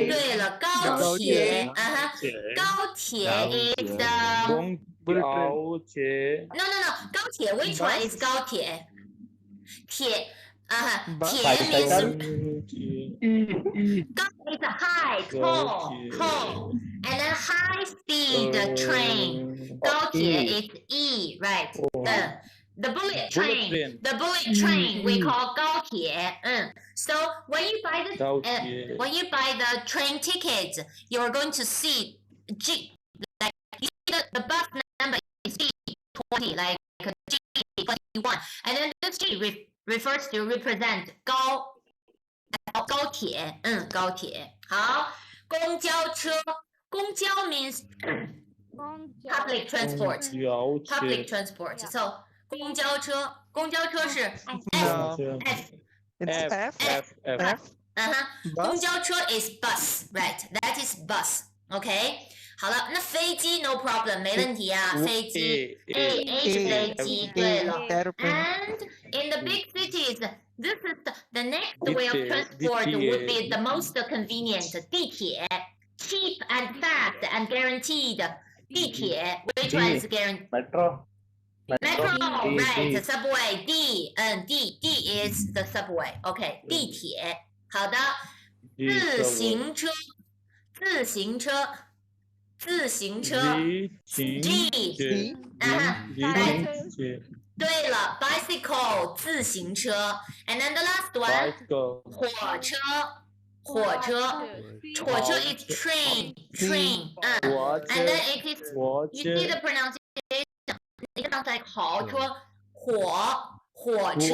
对了，高铁，高铁 is the no， 高铁 which one is 高铁？铁 means 高 is a high, tall, and then high speed train. 高铁 is E, right? The bullet train we call 高铁. So when you buy the train tickets, you're going to see G, like you see the bus number is G20, like G21, and then this G refers to represent 高铁，高铁。好，公交车，公交 means public transport. So 公交车是 F。公交车 is bus, right? That is bus. OK. 好了，那飞机 no problem 没问题啊，飞机 A 是飞机，对了。And in the big cities, this is the next way of transport would be the most convenient. 地铁 cheap and fast and guaranteed. 地铁 which one is guaranteed? Metro, right? Subway D is the subway. OK. 地铁，好的。自行车 G 对了 bicycle 自行车 and then the last one 火车 is train and then it is you see the pronunciation it sounds like 豪车火车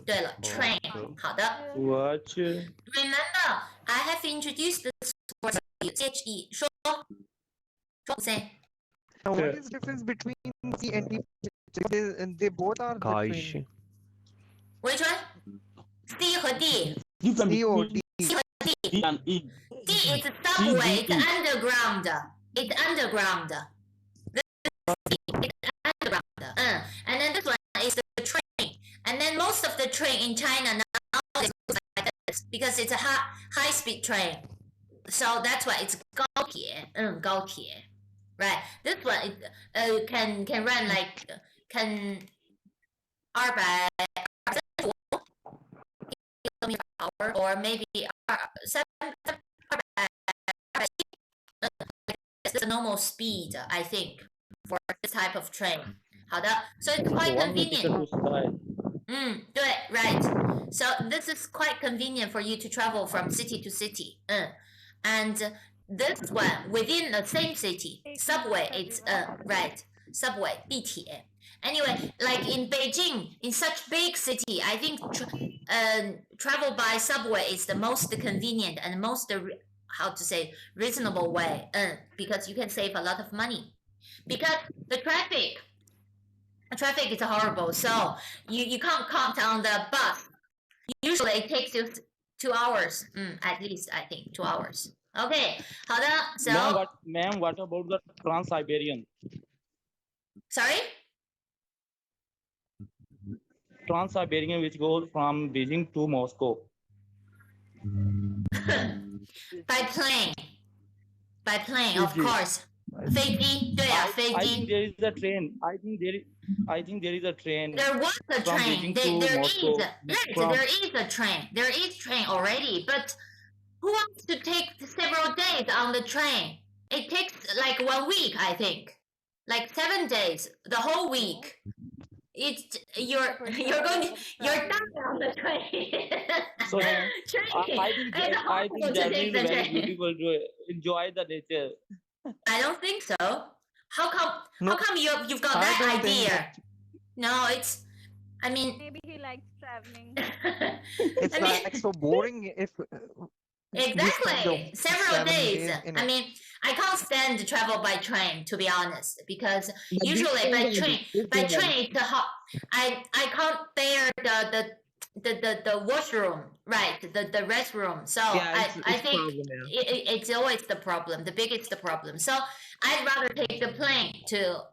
对了 train 好的 Remember I have introduced this word CHE 说 say What is the difference between C and D? They both are the same. Which one? C 和 D. C or D. C 和 D. D is subway. It's underground. It's underground. And then this one is the train. And then most of the train in China nowadays looks like this because it's a high speed train. So that's why it's 高铁. Right. This one can run like can 200 km/h or maybe normal speed, I think, for this type of train. 好的 so it's quite convenient. 对 right. So this is quite convenient for you to travel from city to city. And this one within the same city, subway, it's right, subway, 地铁. Anyway, like in Beijing, in such big city, I think travel by subway is the most convenient and most how to say reasonable way, because you can save a lot of money. Because the traffic is horrible, so you can't count on the bus. Usually it takes you 2 hours, at least I think 2 hours. Okay, 好的 so ma'am, what about the Trans-Siberian? Sorry? Trans-Siberian, which goes from Beijing to Moscow. By plane, of course. 飞机，对啊，飞机。I think there is a train. I think there is a train. There was a from train. Beijing to There Moscow. is. Yes, there is a train. There is train already. But who wants to take several days on the train? It takes like 1 week, I think. Like 7 days, the whole week. You're done on the train. So I think Germany is very beautiful to enjoy the nature. I don't think so. How come you've got that idea? No, it's. I mean. Maybe he likes traveling. It's like so boring if. Exactly. Several days. I mean, I can't stand to travel by train, to be honest, because usually by train it's hot. I can't bear the washroom, right? The restroom. So Yeah, I think it's always the problem, the biggest problem. So I'd rather take the plane to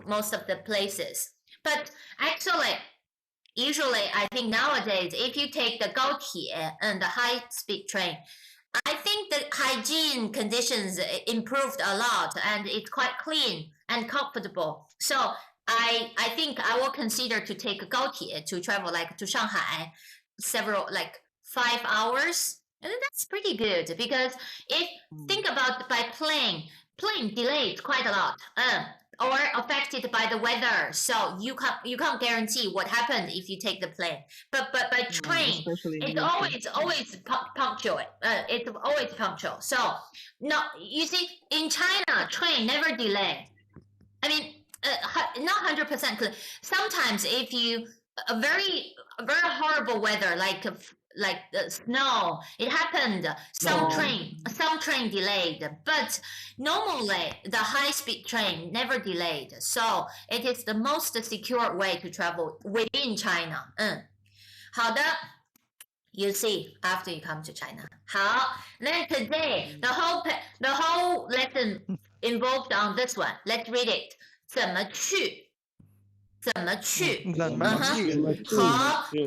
most of the places. But actually, usually I think nowadays, if you take the 高铁 and the high-speed train, I think the hygiene conditions improved a lot and it's quite clean and comfortable. So I think I will consider to take 高铁 to travel like to Shanghai, several like 5 hours. And that's pretty good because if think about by plane delays quite a lot. Or affected by the weather, so you can't guarantee what happened if you take the plane. But by train, it's always punctual. It's always punctual. So no, you see, in China, train never delay. I mean, not 100% clear. Sometimes if you a very horrible weather like the snow, it happened. Some train delayed, but normally the high-speed train never delayed. So it is the most secure way to travel within China. 好的 You see after you come to China. 好 Then today the whole lesson involved on this one. Let's read it. 怎么去和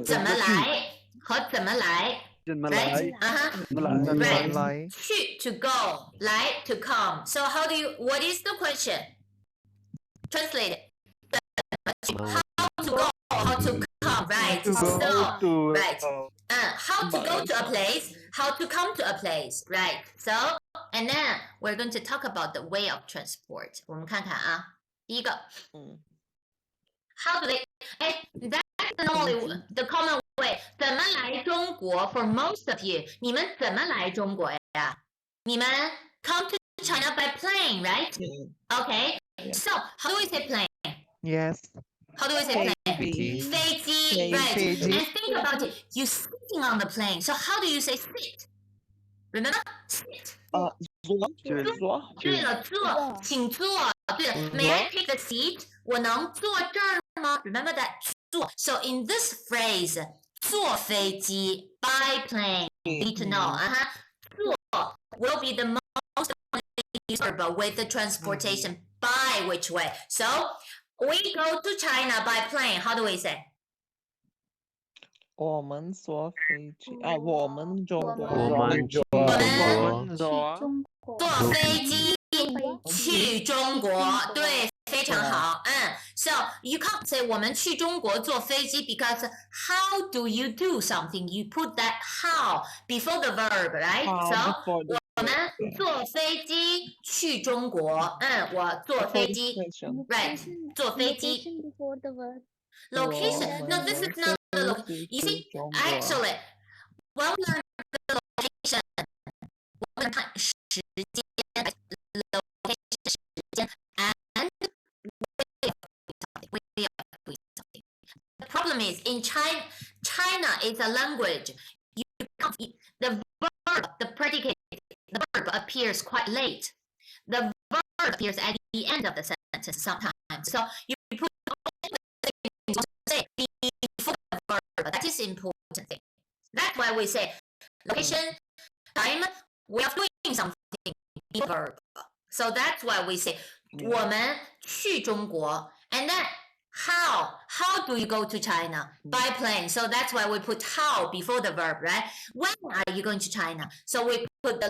怎么来和怎么来 right? Right. 去 to go, 来 to come. So what is the question? Translate it. How to go, how to come, right? So, right. How to go to a place, how to come to a place, right? So, and then we're going to talk about the way of transport. 我们看看啊，第一个 How do they? That's normally the common way. 怎么来中国 for most of you? 你们怎么来中国呀？你们 come to China by plane, right? Okay. So how do we say plane? Yes. How do we say plane? 飞机, right? And think about it. You're sitting on the plane. So how do you say sit? Remember? Sit. 坐。对了，坐，请坐。对了 May I take a seat? 我能坐这儿吗 Remember that 坐 So in this phrase 坐飞机 by plane you need to know 坐 will be the most usable with the transportation by which way So we go to China by plane How do we say? 我们坐飞机啊，我们中国坐飞机去中国，对，非常好。So you can't say 我们去中国坐飞机 because how do you do something? You put that how before the verb, right? So 我们坐飞机去中国。我坐飞机。Right. 坐飞机。 Location before the verb. Location. No, this is not the location. You see, actually, when we learn the location, 我们看时间 location 时间 and way of doing something. The problem is in China is a language. The verb, the predicate, the verb appears quite late. The verb appears at the end of the sentence sometimes. So you put say before the verb. That is important thing. That's why we say location, time, we are doing something before verb. So that's why we say 我们去中国 and then how do you go to China? By plane. So that's why we put how before the verb, right? When are you going to China? So we put the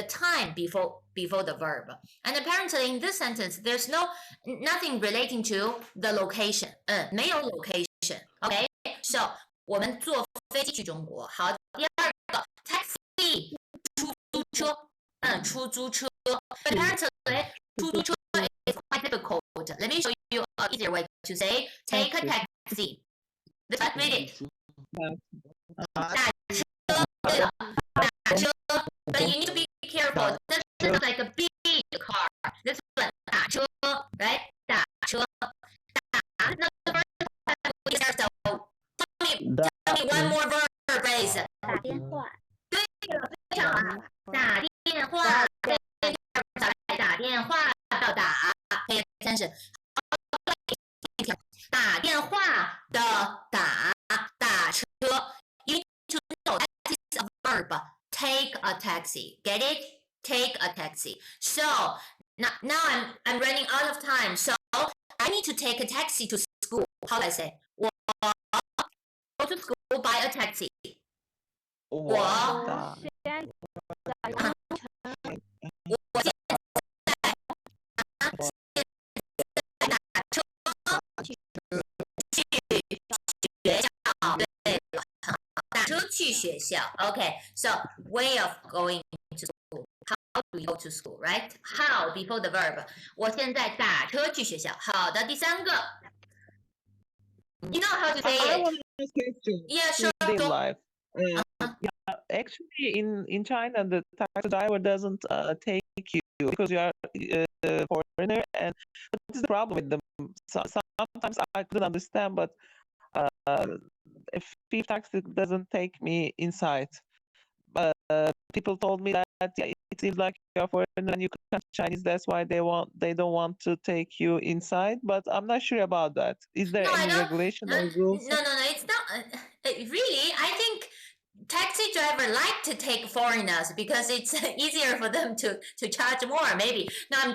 time before the verb. And apparently in this sentence, there's nothing relating to the location. 没有 location. Okay? So 我们坐飞机去中国。好，第二个 taxi 出租车。出租车。Apparently 出租车 is quite difficult. Let me show you an easier way to say take a taxi. Let's read it. 打车，对了，打车。But you need to be careful. This is like a big car. This one 打车 right? 打车，打。那 verb tell me one more verb phrase. 打电话。对了，非常好。打电话，打电话到达，可以开始。打电话的打车 ，you need to know that is a verb. Take a taxi. Get it? Take a taxi. So now I'm running out of time. So I need to take a taxi to school. How do I say? 我 go to school by a taxi. 我现在打车去学校。Okay, so way of going to school. How do you go to school, right? How before the verb. 我现在打车去学校。好的，第三个。You know how to say it? I want to ask a question. Yeah, sure. Life. Yeah, actually, in China, the taxi driver doesn't take you because you are a foreigner. And what is the problem with them? Sometimes I couldn't understand, but if taxi doesn't take me inside, people told me that yeah, it seems like you're foreigner and you can't Chinese. That's why they don't want to take you inside. But I'm not sure about that. Is there any regulation or rules? No, it's not. Really, I think taxi driver like to take foreigners because it's easier for them to charge more. Maybe. No,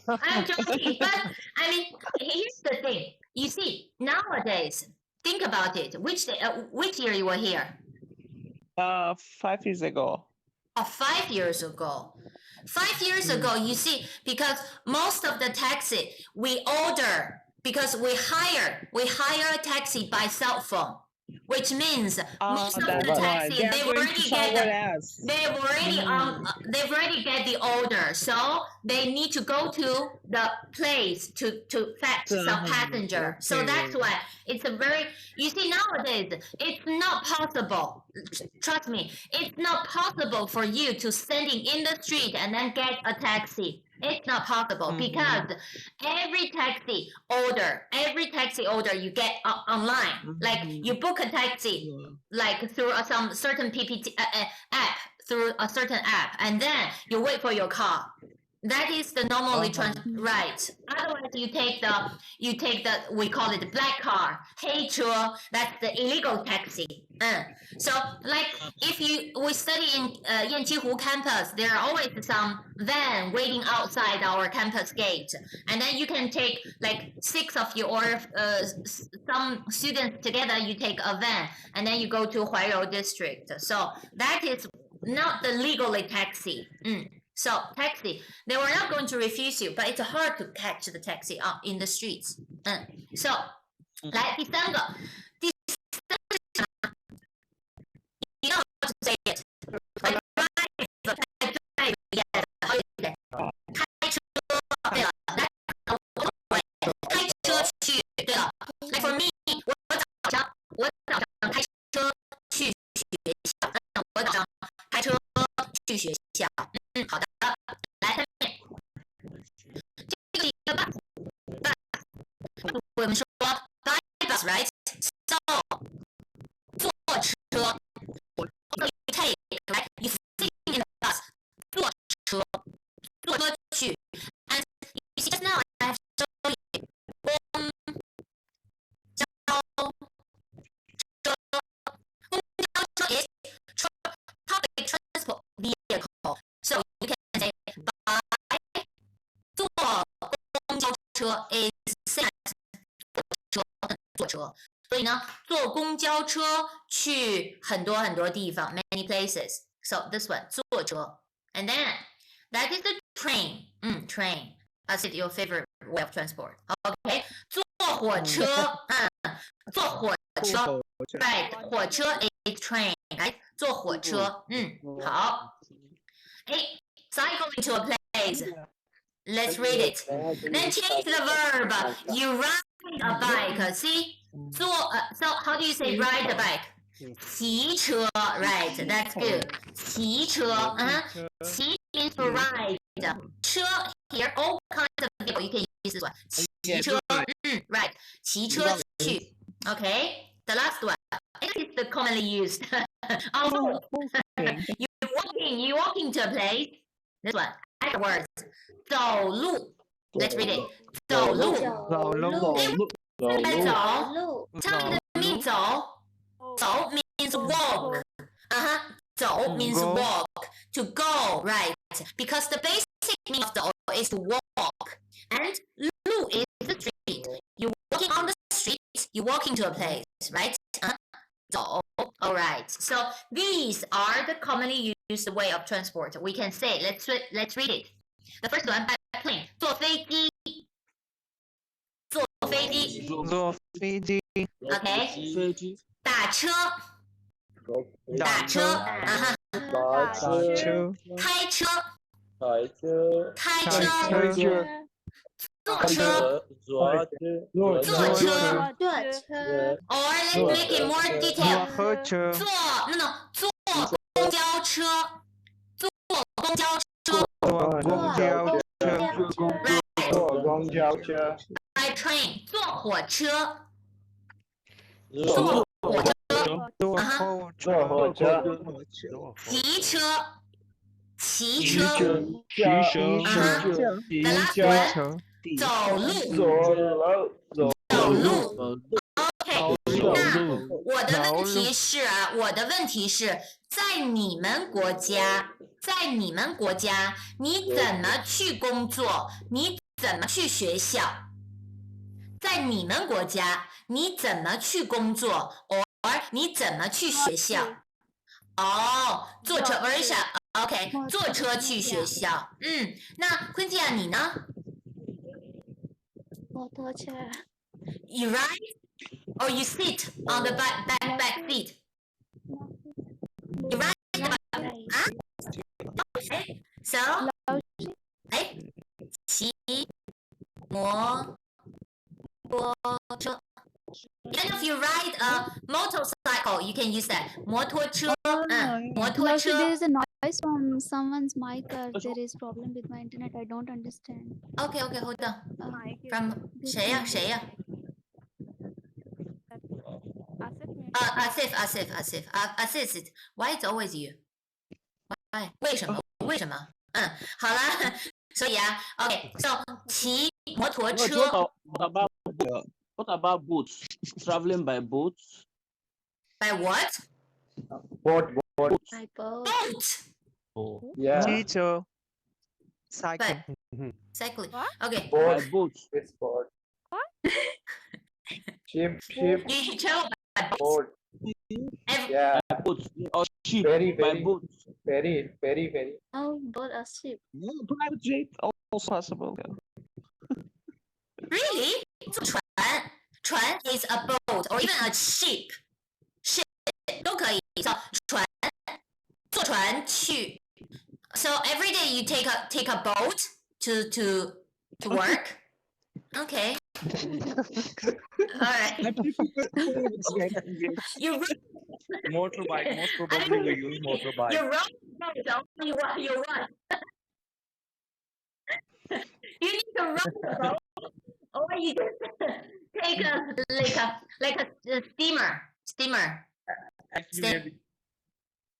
I'm joking. But I mean, here's the thing. You see, nowadays, think about it. Which year you were here? 5 years ago. 5 years ago. 5 years ago, you see, because most of the taxi we order because we hire a taxi by cell phone, which means most of the taxi they've already get the order, so they need to go to the place to fetch some passenger. So that's why it's a very, you see, nowadays it's not possible. Trust me, it's not possible for you to standing in the street and then get a taxi. It's not possible because every taxi order you get online. Like you book a taxi like through some certain PPT app, through a certain app, and then you wait for your car. That is the normally right. Otherwise, you take the we call it the black car, 黑车. That's the illegal taxi. So like if we study in Yanqihu campus, there are always some van waiting outside our campus gate, and then you can take like 6 of you or some students together. You take a van, and then you go to Huairou district. So that is not the legally taxi. So taxi, they were not going to refuse you, but it's hard to catch the taxi in the streets. So 来第三个 you know how to say it. 车，所以呢，坐公交车去很多很多地方 ，many places. So this one 坐车 ，and then that is the train. Train. That's it, your favorite way of transport. Okay. 坐火车，坐火车 ，right？ 火车 is train， right？ 坐火车，好。cycle into a place. Let's read it. Then change the verb. You ride a bike. See? So how do you say ride the bike? 骑车 right? That's good. 骑车，骑 means to ride. 车 here all kinds of people you can use this one. 骑车，right? 骑车去。Okay. The last one. It is the commonly used. You walking to a place. This one. Words. 走路 Let's read it. 走路 Tell me the meaning 走 means walk. 走 means walk. To go, right? Because the basic meaning of 走 is to walk. And 路 is the street. You're walking on the street, you walk into a place, right? 走 Alright. So these are the commonly used way of transport. We can say, let's read it. The first one, by plane. 坐飞机 坐飞机 坐飞机 Okay. 打车打车开车坐车 Or let's make it more detailed. 坐公交车 By train 坐火车骑车 The last one 走路 OK 那我的问题是在你们国家你怎么去工作你怎么去学校在你们国家你怎么去工作 or 你怎么去学校坐车 OK 坐车去学校那 Quintia 你呢摩托车 You ride or you sit on the back seat? You ride Okay. So 骑摩托车 Even if you ride a motorcycle, you can use that. 摩托车摩托车 There is a noise from someone's mic or there is problem with my internet. I don't understand. Okay, hold on. From 谁呀 Asif, why it's always you? Why? 为什么好了所以OK, so 骑摩托车 What about boats? Traveling by boats? By what? Boat. By boat. Yeah. Teacher. Cycle. Cycling. Okay. By boats. It's boat. Ship. You travel by boat. Yeah. Boats or ship. By boats. Ferry. Oh, boat or ship. Private jet also possible. Really? 船 is a boat or even a ship 都可以 So 坐船去 So every day you take a boat to work Okay Alright You Motorbike, most probably we use motorbike. You're wrong You what? You need to run the boat or you just take like a steamer.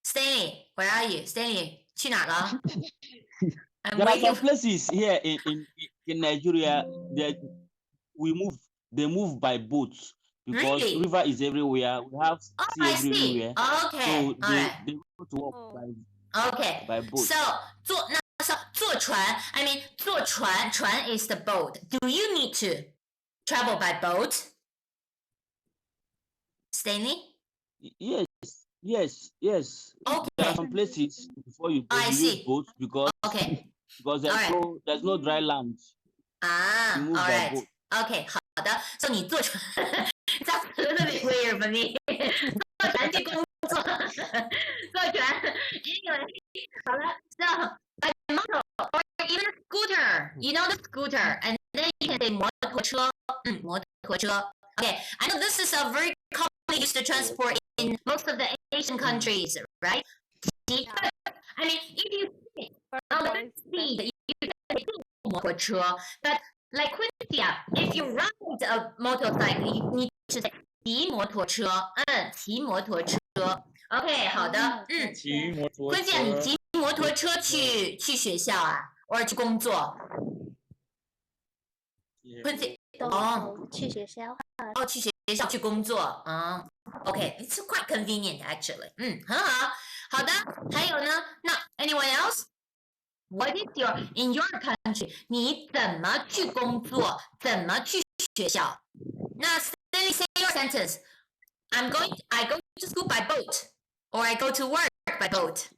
Stanley, where are you? Stanley, 去哪了 There are some places here in Nigeria that they move by boats because Really? river is everywhere. We have sea I see. everywhere. Okay, So they go to work by boat. So 坐船 I mean 坐船 is the boat. Do you need to travel by boat? Stanley? Yes, yes, yes. Okay. There are some places before you go, you use boats because there's no dry land. You move by boat. OK， 好的。So 你坐船，That's a little bit weird for me 坐船去工作，坐船。Anyway， 好了。So a motor or even a scooter, you know the scooter, and then you can say 摩托车，摩托车。Okay, I know this is a very commonly used to transport in most of the Asian countries, right? I mean, if you sit on the speed, you can say 摩托车 but like Quincy, if you ride a motorcycle, you need to say 骑摩托车，骑摩托车。OK， 好的，骑摩托车。Quincy， 你骑摩托车去学校啊，或者去工作？Quincy， 去学校。去学校去工作啊。OK，it's quite convenient actually。很好。好的，还有呢？那 anyone else？ What is in your country？ 你怎么去工作？怎么去学校？那 Stanley say your sentence. I go to school by boat, or I go to work by boat.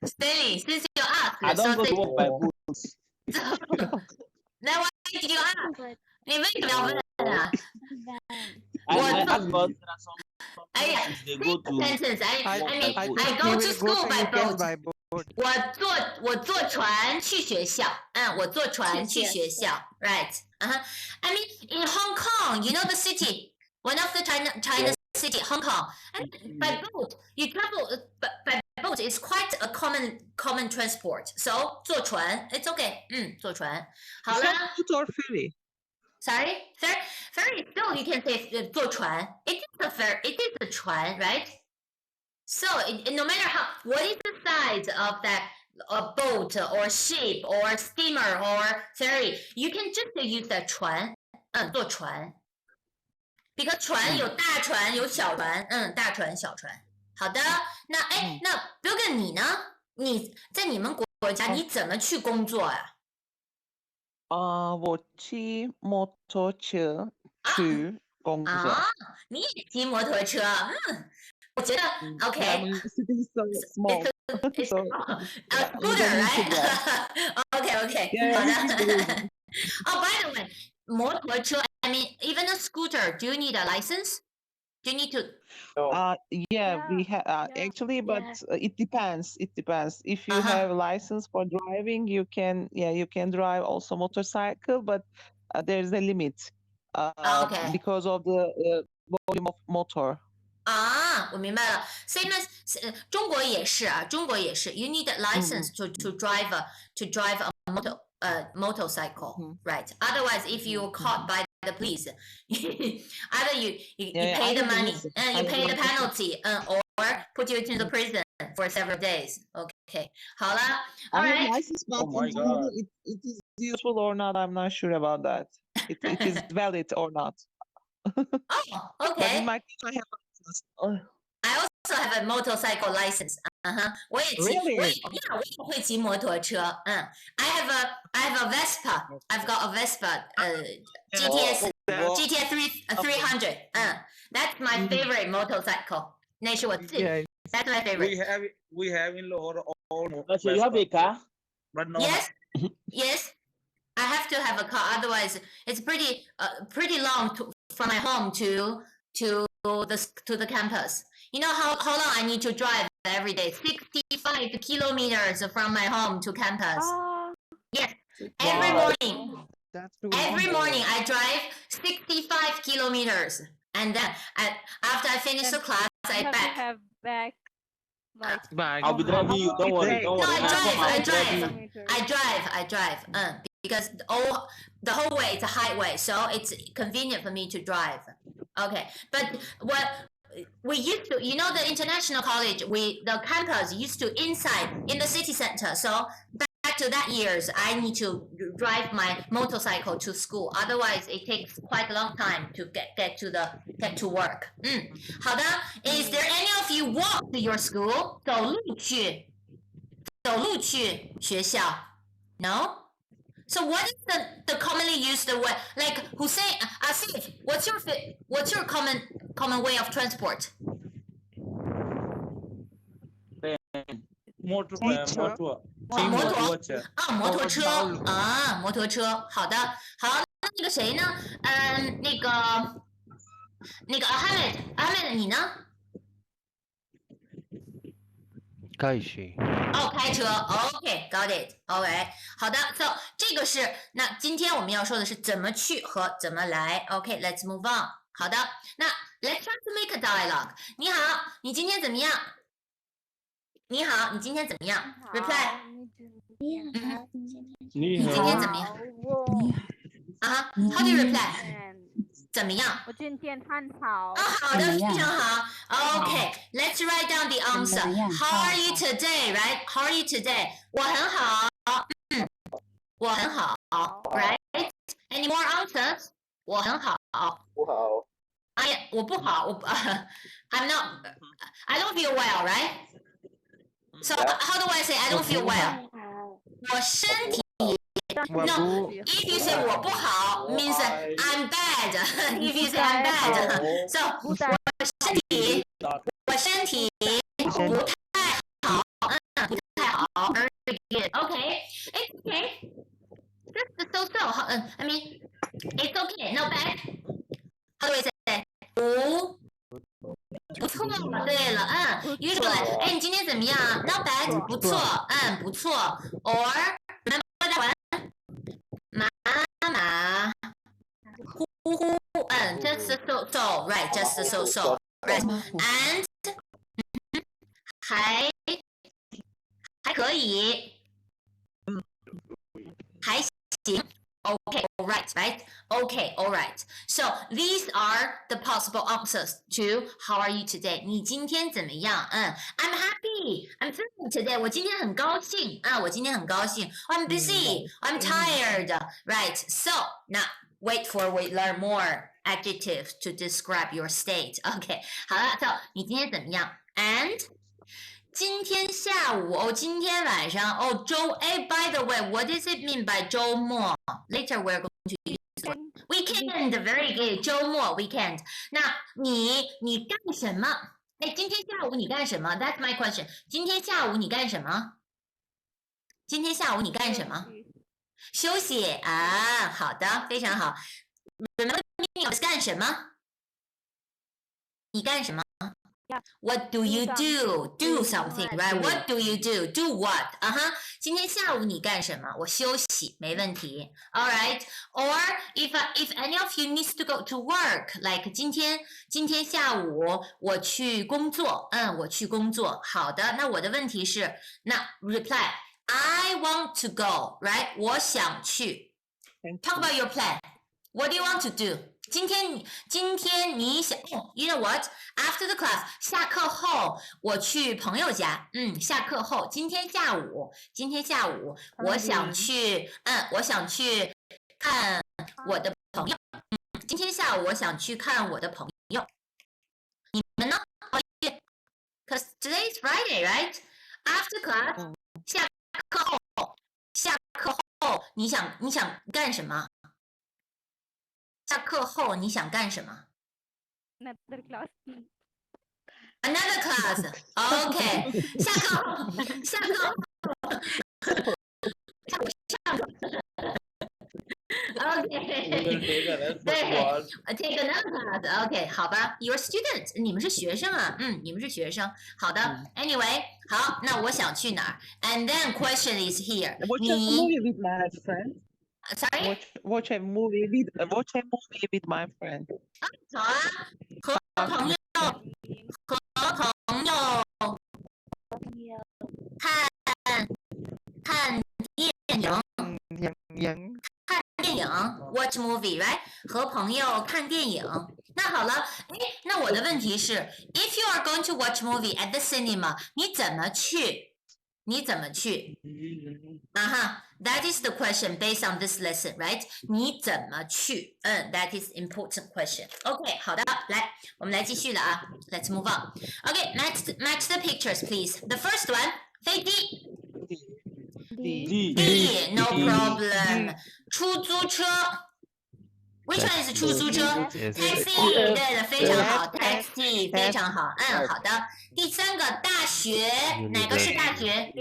Stanley, since you asked, I don't go to work by boat. Then why did you ask? 你为什么要问啊？I ask about they go to. Sentence. I go to school by boat. 我坐船去学校。我坐船去学校。Right. I mean, in Hong Kong, you know the city, one of the China city, Hong Kong. And by boat, you travel. By boat is quite a common transport. So 坐船 it's okay. 坐船。好了。Boat or ferry? Sorry, ferry. Still, you can say 坐船. It is a ferry. It is a 船, right? So, no matter what is the size of that boat or ship or steamer or ferry, you can just use that 船. 坐船. Because 船有大船有小船. 大船小船. 好的，那Bilgan 你呢？你在你们国家你怎么去工作呀？我骑摩托车去工作。你也骑摩托车？我觉得 OK。It's so small. It's a scooter, right? OK， 好的。By the way, 摩托车 I mean, even a scooter, do you need a license? Do you need to? We have actually, but it depends. It depends. If you have a license for driving, you can drive also motorcycle, but there's a limit because of the volume of motor. 我明白了。Same as 中国也是啊，中国也是。You need a license to drive a motorcycle, right? Otherwise, if you're caught by the police, either you pay the money and you pay the penalty, or put you into the prison for several days. Okay, 好了。All right. Oh my God. It is useful or not? I'm not sure about that. It is valid or not. Okay. But in my case, I have. I also have a motorcycle license. 我也骑，我也会骑摩托车。I have a Vespa. I've got a Vespa. GTS 300. That's my favorite motorcycle. 那是我最 That's my favorite. We have in Lahore all. So you have a car? But no. Yes. I have to have a car. Otherwise, it's pretty long from my home to the campus. You know how long I need to drive every day? 65 kilometers from my home to campus. Yes, every morning. Every morning I drive 65 kilometers, and then after I finish the class, I have back. I'll be driving you. Don't worry. No, I drive. Because the whole way is a highway, so it's convenient for me to drive. Okay, but what we used to, you know, the international college, the campus used to inside in the city center. So back to that years, I need to drive my motorcycle to school. Otherwise, it takes quite a long time to get to work. 好的 Is there any of you walk to your school? 走路去学校 No? So what is the commonly used word? Like Hussein, Asif, what's your common way of transport?摩托车啊，摩托车。好的，好，那个谁呢？那个阿妹，你呢？开车。哦，开车。OK，got it。OK，好的。So 这个是那今天我们要说的是怎么去和怎么来。OK，let's move on。好的，那 let's try to make a dialogue。你好，你今天怎么样？你好，你今天怎么样 ？Reply。你好，你今天怎么样？啊 ，How do you reply？怎么样？我今天很好。好的，非常好。OK，let's write down the answer. How are you today? Right? How are you today? 我很好。我很好。Right? Any more answers? 我很好。不好。我不好。I'm not. I don't feel well. Right? So how do I say I don't feel well? 我身体。No, if you say 我不好 means I'm bad. If you say I'm bad, so 我身体不太好，不太好。Very good. Okay, it's okay. Just so. I mean, it's okay. Not bad. How do I say? 不错，对了，usually， 哎，你今天怎么样 ？Not bad， 不错，不错。Or remember that one？ 妈妈，呼呼，just so right, just so right, and 还可以，还行。Okay, all right. Okay, all right. So these are the possible answers to how are you today? 你今天怎么样？I'm happy. I'm feeling today. 我今天很高兴我今天很高兴。I'm busy. I'm tired. Right. So now wait for we learn more adjectives to describe your state. Okay. 好了 ，So 你今天怎么样 ？And 今天下午今天晚上by the way, what does it mean by 周末 ？Later we're going to use weekend. Very good. 周末 weekend. 那你干什么？哎，今天下午你干什么 ？That's my question. 今天下午你干什么？今天下午你干什么？休息啊，好的，非常好。Remember 干什么？你干什么？ What do you do? Do something, right? What do you do? Do what? 今天下午你干什么？我休息，没问题。All right. Or if any of you needs to go to work, like 今天下午我去工作，我去工作。好的，那我的问题是，那 reply, I want to go, right? 我想去。Talk about your plan. What do you want to do? 今天你想you know what? After the class, 下课后我去朋友家。下课后，今天下午我想去看我的朋友。今天下午我想去看我的朋友。你们呢 ？Because today is Friday, right? After class, 下课后你想干什么？下课后你想干什么 ？Another class. Another class. OK. 下课后。OK. 对 ，take another class. OK. 好吧 ，You're student. 你们是学生啊，你们是学生。好的 ，Anyway， 好，那我想去哪儿 ？And then question is here. 你 Sorry? Watch a movie with my friend. 好啊，和朋友看电影 watch movie, right? 和朋友看电影。那好了，那我的问题是 ，if you are going to watch movie at the cinema, 你怎么去？ That is the question based on this lesson, right? 你怎么去？That is important question. OK， 好的，来，我们来继续了啊。Let's move on. OK, match the pictures, please. The first one, 飞机。D, no problem. 出租车 Which one is 出租车 ？Taxi， 对的，非常好。Taxi， 非常好。好的。第3个大学，哪个是大学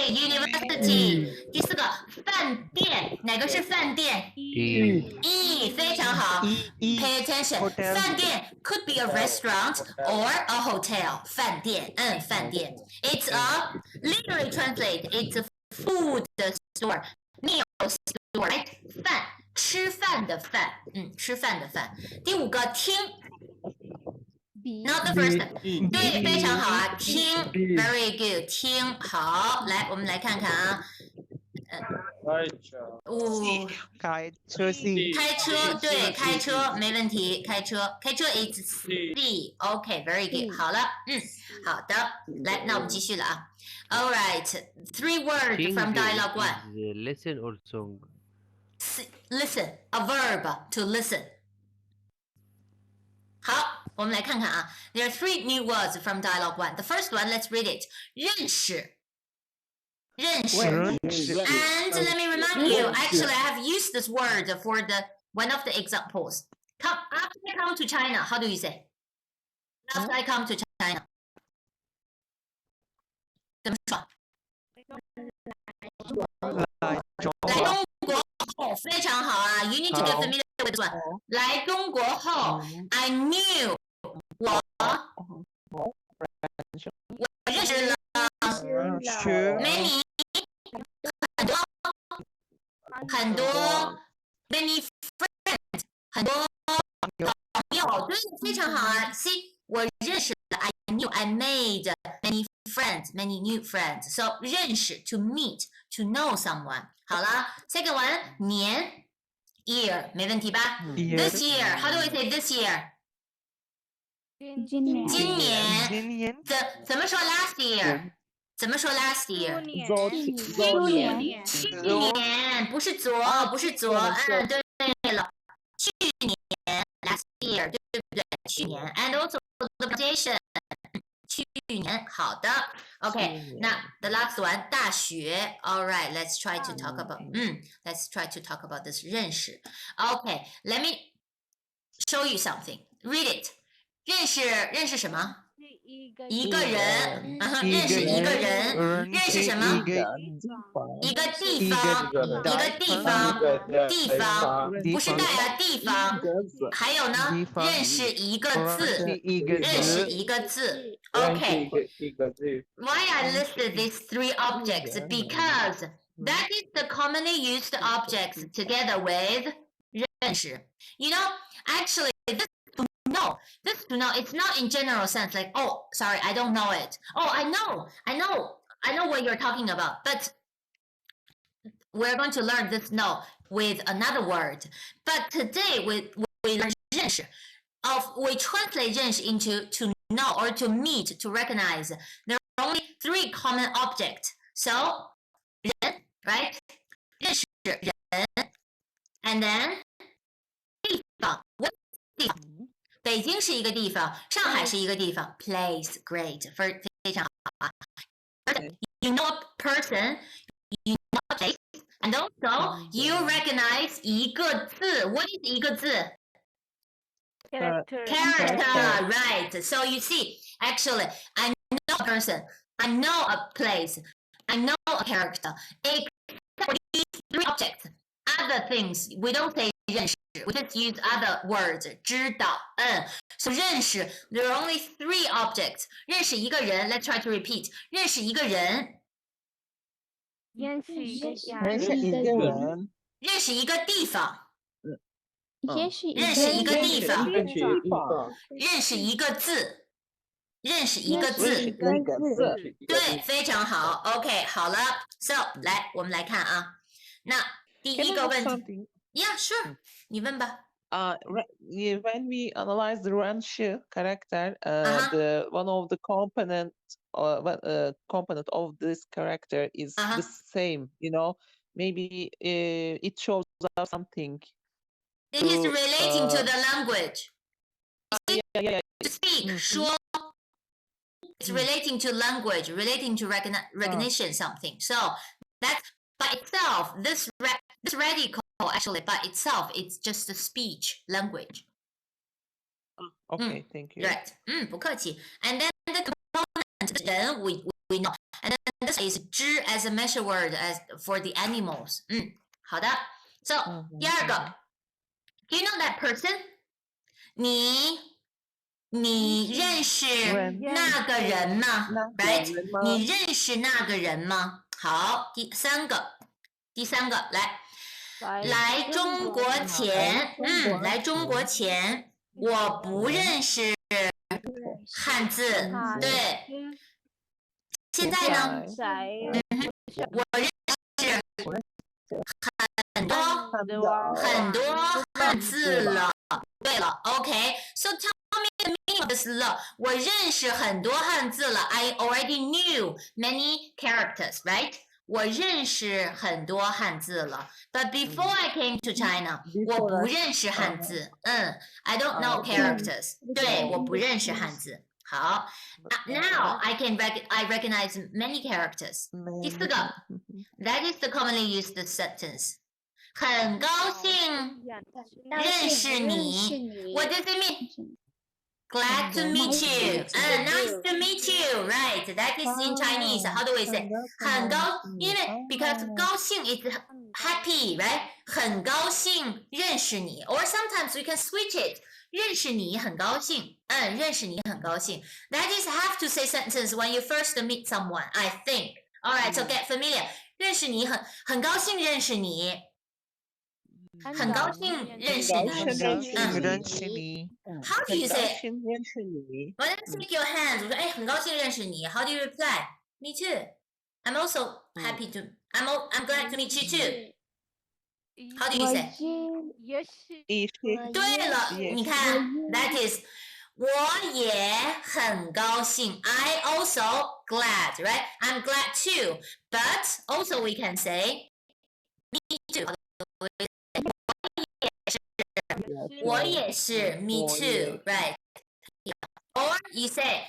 ？University。第4个饭店，哪个是饭店？E， 非常好。Pay attention， 饭店 could be a restaurant or a hotel。饭店，饭店。It's a literally translate. It's a food store, meal store, right? 饭。吃饭的饭，吃饭的饭。第5个听 ，not the first， 对，非常好啊，听 ，very good， 听好。来，我们来看看啊，开车 C， 开车，对，开车没问题，开车 is C，OK，very good， 好了，好的，来，那我们继续了啊。All right, 3 words from dialogue 1. Listen or song. Listen, a verb to listen. 好，我们来看看啊。There are 3 new words from dialogue 1. The first one, let's read it. 认识，认识。And let me remind you, actually, I have used this word for one of the examples. After I come to China, how do you say? After I come to China. 怎么说？来中国后，非常好啊 ！You need to get familiar with this one. 来中国后 ，I knew 我认识了 many 很多 many friends 很多朋友，对，非常好啊 ！See， 我认识了 I knew I made many friends, many new friends. So 认识 to meet, to know someone. 好了 ，second one 年 year 没问题吧 ？This year, how do I say this year? 今年今年怎么说 last year？ 怎么说 last year？ 去年不是昨，不是昨，对了，去年 last year 对不对？去年 and also the pronunciation 去年好的 ，OK， 那 the last one 大学 ，All right, let's try to talk about let's try to talk about this 认识 ，OK， let me show you something. Read it. 认识什么？一个人，认识一个人，认识什么？一个地方，一个地方，地方不是带啊，地方。还有呢，认识一个字，认识一个字。Okay. Why I listed these 3 objects? Because that is the commonly used objects together with 认识. You know, actually, this to know, it's not in general sense like, oh, sorry, I don't know it. Oh, I know what you're talking about. But we're going to learn this know with another word. But today we learn 认识. We translate 认识 into to know or to meet, to recognize. There are only 3 common objects. So, 人, right? 认识人 and then 地方 what 地方北京是一个地方，上海是一个地方 place great 非常好 You know a person, you know a place, and also you recognize 一个字 What is 一个字Character, right. So you see, actually, I know a person, I know a place, I know a character. Except for these 3 objects, other things, we don't say 认识 we just use other words, 知道 So 认识 there are only 3 objects. 认识一个人 let's try to repeat. 认识一个人认识一个人，认识一个地方认识一个地方认识一个字认识一个字对非常好 OK 好了 So 来我们来看啊那第一个问题 Yeah sure 你问吧when we analyze the Renshi character, the one of the component of this character is the same. You know, maybe it shows us something. It is relating to the language. Yeah. To speak, 说 It's relating to language, relating to recognition something. So That's by itself. This radical actually by itself, it's just a speech language. Okay, thank you. Right. 不客气。And then the component 人 we know. And then this is 之 as a measure word as for the animals. 好的。So 第二个 ，Do you know that person? 你认识那个人吗 ？Right？ 你认识那个人吗？好，第三个，来中国前，来中国前，我不认识汉字，对。现在呢？我认识很多汉字了。对了 ，OK。So tell me the meaning of this 了。我认识很多汉字了。I already knew many characters, right？ 我认识很多汉字了。But before I came to China， 我不认识汉字。I don't know characters。对，我不认识汉字。好 ，Now I recognize many characters。第四个 ，That is the commonly used sentence。很高兴认识你。What does it mean? Glad to meet you. Nice to meet you. Right. That is in Chinese. How do we say? 很高，因为 because 高兴 is happy, right? 很高兴认识你。Or sometimes we can switch it. 认识你很高兴。认识你很高兴。That is have to say sentence when you first meet someone. I think. All right. So get familiar. 认识你很高兴认识你。很高兴认识你。How do you say? When I take your hand, 我说哎，很高兴认识你。How do you reply? Me too. I'm also happy to. I'm glad to meet you too. How do you say? 对了，你看 ，that is. 我也很高兴。I also glad, right? I'm glad too. But also we can say me too. 我也是 me too, right? Or you say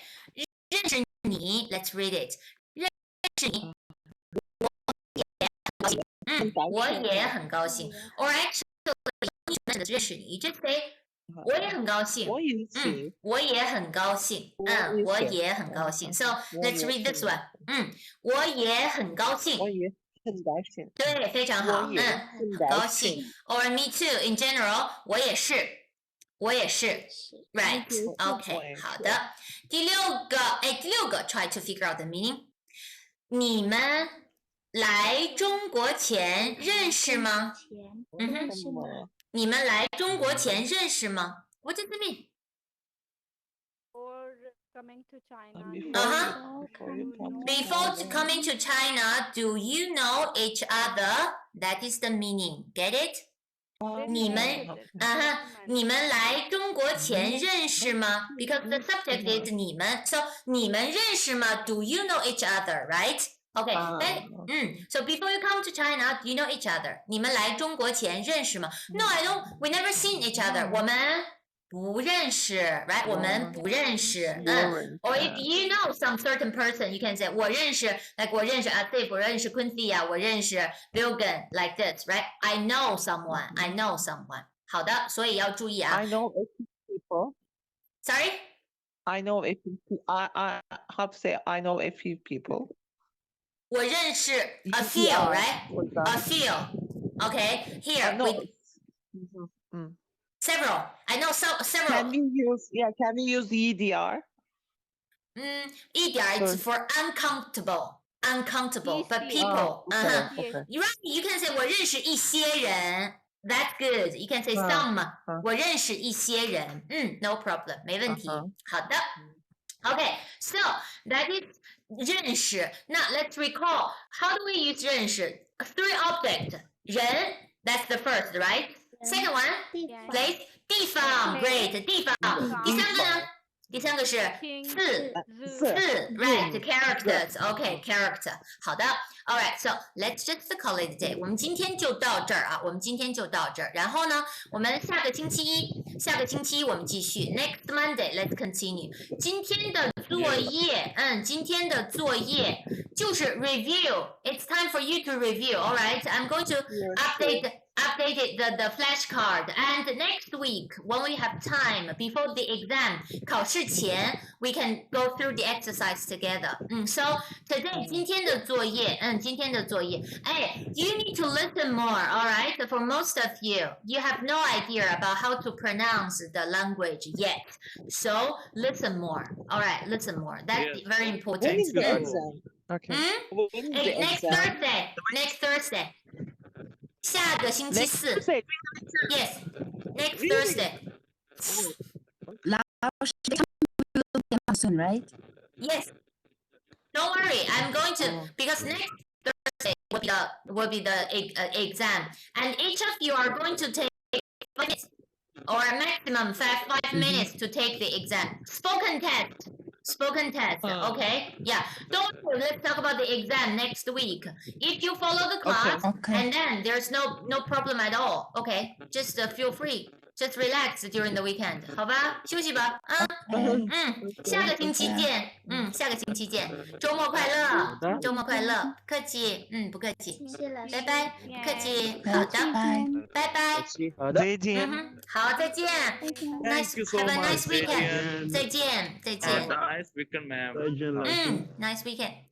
认识你 let's read it 认识你我也很高兴 or actually 认识你 just say 我也很高兴我也很高兴我也很高兴 so let's read this one 我也很高兴对，非常好，很高兴。Or me too. In general， 我也是 ，right? OK， 好的。第六个 ，try to figure out the meaning。你们来中国前认识吗？你们来中国前认识吗 ？What does it mean? Coming to China. Before coming to China, do you know each other? That is the meaning. Get it? 你们来中国前认识吗 ？Because the subject is 你们 ，so 你们认识吗 ？Do you know each other? Right? Okay. Then, so before you come to China, do you know each other? 你们来中国前认识吗 ？No, I don't. We never seen each other. 我们不认识 ，right？ 我们不认识，or if you know some certain person, you can say 我认识 ，like 我认识 Asif， 我认识 Quincy 我认识 Bilgan like this, right? I know someone, I know someone. 好的，所以要注意啊。I know a few people. Sorry? I know a few. I how to say I know a few people. 我认识 a few, right? A few. Okay, here we. Several. I know several. Can we use EDR? EDR is for uncountable. But people. Right. You can say 我认识一些人. That's good. You can say some. 我认识一些人. No problem. 没问题. 好的. Okay. So that is 认识. Now let's recall. How do we use 认识? 3 objects. 人. That's the first, right? Second one, place, 地方 great 地方。第三个呢？第三个是字 right characters OK character 好的 all right so let's just call it a day 我们今天就到这儿啊我们今天就到这儿然后呢我们下个星期一我们继续 next Monday let's continue 今天的作业，今天的作业就是 review. It's time for you to review. All right, I'm going to update the flashcard. And next week, when we have time before the exam, 考试前 we can go through the exercise together. So today 今天的作业，you need to listen more. All right, for most of you, you have no idea about how to pronounce the language yet. So listen more. All right, listen more. That's very important. When is the exam? Okay. Next Thursday. 下个星期四。Yes, next Thursday. Right? Yes. Don't worry, I'm going to because next Thursday will be the exam, and each of you are going to take 5 minutes or a maximum 5 minutes to take the exam. Spoken test. Okay. Yeah. Don't worry, let's talk about the exam next week. If you follow the class, and then there's no problem at all. Okay. Just feel free. Just relax during the weekend. 好吧，休息吧。下个星期见。下个星期见。周末快乐，周末快乐。不客气，不客气。拜拜，不客气。好的，拜拜。再见。好，再见。Nice, have a nice weekend. 再见，再见。Nice weekend, ma'am. Nice weekend.